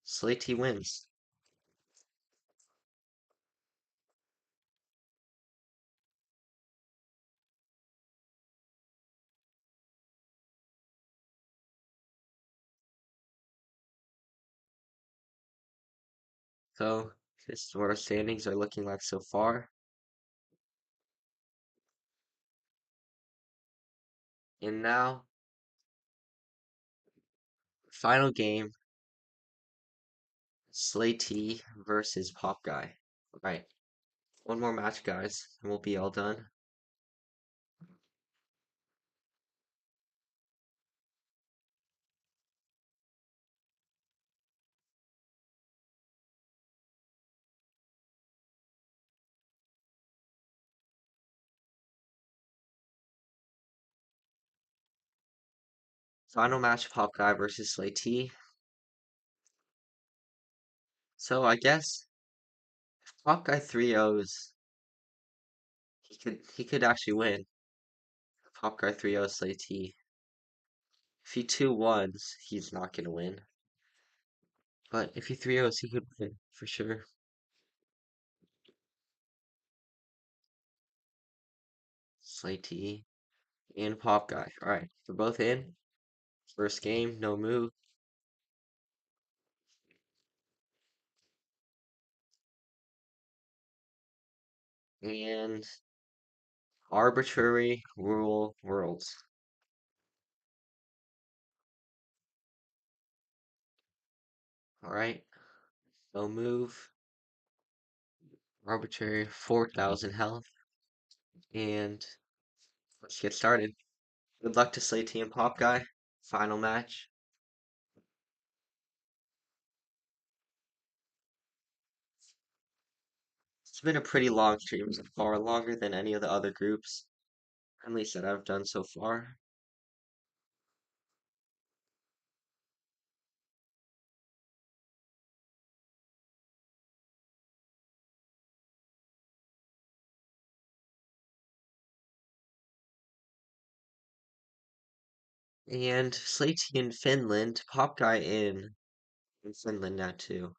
Speaker 1: Slatey wins. So, this is what our standings are looking like so far. And now, final game, Slatey versus Pop Guy. Alright, one more match, guys, and we'll be all done. Final match, Pop Guy versus Slatey. So I guess if Pop Guy 3-0s, he could actually win. Pop Guy 3-0 Slatey. If he 2-1s, he's not gonna win. But if he 3-0s, he could win for sure. Slatey and Pop Guy. Alright, they're both in. First game, no move. And arbitrary rule worlds. Alright, no move. Arbitrary 4,000 health. And let's get started. Good luck to Slaty and Pop Guy. Final match. It's been a pretty long stream so far, longer than any of the other groups, at least that I've done so far. And Slaty in Finland, Pop Guy in Finland now too.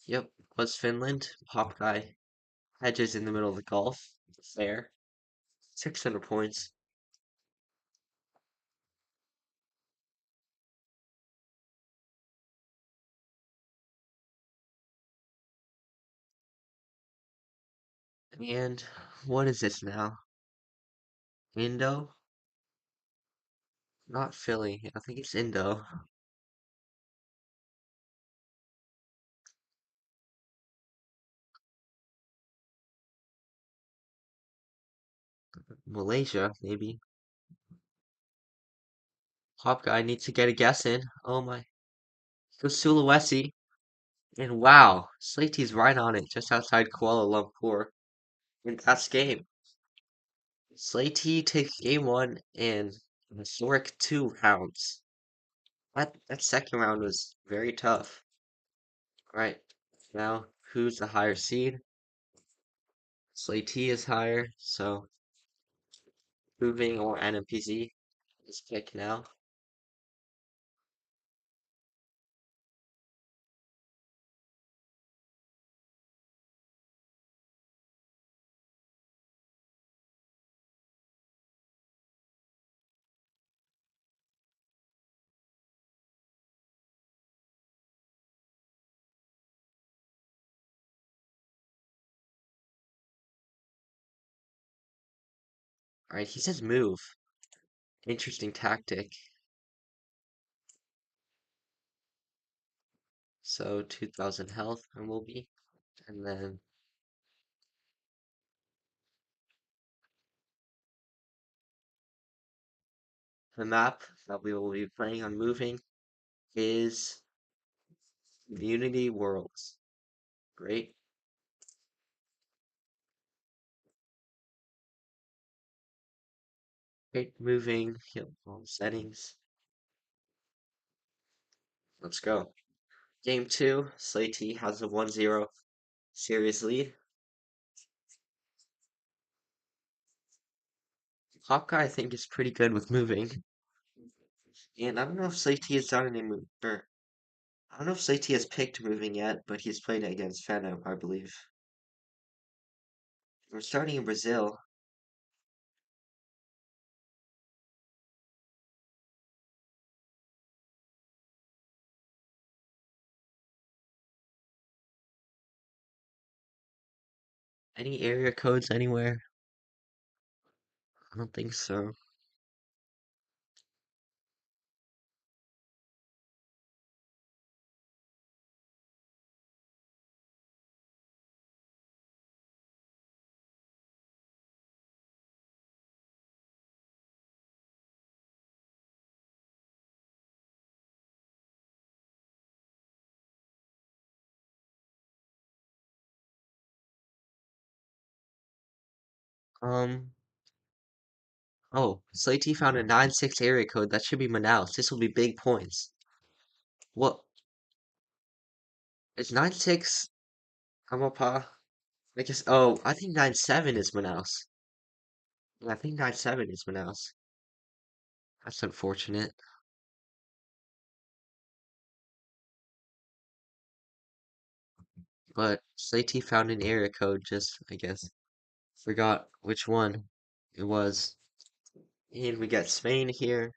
Speaker 1: Yep, was Finland. Pop Guy hedges in the middle of the Gulf. Fair. 600 points. And what is this now? Indo? Not Philly. I think it's Indo. Malaysia, maybe. Pop Guy needs to get a guess in. Oh my. Go Sulawesi. And wow, Slaty's right on it, just outside Kuala Lumpur. And that's game. Slaty takes game one in a historic 2 rounds. That second round was very tough. Right, now who's the higher seed? Slaty is higher, so moving or NMPZ is pick now. Alright, he says move. Interesting tactic. So 2000 health and will be. And then the map that we will be playing on moving is Unity Worlds. Great. Great moving. Yep, all the settings. Let's go. Game two, Slaty has a 1-0 series lead. Hawkeye, I think, is pretty good with moving. And I don't know if Slaty has done any move, or I don't know if Slaty has picked moving yet, but he's played it against Phantom, I believe. We're starting in Brazil. Any area codes anywhere? I don't think so. Um, oh, Slaty found a 9-6 area code. That should be Manaus. This will be big points. What? Is 9-6 Amapá? I guess, oh, I think 9-7 is Manaus. Yeah, I think 9-7 is Manaus. That's unfortunate. But Slaty found an area code, just, I guess, forgot which one it was. And we got Spain here.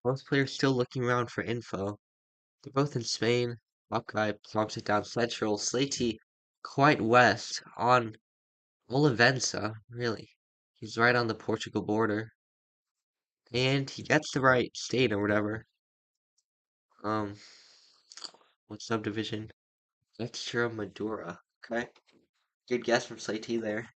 Speaker 1: Both players still looking around for info. They're both in Spain. Hawkeye plonks it down central. Slatey quite west on Olivenza, really. He's right on the Portugal border. And he gets the right state or whatever. Um, what subdivision? Extremadura. Okay. Good guess from Slatey there.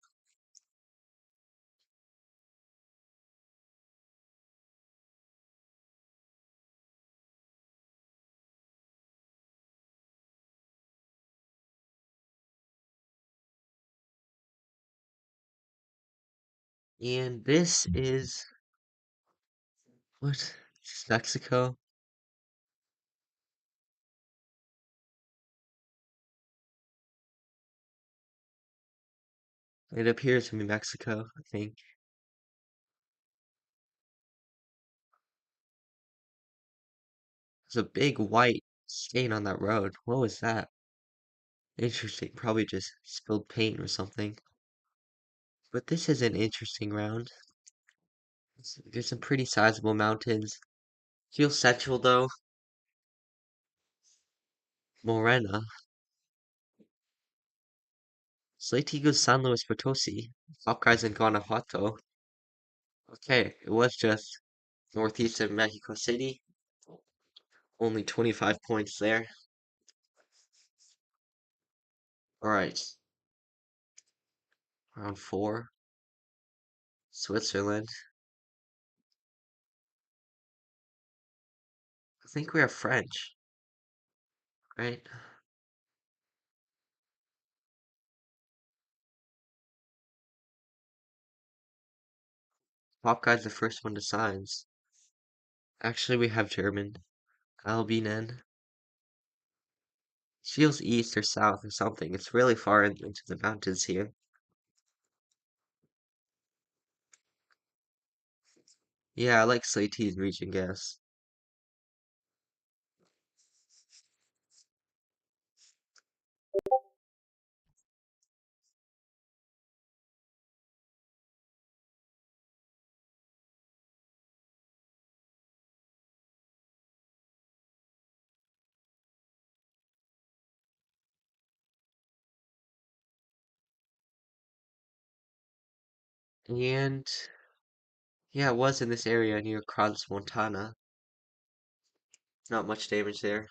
Speaker 1: And this is what? This is Mexico. It appears to be Mexico, I think. There's a big white stain on that road. What was that? Interesting. Probably just spilled paint or something. But this is an interesting round. There's some pretty sizable mountains. Feels central though. Morena. Slatigo's San Luis Potosi. Hawkeyes in Guanajuato. Okay, it was just northeast of Mexico City. Only 25 points there. Alright, round 4. Switzerland. I think we are French, right? Hawkeye's the first one to signs. Actually, we have German. Albinen. Feels east or south or something. It's really far into the mountains here. Yeah, I like Slaty's region guess. And yeah, it was in this area near Crans Montana. Not much damage there.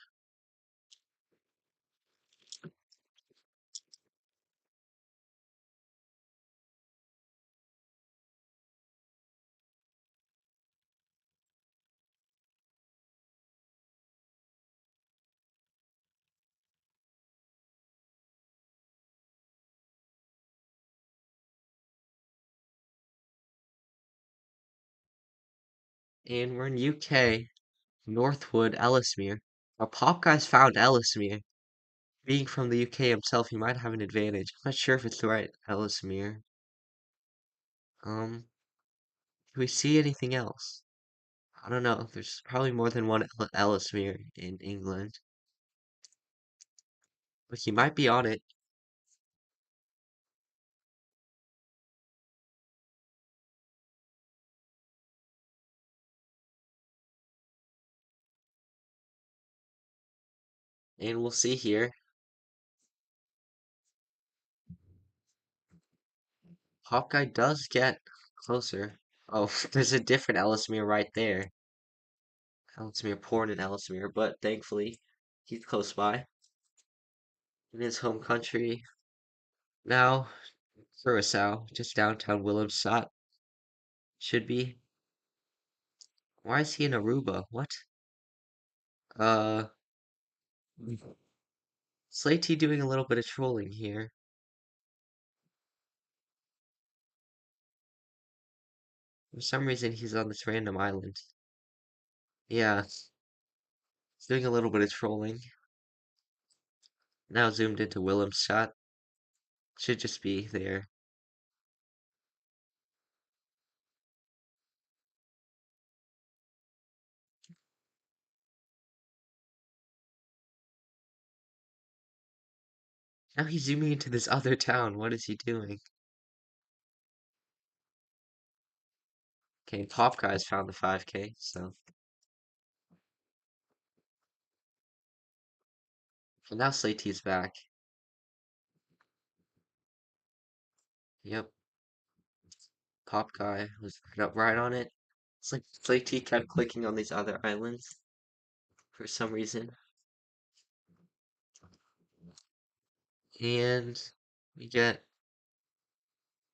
Speaker 1: And we're in UK, Northwood, Ellesmere. Our pop guys found Ellesmere. Being from the UK himself, he might have an advantage. I'm not sure if it's the right Ellesmere. Do we see anything else? I don't know. There's probably more than one Ellesmere in England. But he might be on it. And we'll see here. Hawkeye does get closer. Oh, there's a different Ellesmere right there. Ellesmere, Port and Ellesmere, but thankfully he's close by in his home country. Now, Curacao, just downtown Willemstad, should be. Why is he in Aruba? What? Uh, Slatey doing a little bit of trolling here. For some reason, he's on this random island. Yeah, he's doing a little bit of trolling. Now zoomed into Willemstad. Should just be there. Now he's zooming into this other town. What is he doing? Okay, Pop Guys found the 5K, so And now Slaty's back. Yep, Pop Guy was right on it. It's like Slaty kept clicking on these other islands for some reason. And we get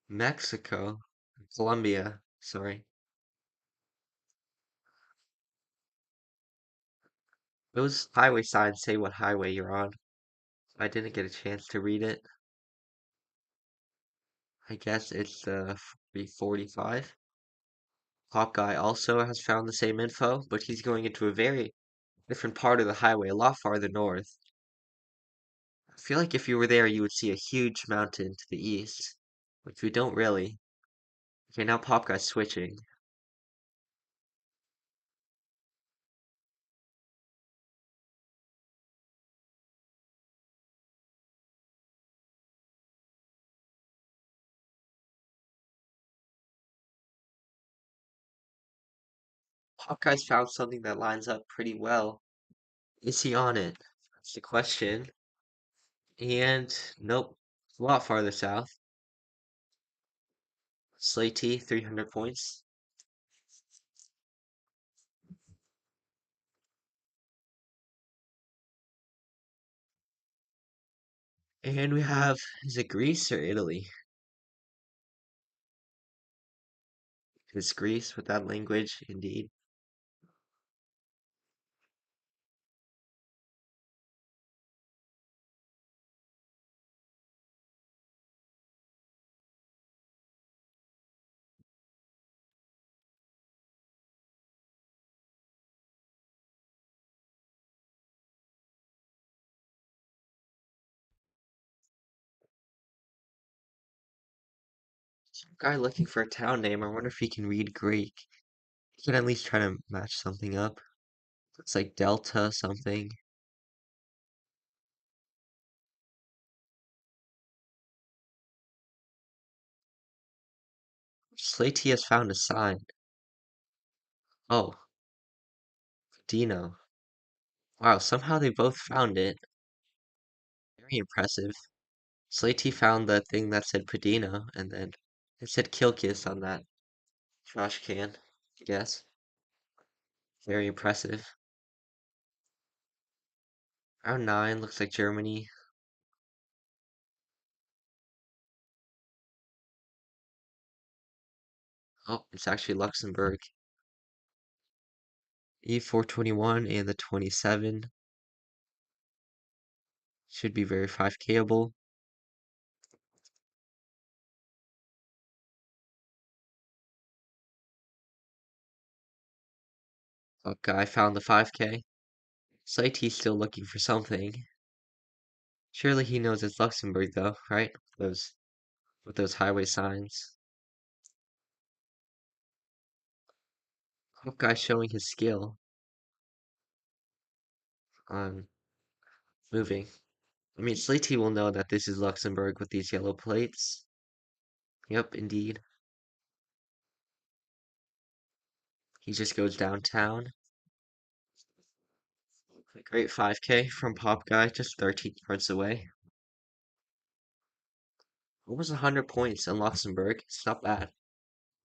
Speaker 1: Mexico, Colombia, sorry. Those highway signs say what highway you're on. I didn't get a chance to read it. I guess it's the 345. Pop Guy also has found the same info, but he's going into a very different part of the highway, a lot farther north. I feel like if you were there, you would see a huge mountain to the east, which we don't really. Okay, now Pop Guy's switching. Pop Guy's found something that lines up pretty well. Is he on it? That's the question. And nope, a lot farther south. Slaty, 300 points. And we have, is it Greece or Italy? It's Greece with that language, indeed. Guy looking for a town name. I wonder if he can read Greek. He can at least try to match something up. Looks like Delta something. Slaty has found a sign. Oh, Dino. Wow, somehow they both found it. Very impressive. Slaty found the thing that said Padino, and then it said Kilkis on that trash can, I guess. Very impressive. Round 9 looks like Germany. Oh, it's actually Luxembourg. E421 and the 27 should be very 5Kable. Guy found the 5K. Slaty's still looking for something. Surely he knows it's Luxembourg though, right? With those highway signs. Guy showing his skill on moving. I mean, Slaty will know that this is Luxembourg with these yellow plates. Yep, indeed. He just goes downtown. A great 5K from Pop Guy, just 13 yards away. Almost 100 points in Luxembourg. It's not bad.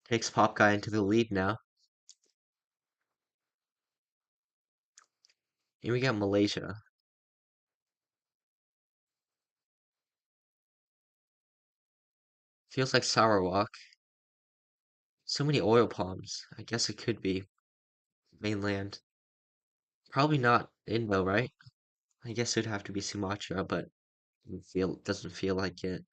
Speaker 1: Takes Pop Guy into the lead now. Here we got Malaysia. Feels like Sarawak. So many oil palms. I guess it could be mainland. Probably not Indo, right? I guess it'd have to be Sumatra, but doesn't feel like it.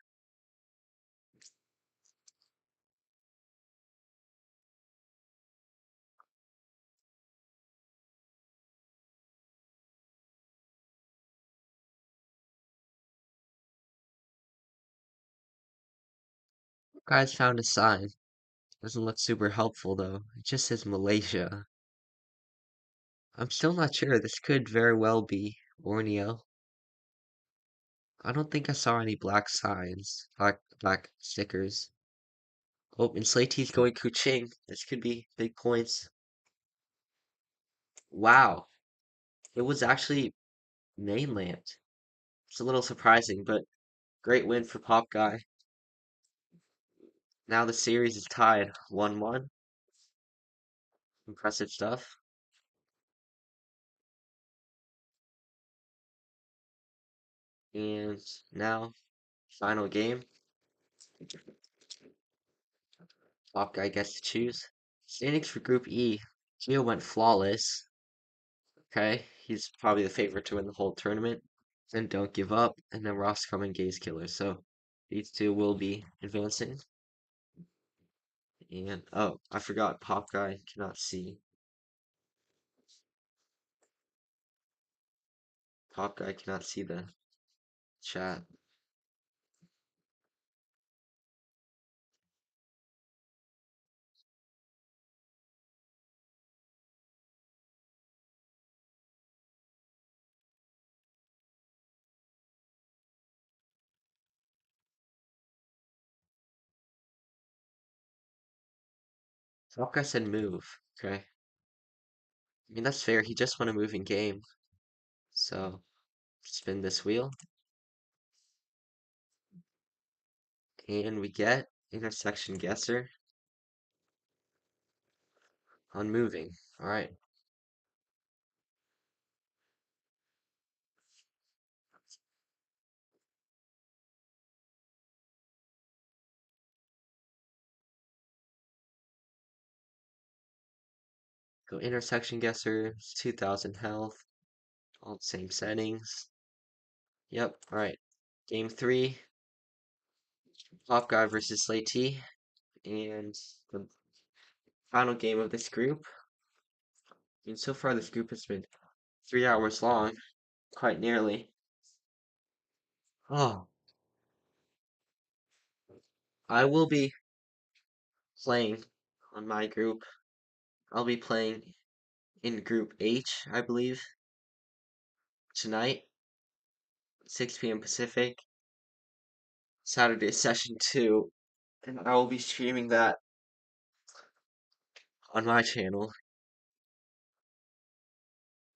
Speaker 1: Guys found a sign. Doesn't look super helpful though. It just says Malaysia. I'm still not sure. This could very well be Borneo. I don't think I saw any black signs, black stickers. Oh, and Slaty's going Kuching. This could be big points. Wow, it was actually mainland. It's a little surprising, but great win for Pop Guy. Now the series is tied 1-1. Impressive stuff. And now, final game. Top guy gets to choose. Standings for Group E. Geo went flawless. Okay, he's probably the favorite to win the whole tournament. Then Don't Give Up, and then Roscoe and Gaze Killer. So these two will be advancing. And oh, I forgot Pop Guy cannot see. Pop Guy cannot see the chat. Pop Guy said move. Okay. I mean that's fair. He just won a moving game. So spin this wheel. And we get intersection guesser on moving. Alright. Go intersection guesser, 2000 health, all the same settings. Yep, alright. Game 3, Pop Guy versus Slay T, and the final game of this group. And so far this group has been 3 hours long, quite nearly. Oh, I will be playing on my group. I'll be playing in Group H, I believe, tonight, 6 p.m. Pacific, Saturday session 2, and I will be streaming that on my channel.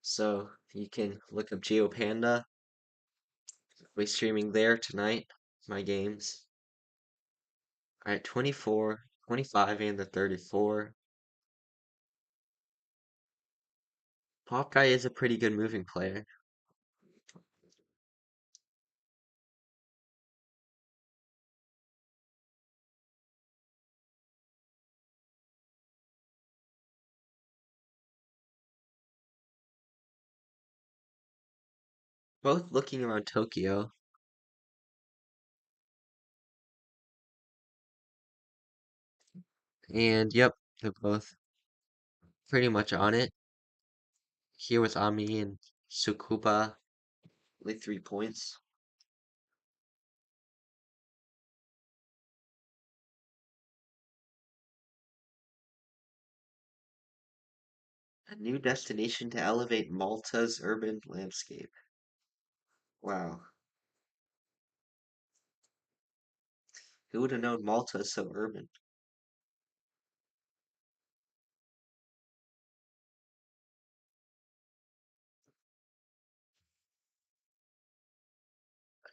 Speaker 1: So you can look up GeoPanda. I'll be streaming there tonight, my games. Alright, 24, 25, and the 34. Pop Guy is a pretty good moving player. Both looking around Tokyo. And yep, they're both pretty much on it. Here with Ami and Sukuba, only 3 points. A new destination to elevate Malta's urban landscape. Wow. Who would have known Malta is so urban?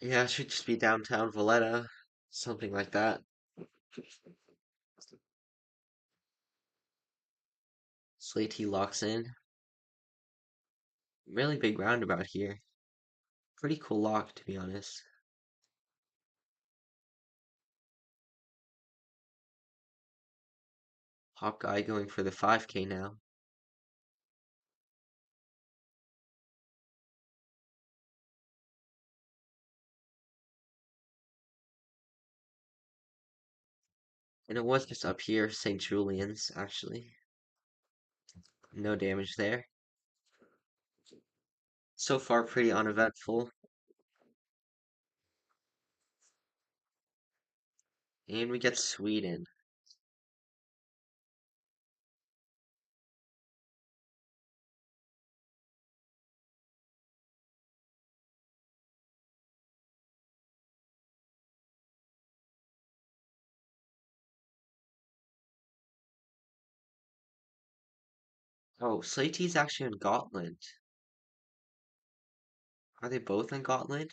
Speaker 1: Yeah, it should just be downtown Valletta, something like that. Slatey locks in. Really big roundabout here. Pretty cool lock, to be honest. Hop guy going for the 5K now. And it was just up here, St. Julian's, actually. No damage there. So far, pretty uneventful. And we get Sweden. Oh, Slaty's actually on Gauntlet. Are they both on Gauntlet?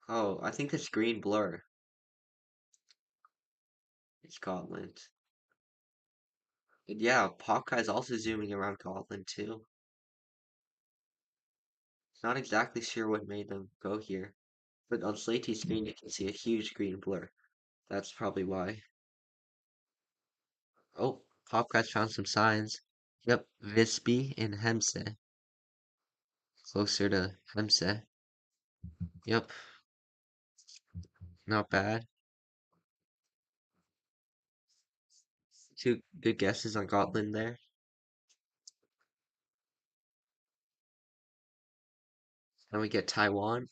Speaker 1: Oh, I think this green blur is Scotland. And yeah, Popkai's also zooming around Scotland too. Not exactly sure what made them go here, but on Slaty's screen you can see a huge green blur. That's probably why. Oh, Popkai's found some signs. Yep, Visby and Hemse. Closer to Hemse. Yep, not bad. Two good guesses on Gotland there. And we get Taiwan.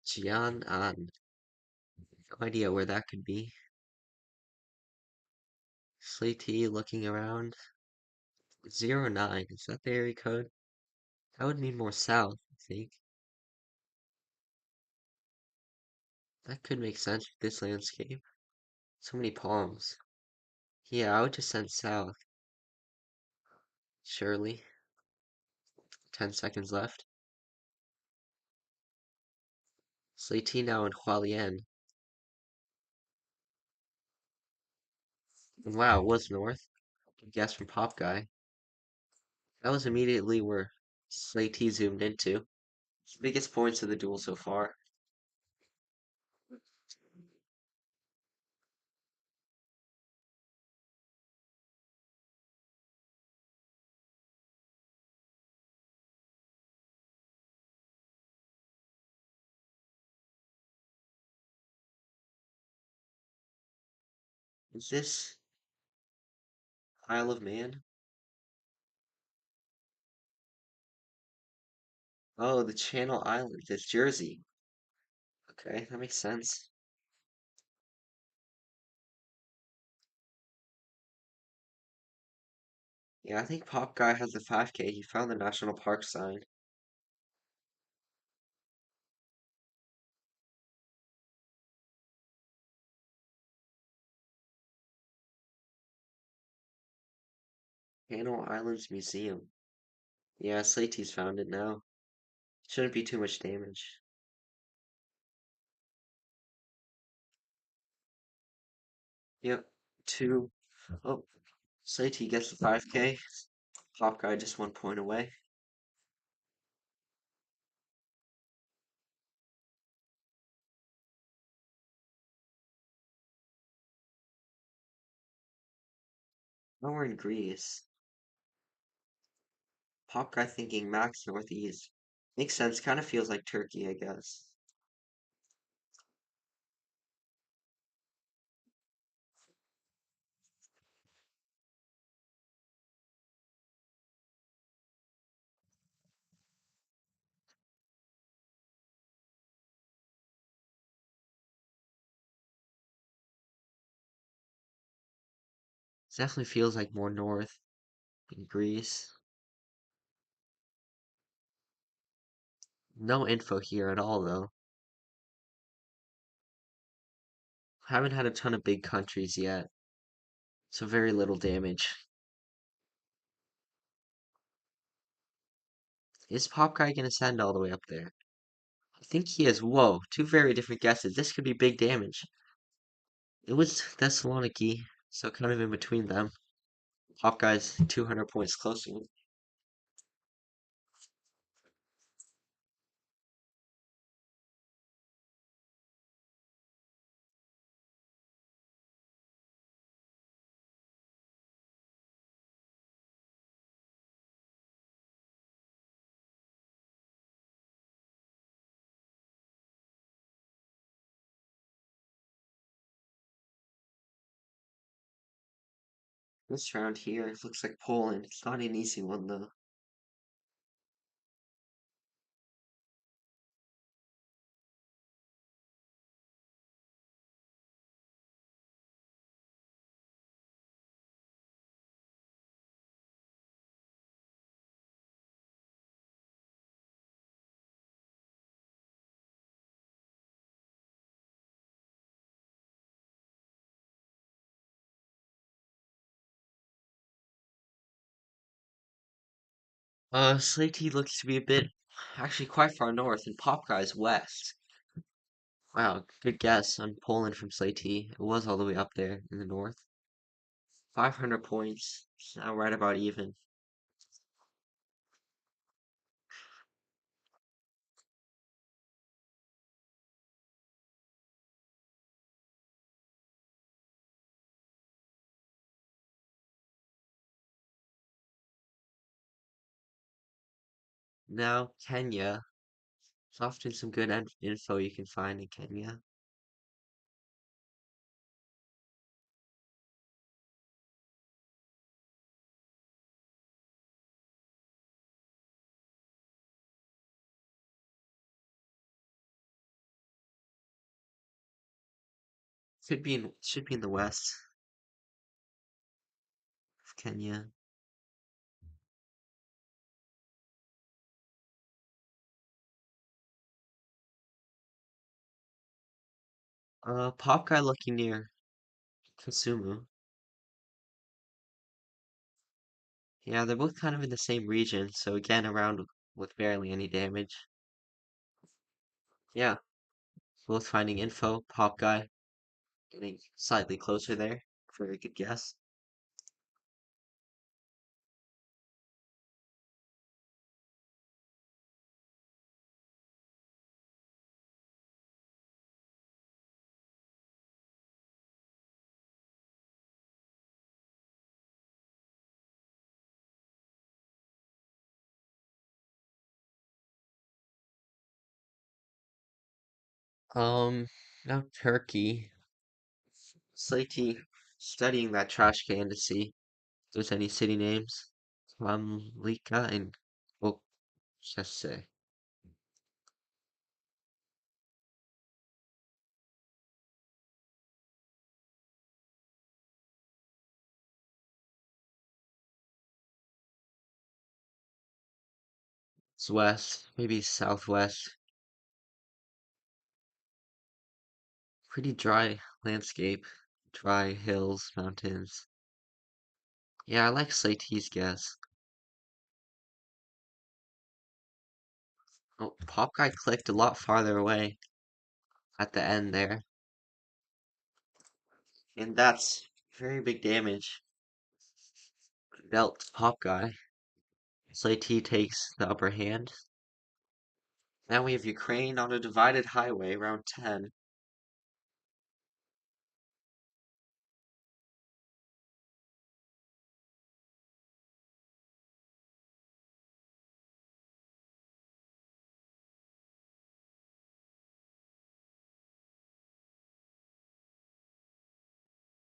Speaker 1: Jian'an. No idea where that could be. Slaty looking around. 09. Is that the area code? That would mean more south, I think. That could make sense with this landscape. So many palms. Yeah, I would just send south. Surely. 10 seconds left. Slaty now in Hualien. And wow, it was north. Good guess from Pop Guy. That was immediately where Slaty zoomed into. It's the biggest points of the duel so far. Is this Isle of Man? Oh, the Channel Islands. It's Jersey. Okay, that makes sense. Yeah, I think Pop Guy has the 5K. He found the national park sign. Channel Islands Museum. Yeah, Slaty's found it now. Shouldn't be too much damage. Yep, two. Oh, Slaty gets the 5K. Pop Guy just 1 point away. Now we're in Greece. Pop Guy thinking max northeast. Makes sense. Kind of feels like Turkey, I guess. Definitely feels like more north in Greece. No info here at all, though. Haven't had a ton of big countries yet, so very little damage. Is Pop Guy gonna send all the way up there? I think he is. Whoa, two very different guesses. This could be big damage. It was Thessaloniki, so kind of in between them. Pop Guy's 200 points closer. This round here looks like Poland. It's not an easy one, though. Slatey looks to be a bit, actually quite far north, and Popguy's west. Wow, good guess on Poland from Slatey. It was all the way up there in the north. 500 points, now right about even. Now, Kenya. There's often some good info you can find in Kenya. Should be in the west of Kenya. Pop guy looking near Kasumu. Yeah, they're both kind of in the same region, so again, around with barely any damage. Yeah, both finding info. Pop guy getting slightly closer there. Very good guess. Um, now Turkey. Slatey studying that trash can to see if there's any city names. Mamlika and Okşehir. It's west, maybe southwest. Pretty dry landscape. Dry hills, mountains. Yeah, I like Slatey's guess. Oh, Pop Guy clicked a lot farther away at the end there. And that's very big damage dealt to Pop Guy. Slatey takes the upper hand. Now we have Ukraine on a divided highway, round 10.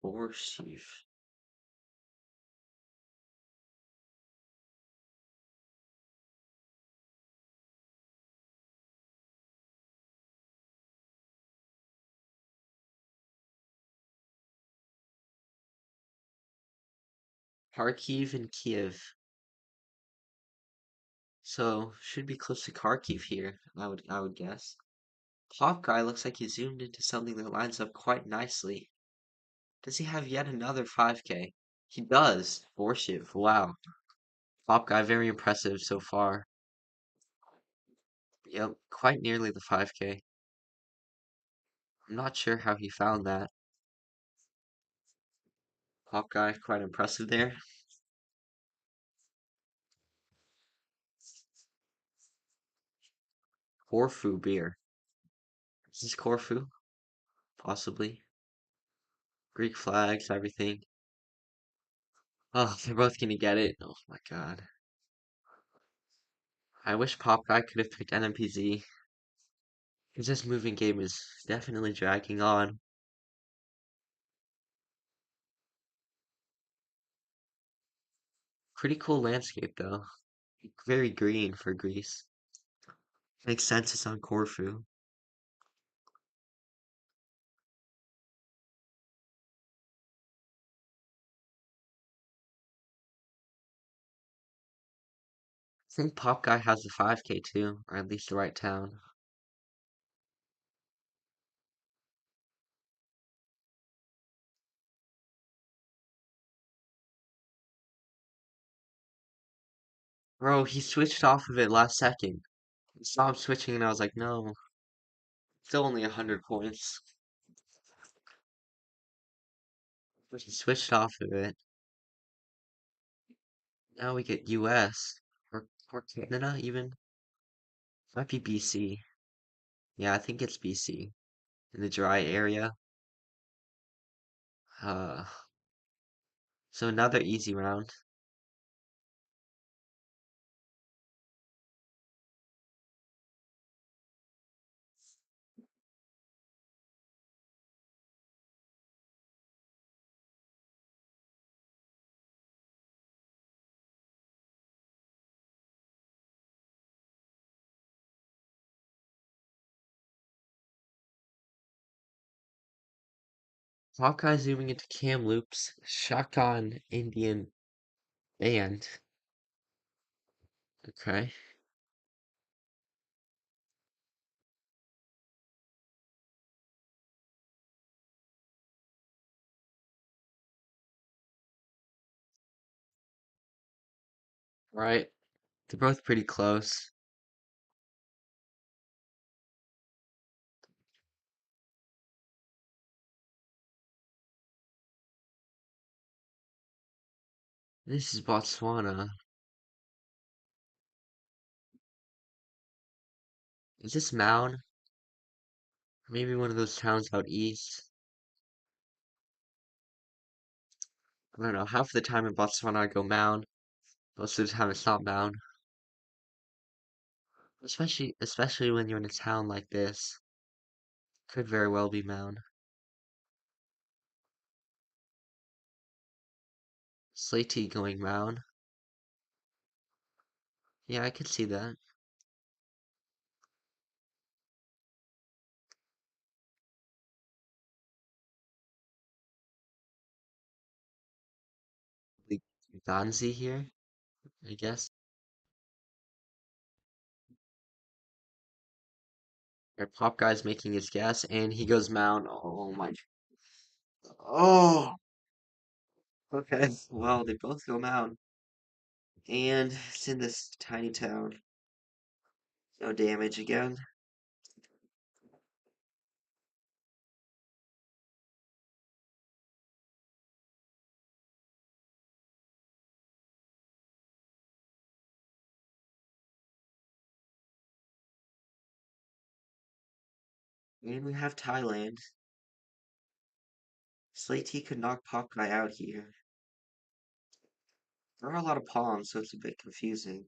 Speaker 1: Borschiv. Kharkiv and Kiev. So should be close to Kharkiv here, I would guess. Pop Guy looks like he zoomed into something that lines up quite nicely. Does he have yet another 5K? He does. Borschiv. Wow. Pop Guy very impressive so far. Yep, quite nearly the 5K. I'm not sure how he found that. Pop Guy quite impressive there. Corfu beer. Is this Corfu? Possibly. Greek flags, everything. Oh, they're both gonna get it. Oh my god. I wish Pop Guy could have picked NMPZ. Because this moving game is definitely dragging on. Pretty cool landscape though. Very green for Greece. Makes sense it's on Corfu. I think Pop Guy has the 5K too, or at least the right town. Bro, he switched off of it last second. He stopped switching and I was like, no, still only 100 points. But he switched off of it. Now we get US. Or Canada even. Might be BC. Yeah, I think it's BC. In the dry area. Uh, so another easy round. Hawkeye zooming into cam loops. Shotgun Indian band. Okay. Right. They're both pretty close. This is Botswana. Is this Mound? Maybe one of those towns out east. I don't know. Half the time in Botswana I go Mound. Most of the time it's not Mound. Especially when you're in a town like this. Could very well be Mound. Slatey going Mound. Yeah, I could see that. The Ganzi here, I guess. Our pop guy's making his guess, and he goes Mound. Oh my. Oh, okay. Well, they both go Mound. And it's in this tiny town. No damage again. And we have Thailand. Slatey could knock Pop Guy out here. There are a lot of pawns, so it's a bit confusing.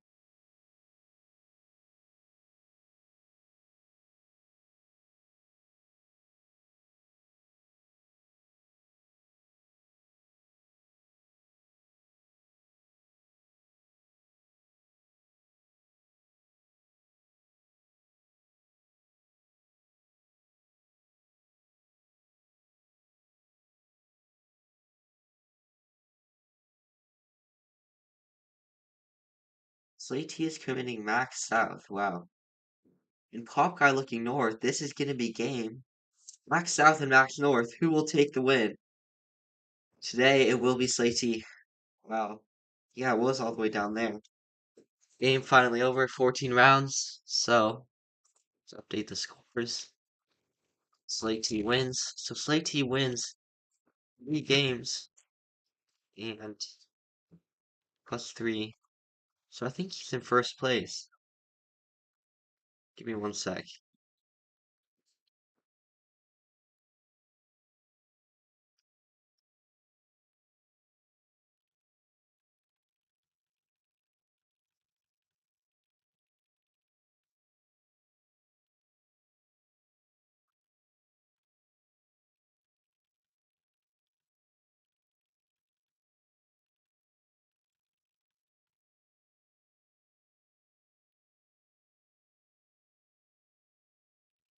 Speaker 1: Slatey is committing max south. Wow. And Pop Guy looking north. This is gonna be game. Max south and max north. Who will take the win? Today it will be Slatey. Wow. Yeah, it was all the way down there. Game finally over. 14 rounds. So let's update the scores. Slatey wins. So Slatey wins 3 games and +3. So I think he's in first place. Give me 1 sec.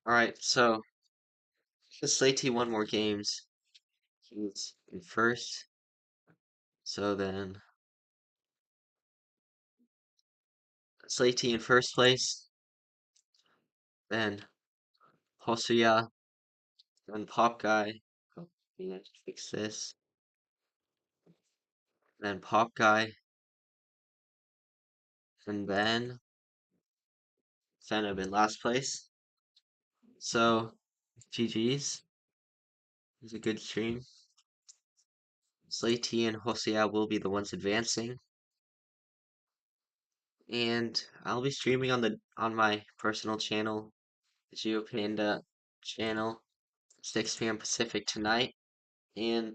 Speaker 1: Alright, so just Slatey won more games. He's in first. So then Slatey in first place. Then Hosuya. Then Pop Guy. Oh, yeah, fix this. Then Pop Guy. and then end up in last place. So GG's. It was a good stream. Slatey and Hosea will be the ones advancing. And I'll be streaming on my personal channel, the GeoPanda channel, 6 p.m. Pacific tonight. And